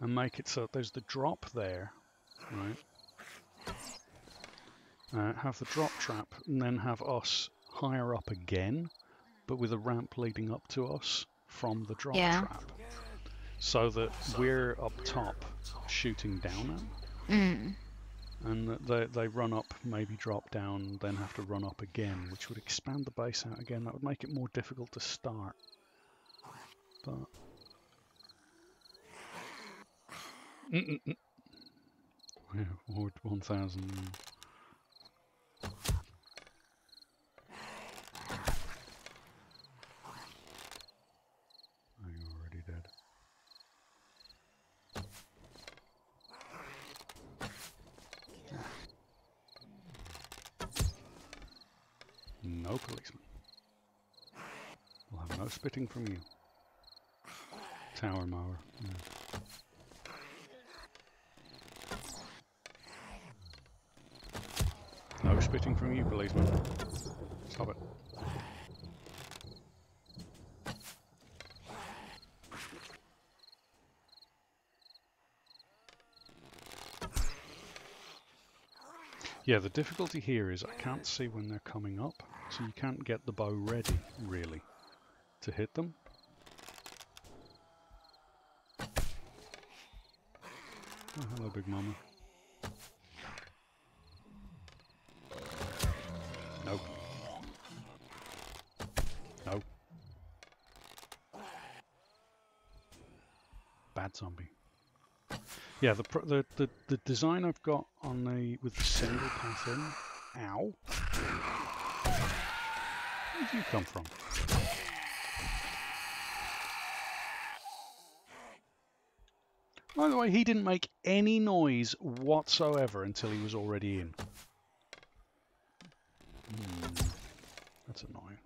and make it so that there's the drop there, right? Have the drop trap and then have us higher up again, but with a ramp leading up to us from the drop trap, so that we're up top shooting down at them. And that they run up, maybe drop down, then have to run up again, which would expand the base out again. That would make it more difficult to start. But yeah, Ward 1000. Oh, you're already dead. No policeman. We'll have no spitting from you. Tower mower. Yeah. No spitting from you, policeman. Stop it. Yeah, the difficulty here is I can't see when they're coming up, so you can't get the bow ready, really, to hit them. Oh, hello, Big Mama. No. No. Bad zombie. Yeah, the design I've got on with the single path in. Ow. Where did you come from? By the way, he didn't make any noise whatsoever until he was already in. That's annoying.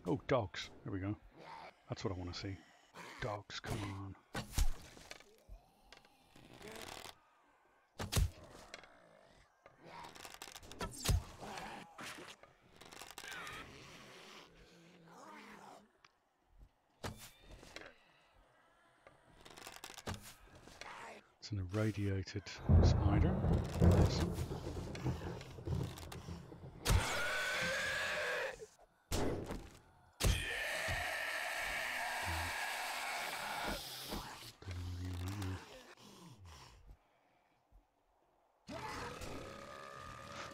Oh, dogs. There we go. That's what I want to see. Dogs, come on. It's an irradiated spider. Yes.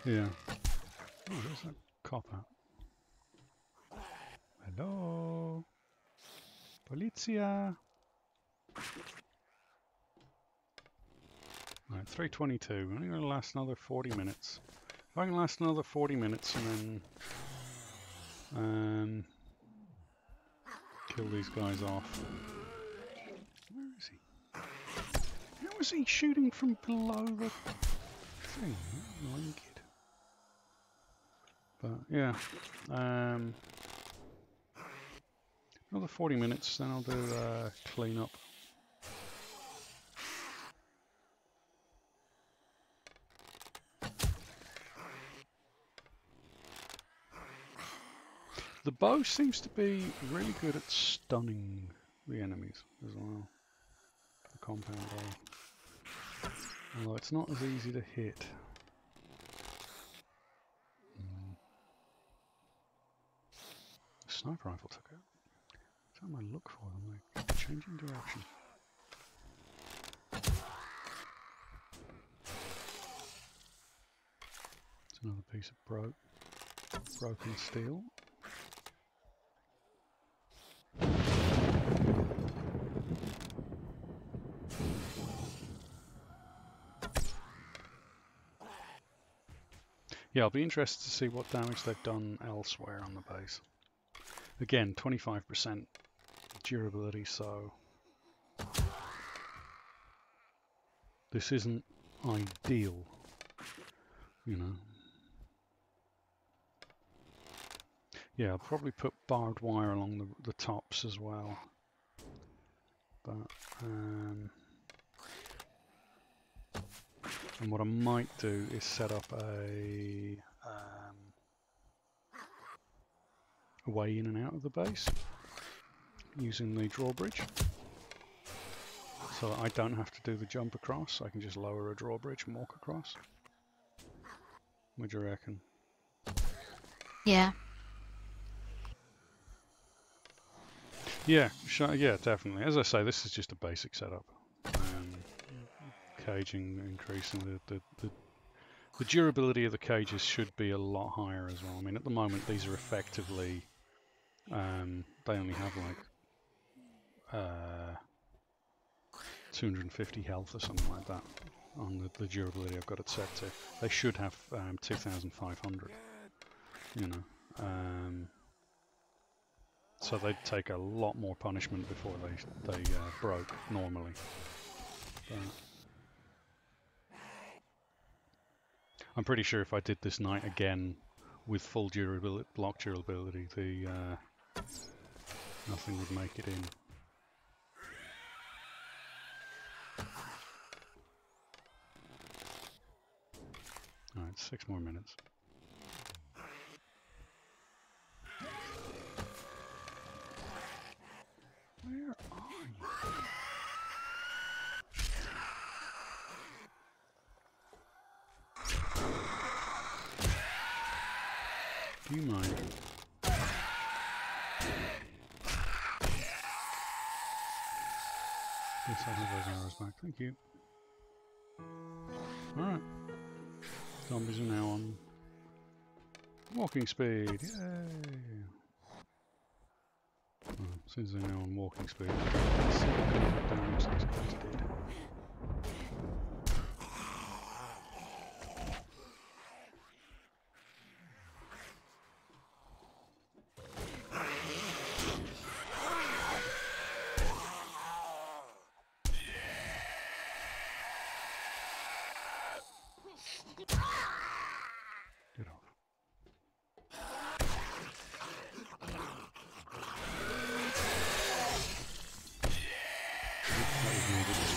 Yeah. Oh, there's that cop out. Hello? Polizia? Right, 3:22. We're only going to last another 40 minutes. If I can last another 40 minutes and then kill these guys off. Where is he? How is he shooting from below the thing? Annoying kid. But yeah, another 40 minutes, then I'll do clean up. The bow seems to be really good at stunning the enemies as well. The compound bow. Although it's not as easy to hit. The sniper rifle took out. Every time I look for them, they're changing direction. It's another piece of broken steel. Yeah, I'll be interested to see what damage they've done elsewhere on the base. Again, 25% durability, so this isn't ideal, you know. Yeah, I'll probably put barbed wire along the tops as well. But, and what I might do is set up a way in and out of the base using the drawbridge, so that I don't have to do the jump across. I can just lower a drawbridge and walk across. What do you reckon? Yeah. Yeah, yeah, definitely. As I say, this is just a basic setup. Caging, increasing the durability of the cages should be a lot higher as well. I mean, at the moment these are effectively they only have like 250 health or something like that on the durability I've got it set to. They should have 2,500. You know, so they'd take a lot more punishment before they broke normally. But I'm pretty sure if I did this night again with full durability, block durability, the nothing would make it in. Alright, 6 more minutes. Where are you? Do you mind? Yes, I'll have those arrows back. Thank you. Alright. Zombies are now on walking speed. Yay! Well, since they're now on walking speed, let's see what kind of damage these guys did.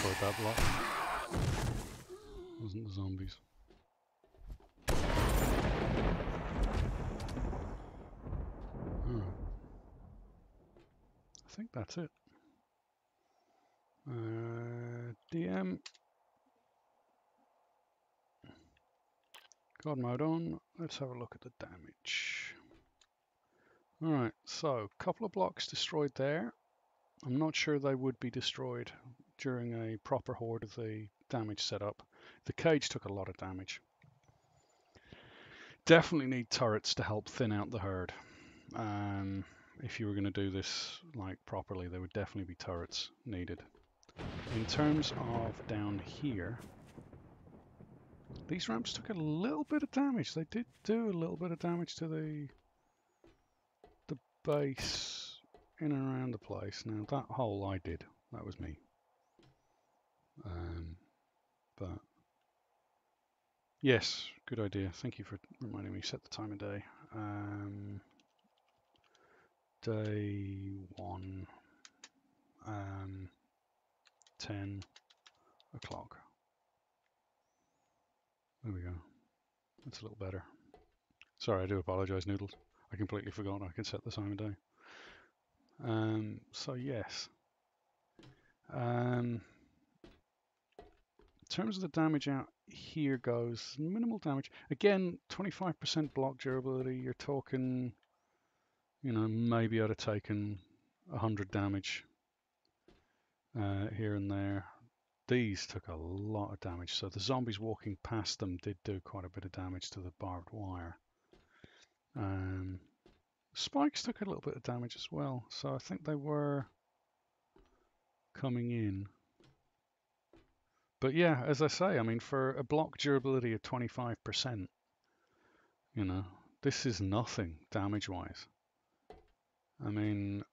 destroyed that block. It wasn't the zombies. Alright. I think that's it. DM. God mode on. Let's have a look at the damage. Alright, so a couple of blocks destroyed there. I'm not sure they would be destroyed during a proper horde of the damage setup. The cage took a lot of damage. Definitely need turrets to help thin out the herd. If you were going to do this like properly, there would definitely be turrets needed. In terms of down here, these ramps took a little bit of damage. They did do a little bit of damage to the base in and around the place. Now that hole I did, that was me. But yes, good idea. Thank you for reminding me. Set the time of day. Day 1, 10 o'clock. There we go. That's a little better. Sorry, I do apologise, Noodles. I completely forgot I could set the time of day. So yes. In terms of the damage out here goes, minimal damage. Again, 25% block durability. You're talking, you know, maybe I'd have taken 100 damage here and there. These took a lot of damage. So the zombies walking past them did do quite a bit of damage to the barbed wire. Spikes took a little bit of damage as well. So I think they were coming in. But yeah, as I say, I mean, for a block durability of 25%, you know, this is nothing damage-wise. I mean,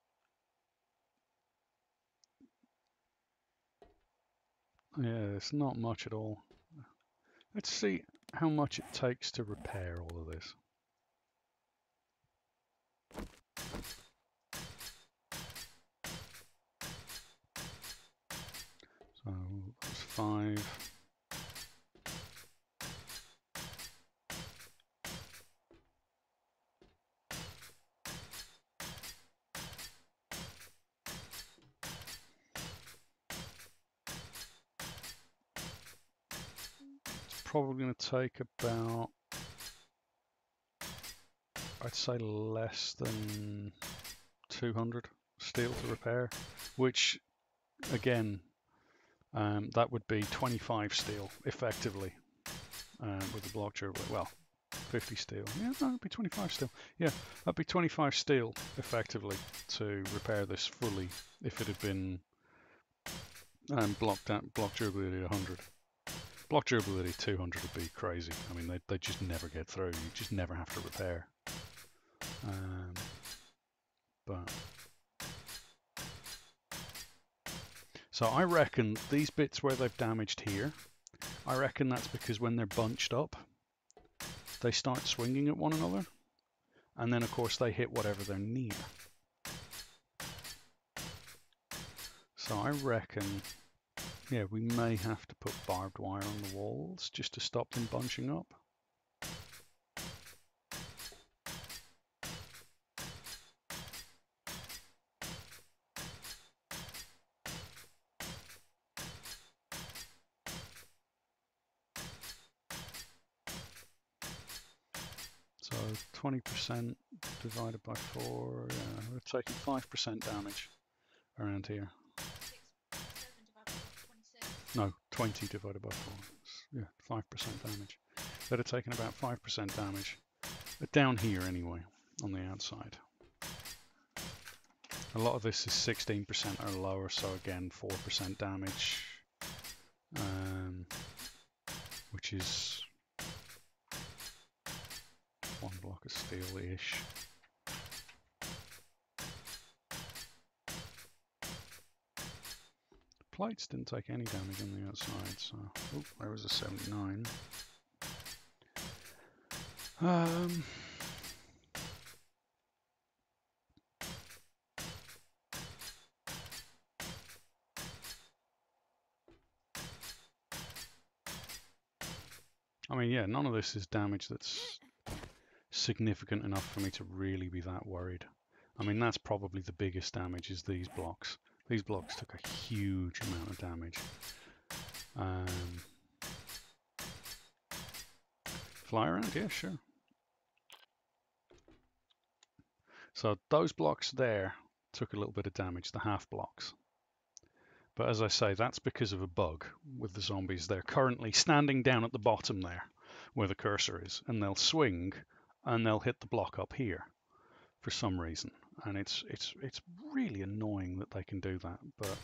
yeah, it's not much at all. Let's see how much it takes to repair all of this. So that's 5. It's probably going to take about, I'd say, less than 200 steel to repair, which again, that would be 25 steel effectively with the block durability. Well, 50 steel. Yeah, no, it'd be 25 steel. Yeah, that'd be 25 steel effectively to repair this fully if it had been block durability 100. Block durability 200 would be crazy. I mean, they just never get through. You just never have to repair. But so I reckon these bits where they've damaged here, I reckon that's because when they're bunched up, they start swinging at one another, and then of course they hit whatever they're near. So I reckon, yeah, we may have to put barbed wire on the walls just to stop them bunching up. So 20% divided by 4, yeah, we're taking 5% damage around here. No, 20 divided by 4. Yeah, 5% damage. They'd have taken about 5% damage. Down here anyway, on the outside. A lot of this is 16% or lower, so again 4% damage, which is 1 block of steel-ish. Plates didn't take any damage on the outside, so oh, there was a 79. I mean, yeah, none of this is damage that's significant enough for me to really be that worried. I mean, that's probably the biggest damage is these blocks. These blocks took a huge amount of damage. Fly around? Yeah, sure. So those blocks there took a little bit of damage, the half blocks. But as I say, that's because of a bug with the zombies. They're currently standing down at the bottom there, where the cursor is, and they'll swing and they'll hit the block up here for some reason. And it's really annoying that they can do that. But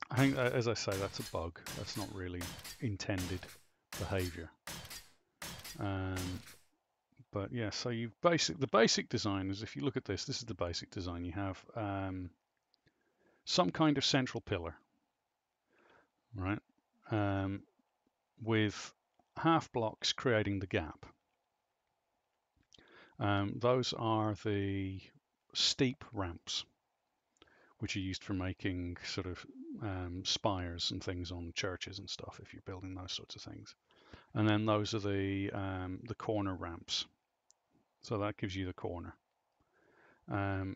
I think, as I say, that's a bug. That's not really intended behavior. But yeah, so the basic design is, if you look at this, this is the basic design. You have some kind of central pillar, right? With half blocks creating the gap. Those are the steep ramps, which are used for making sort of spires and things on churches and stuff, if you're building those sorts of things. And then those are the corner ramps. So that gives you the corner.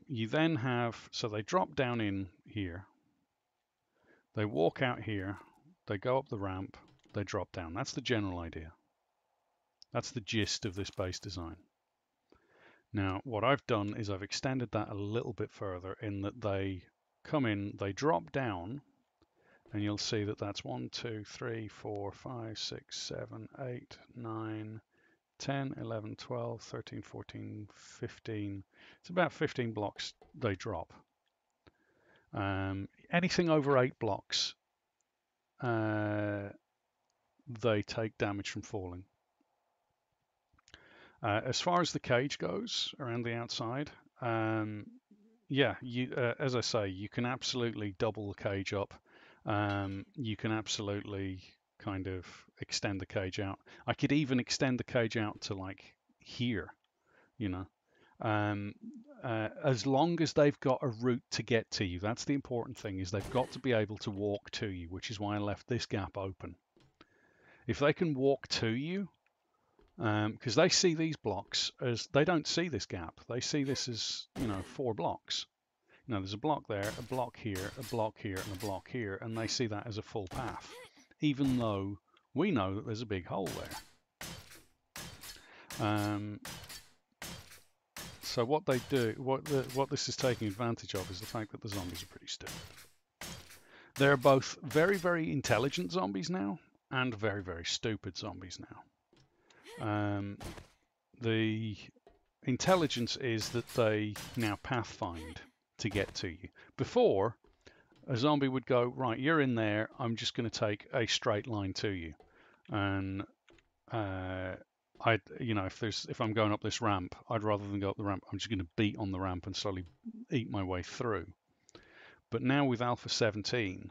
You then have, so they drop down in here. They walk out here. They go up the ramp. They drop down. That's the general idea. That's the gist of this base design. Now, what I've done is I've extended that a little bit further in that they come in, they drop down, and you'll see that that's 1, 2, 3, 4, 5, 6, 7, 8, 9, 10, 11, 12, 13, 14, 15. It's about 15 blocks they drop. Anything over 8 blocks, they take damage from falling. As far as the cage goes around the outside, yeah, as I say, you can absolutely double the cage up. You can absolutely kind of extend the cage out. I could even extend the cage out to like here, you know. As long as they've got a route to get to you. That's the important thing, is they've got to be able to walk to you, which is why I left this gap open. If they can walk to you, because they see these blocks as, they don't see this gap. They see this as, 4 blocks. There's a block there, a block here, a block here, and a block here, and they see that as a full path, even though we know that there's a big hole there. So what they do, what this is taking advantage of, is the fact that the zombies are pretty stupid. They're both very, very intelligent zombies now, and very, very stupid zombies now. The intelligence is that they now pathfind to get to you. Before, a zombie would go, right, you're in there, I'm just going to take a straight line to you. And if I'm going up this ramp, I'd rather than go up the ramp, I'm just going to beat on the ramp and slowly eat my way through. But now with Alpha 17,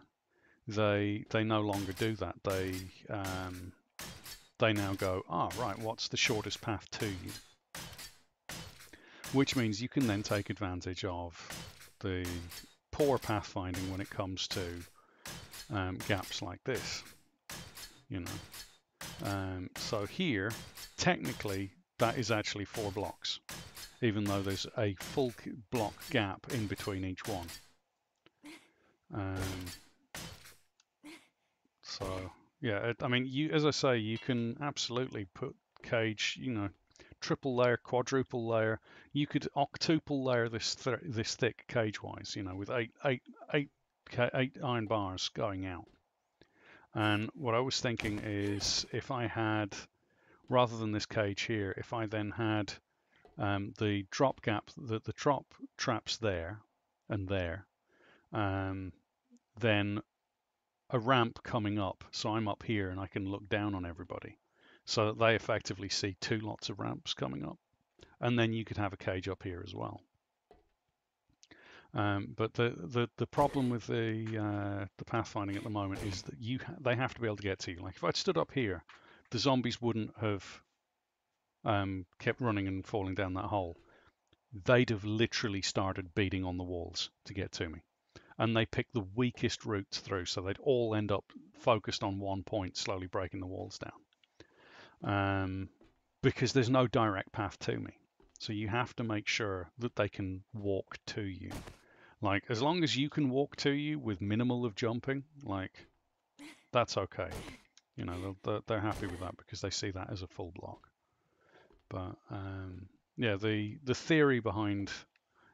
they no longer do that. They now go, right, what's the shortest path to you? Which means you can then take advantage of the poor pathfinding when it comes to gaps like this, So here, technically, that is actually 4 blocks, even though there's a full block gap in between each one. So yeah, I mean, as I say, you can absolutely put cage, triple layer, quadruple layer. You could octuple layer this thick cage-wise, with eight iron bars going out. And what I was thinking is, if I had, rather than this cage here, if I then had the drop gap, the drop traps there and there, then a ramp coming up, so I'm up here and I can look down on everybody, so that they effectively see 2 lots of ramps coming up, and then you could have a cage up here as well. But the problem with the pathfinding at the moment is that they have to be able to get to you. Like if I'd stood up here, the zombies wouldn't have kept running and falling down that hole. They'd have literally started beating on the walls to get to me. and they pick the weakest routes through, so they'd all end up focused on one point, slowly breaking the walls down. Because there's no direct path to me. So you have to make sure that they can walk to you. Like, as long as you can walk to you with minimal of jumping, like, that's okay. You know, they're happy with that because they see that as a full block. But yeah, the theory behind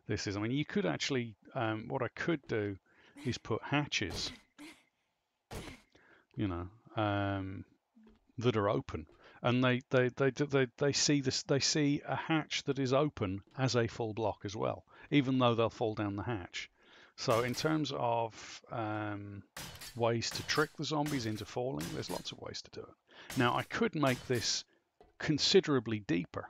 this is, I mean, you could actually, what I could do is put hatches, you know, that are open, and they see this, they see a hatch that is open as a full block as well, even though they'll fall down the hatch. So in terms of ways to trick the zombies into falling, there's lots of ways to do it. Now I could make this considerably deeper.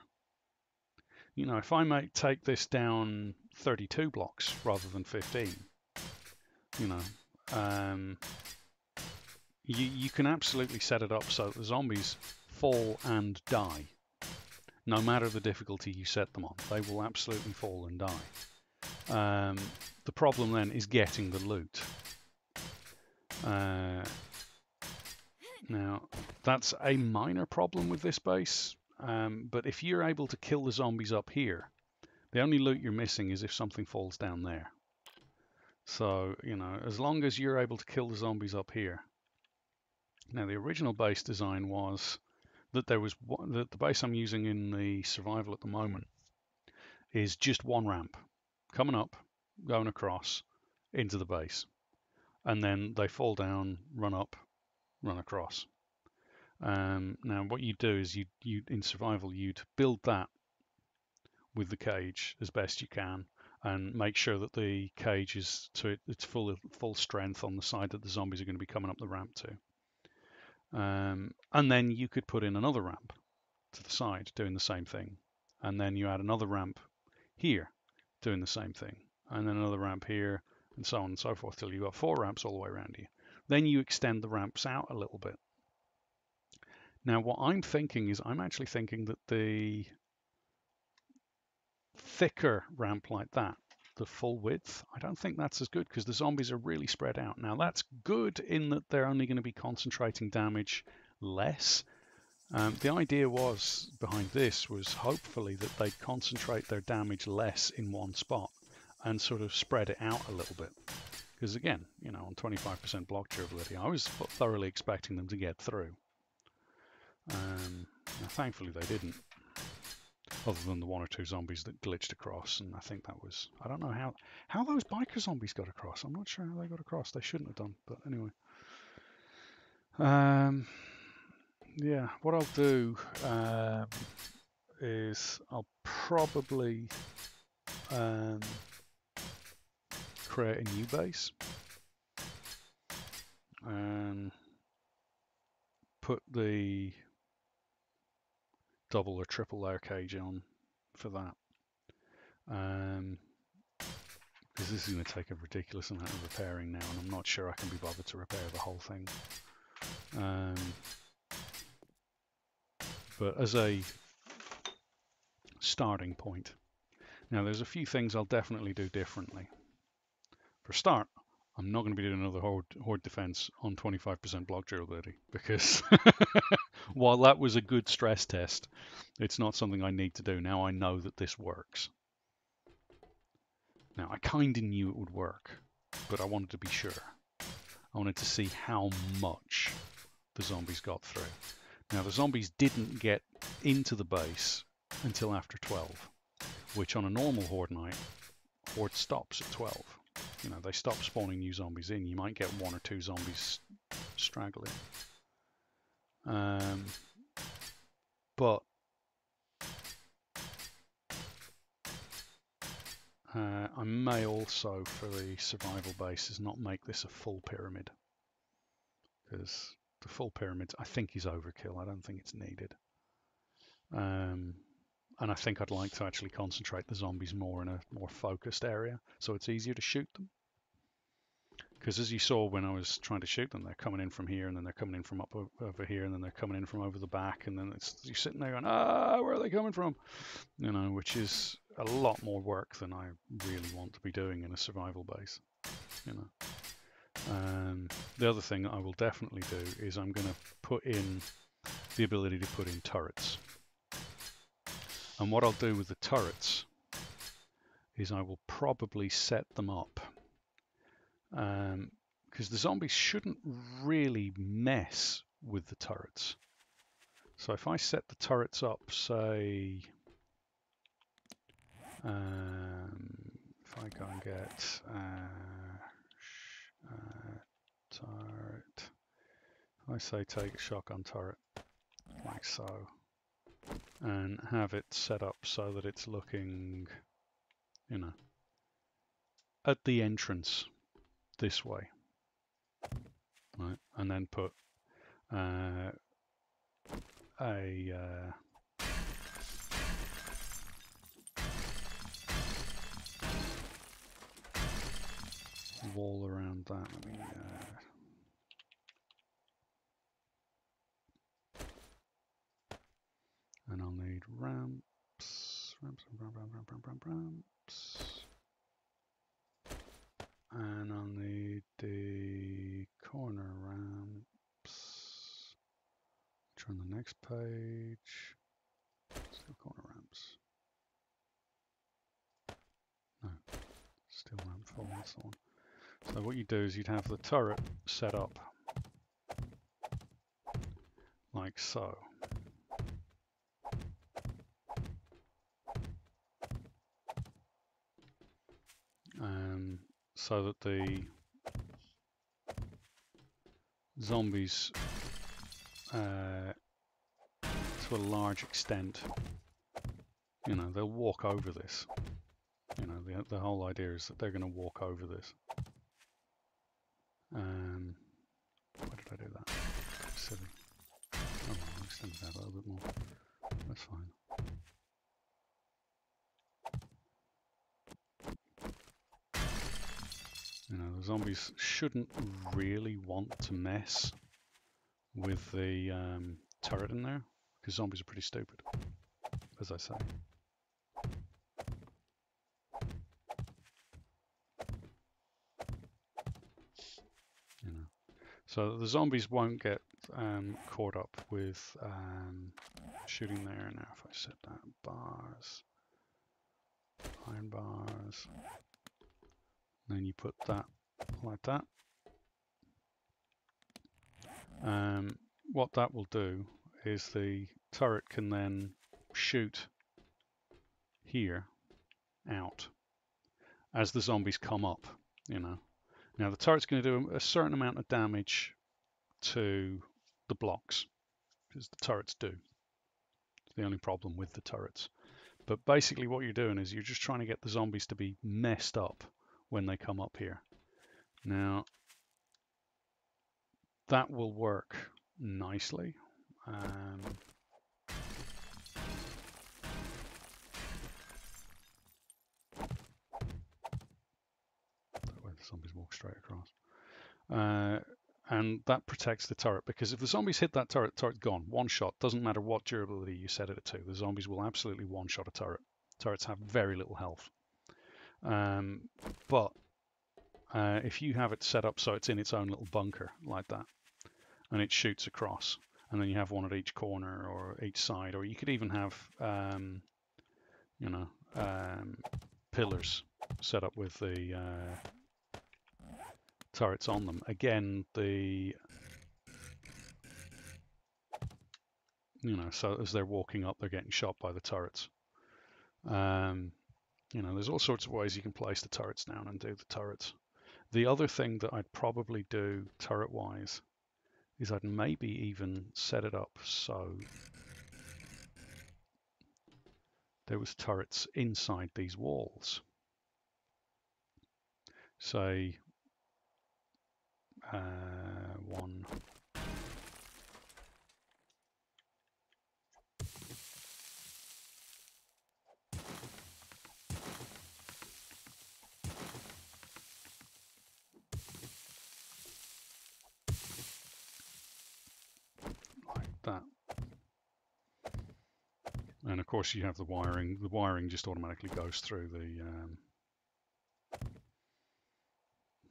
You know, if I might take this down 32 blocks rather than 15, you know, you can absolutely set it up so that the zombies fall and die. No matter the difficulty you set them on, they will absolutely fall and die. The problem then is getting the loot. Now, that's a minor problem with this base, but if you're able to kill the zombies up here, the only loot you're missing is if something falls down there. So, you know, as long as you're able to kill the zombies up here. Now, the original base design was that there was the base I'm using in the survival at the moment is just one ramp coming up, going across into the base, and then they fall down, run up, run across. Now, what you do is you in survival you'd build that with the cage as best you can, and make sure that the cage is to its full strength on the side that the zombies are going to be coming up the ramp to. And then you could put in another ramp to the side doing the same thing, and then you add another ramp here doing the same thing, and then another ramp here, and so on and so forth till you've got 4 ramps all the way around you. Then you extend the ramps out a little bit. Now what I'm thinking is I'm actually thinking that the thicker ramp like that, the full width, I don't think that's as good because the zombies are really spread out. Now that's good in that they're only going to be concentrating damage less. The idea was behind this was hopefully that they'd concentrate their damage less in one spot and sort of spread it out a little bit. Because again, you know, on 25% block durability, I was thoroughly expecting them to get through. Now, thankfully they didn't, other than the 1 or 2 zombies that glitched across, and I think that was, I don't know how those biker zombies got across. I'm not sure how they got across. They shouldn't have done, but anyway. Yeah, what I'll do is I'll probably create a new base and put the double or triple layer cage on for that, because this is going to take a ridiculous amount of repairing now, and I'm not sure I can be bothered to repair the whole thing. But as a starting point, now there's a few things I'll definitely do differently. For a start, I'm not going to be doing another horde defense on 25% block durability, because while that was a good stress test, it's not something I need to do. Now I know that this works. Now I kind of knew it would work, but I wanted to be sure. I wanted to see how much the zombies got through. Now the zombies didn't get into the base until after 12, which on a normal horde night, horde stops at 12. You know, they stop spawning new zombies in. You might get 1 or 2 zombies straggling. But I may also, for the survival bases, not make this a full pyramid, because the full pyramid I think is overkill. I don't think it's needed. And I think I'd like to actually concentrate the zombies more in a more focused area, so it's easier to shoot them. Because as you saw when I was trying to shoot them, they're coming in from here, and then they're coming in from up over here, and then they're coming in from over the back, and then you're sitting there going, where are they coming from? You know, which is a lot more work than I really want to be doing in a survival base. you know. The other thing I will definitely do is I'm going to put in the ability to put in turrets. And what I'll do with the turrets is I will probably set them up, because the zombies shouldn't really mess with the turrets. So if I set the turrets up, say, if I go and get turret, if I say take a shotgun turret, like so, and have it set up so that it's looking, you know, at the entrance this way, right? And then put a wall around that. Let me, and I'll need ramps, and I'll need the corner ramps. Turn the next page. Still corner ramps. No, still ramp 4. That's the one. So what you do is you'd have the turret set up like so. So that the zombies, to a large extent, you know, they'll walk over this. You know, the whole idea is that they're going to walk over this. Why did I do that? Silly. Oh well, I'll extend that a little bit more. That's fine. You know, the zombies shouldn't really want to mess with the turret in there, because zombies are pretty stupid, as I say. You know, so the zombies won't get caught up with shooting there. Now, if I set that bars, iron bars, then you put that like that. What that will do is the turret can then shoot here out as the zombies come up, you know. Now the turret's going to do a certain amount of damage to the blocks, because the turrets do. It's the only problem with the turrets. But basically what you're doing is you're just trying to get the zombies to be messed up when they come up here. Now that will work nicely. That way the zombies walk straight across. And that protects the turret, because if the zombies hit that turret, the turret's gone. One shot. Doesn't matter what durability you set it to. The zombies will absolutely one-shot a turret. Turrets have very little health. But if you have it set up so it's in its own little bunker like that, and it shoots across, and then you have one at each corner or each side, or you could even have, you know, pillars set up with the turrets on them. Again, the, you know, so as they're walking up, they're getting shot by the turrets. You know, there's all sorts of ways you can place the turrets down and do the turrets. The other thing that I'd probably do turret-wise is I'd maybe even set it up so there was turrets inside these walls. Say, one. Like that. And of course you have the wiring. The wiring just automatically goes through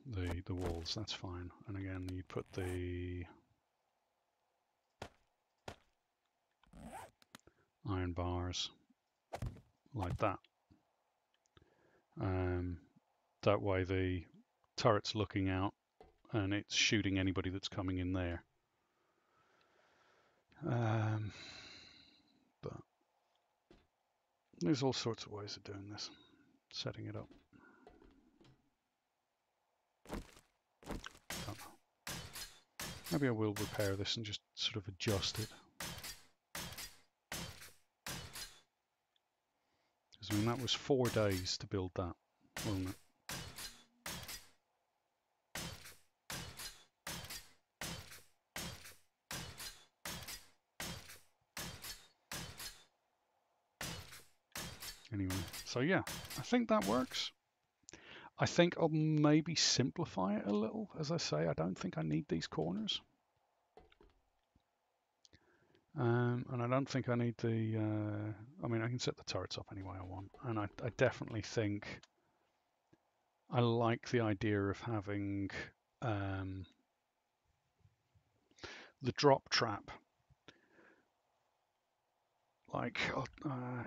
the walls, that's fine. And again, you put the iron bars like that. That way the turret's looking out and it's shooting anybody that's coming in there. But there's all sorts of ways of doing this, setting it up. Don't know. Maybe I will repair this and just sort of adjust it. Because I mean, that was 4 days to build that, wasn't it? Anyway, so yeah, I think that works. I think I'll maybe simplify it a little. As I say, I don't think I need these corners. And I don't think I need the, I mean, I can set the turrets up any way I want. And I definitely think I like the idea of having the drop trap. Like,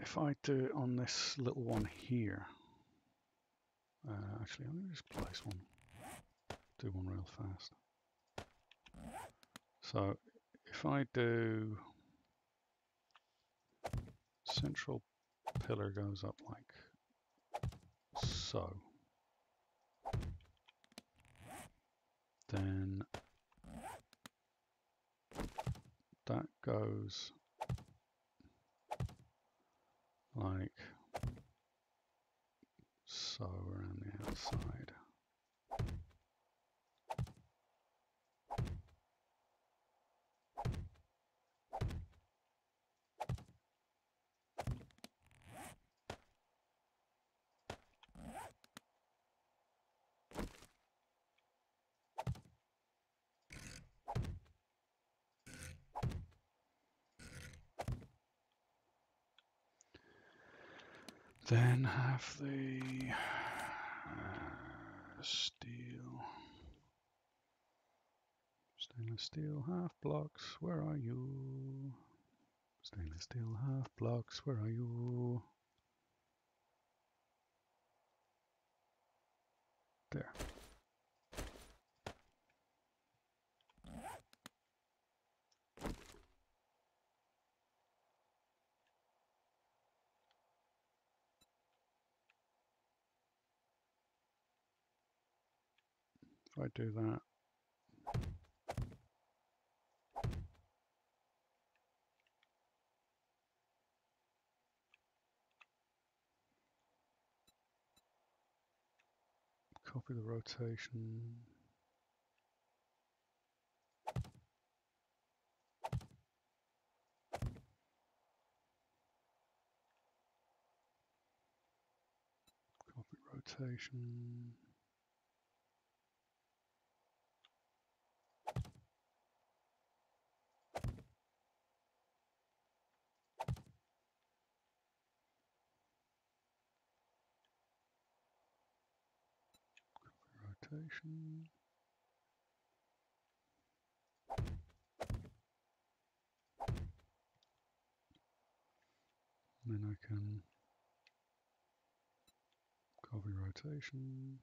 if I do it on this little one here, actually, let me just place one, do one real fast. So if I do central pillar goes up like so, then that goes like so around the outside. Then have the stainless steel half blocks. Where are you? Stainless steel half blocks. Where are you? There. If I do that, copy the rotation. Copy rotation. Rotation. And then I can copy rotation.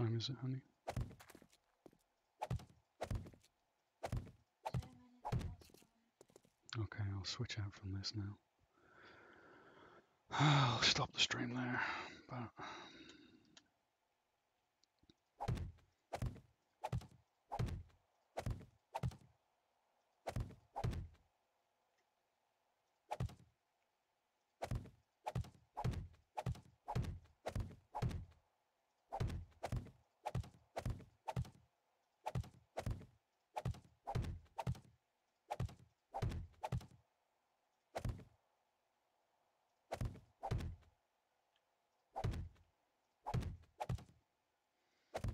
time is it, honey? Okay, I'll switch out from this now. I'll stop the stream there, but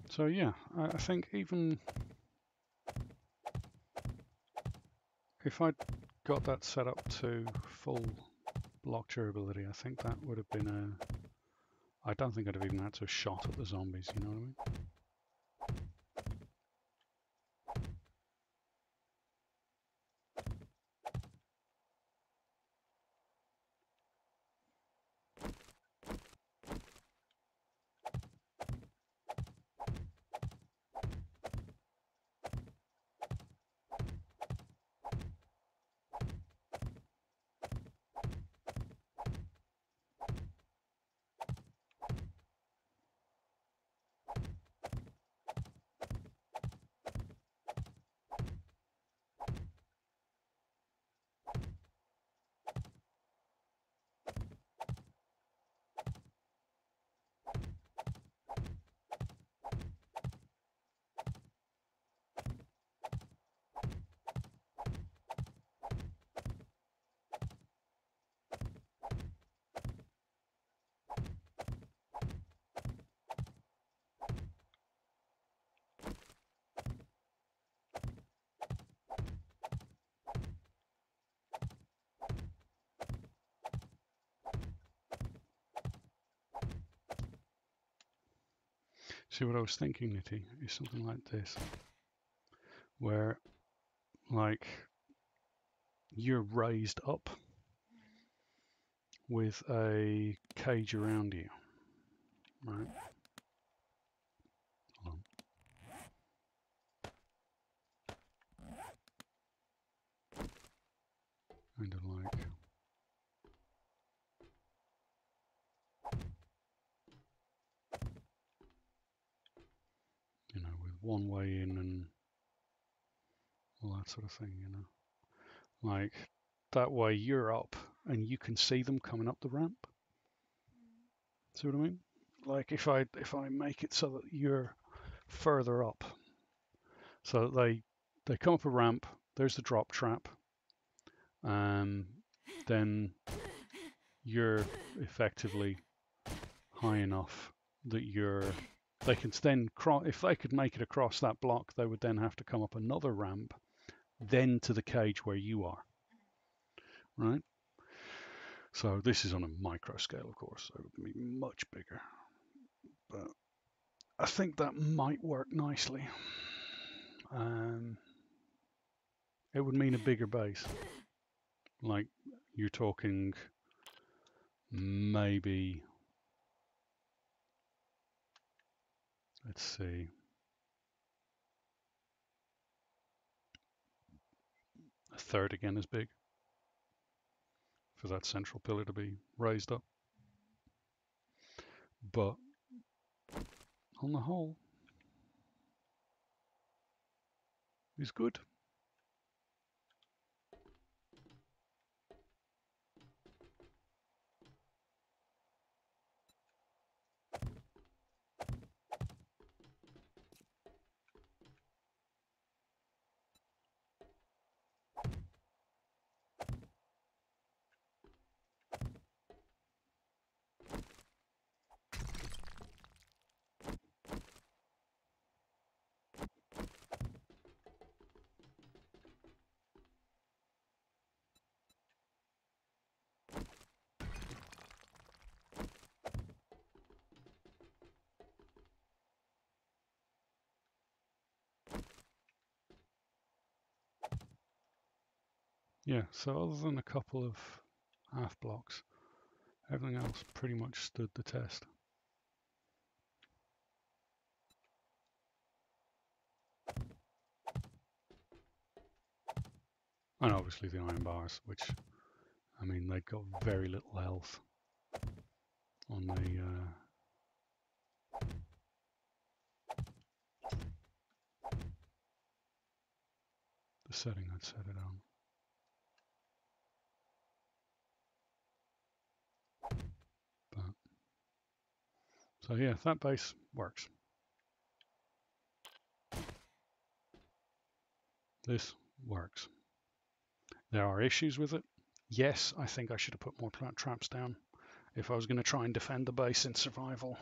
so yeah, I think even if I'd got that set up to full block durability, I think that would have been a... I don't think I'd have even had to have shot at the zombies, you know what I mean? See, what I was thinking, Nitty, is something like this, where, like, you're raised up with a cage around you, right? Hold on. Kind of like... you know, with one way in and all that sort of thing, you know. Like, that way you're up and you can see them coming up the ramp. See what I mean? Like, if I make it so that you're further up, so that they come up a ramp, there's the drop trap, then you're effectively high enough that they can then cross. If they could make it across that block, they would then have to come up another ramp, then to the cage where you are, right? So this is on a micro scale, of course, so it would be much bigger, but I think that might work nicely. It would mean a bigger base. Like, you're talking maybe, let's see, a third again as big for that central pillar to be raised up. But on the whole, is good. Yeah, so other than a couple of half blocks, everything else pretty much stood the test. And obviously the iron bars, which, I mean, they've got very little health on the setting I'd set it on. But, so yeah, that base works. This works. There are issues with it. Yes, I think I should have put more traps down. If I was going to try and defend the base in survival,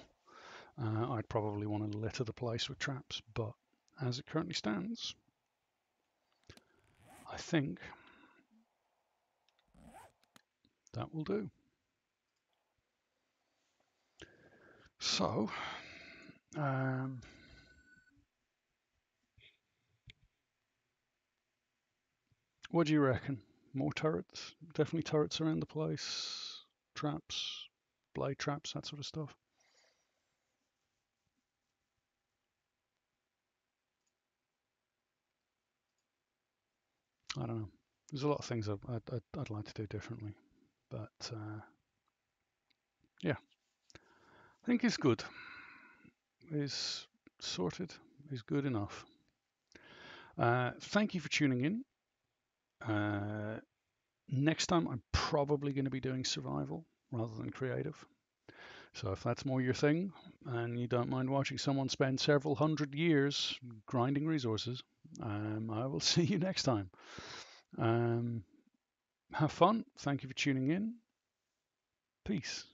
I'd probably want to litter the place with traps. But as it currently stands, I think that will do. So, what do you reckon? More turrets? Definitely turrets around the place. Traps, blade traps, that sort of stuff. I don't know. There's a lot of things I'd like to do differently, but yeah, I think it's good. Is sorted. Is good enough. Thank you for tuning in. Next time, I'm probably going to be doing survival rather than creative. So if that's more your thing, and you don't mind watching someone spend several hundred years grinding resources, I will see you next time. Have fun. Thank you for tuning in. Peace.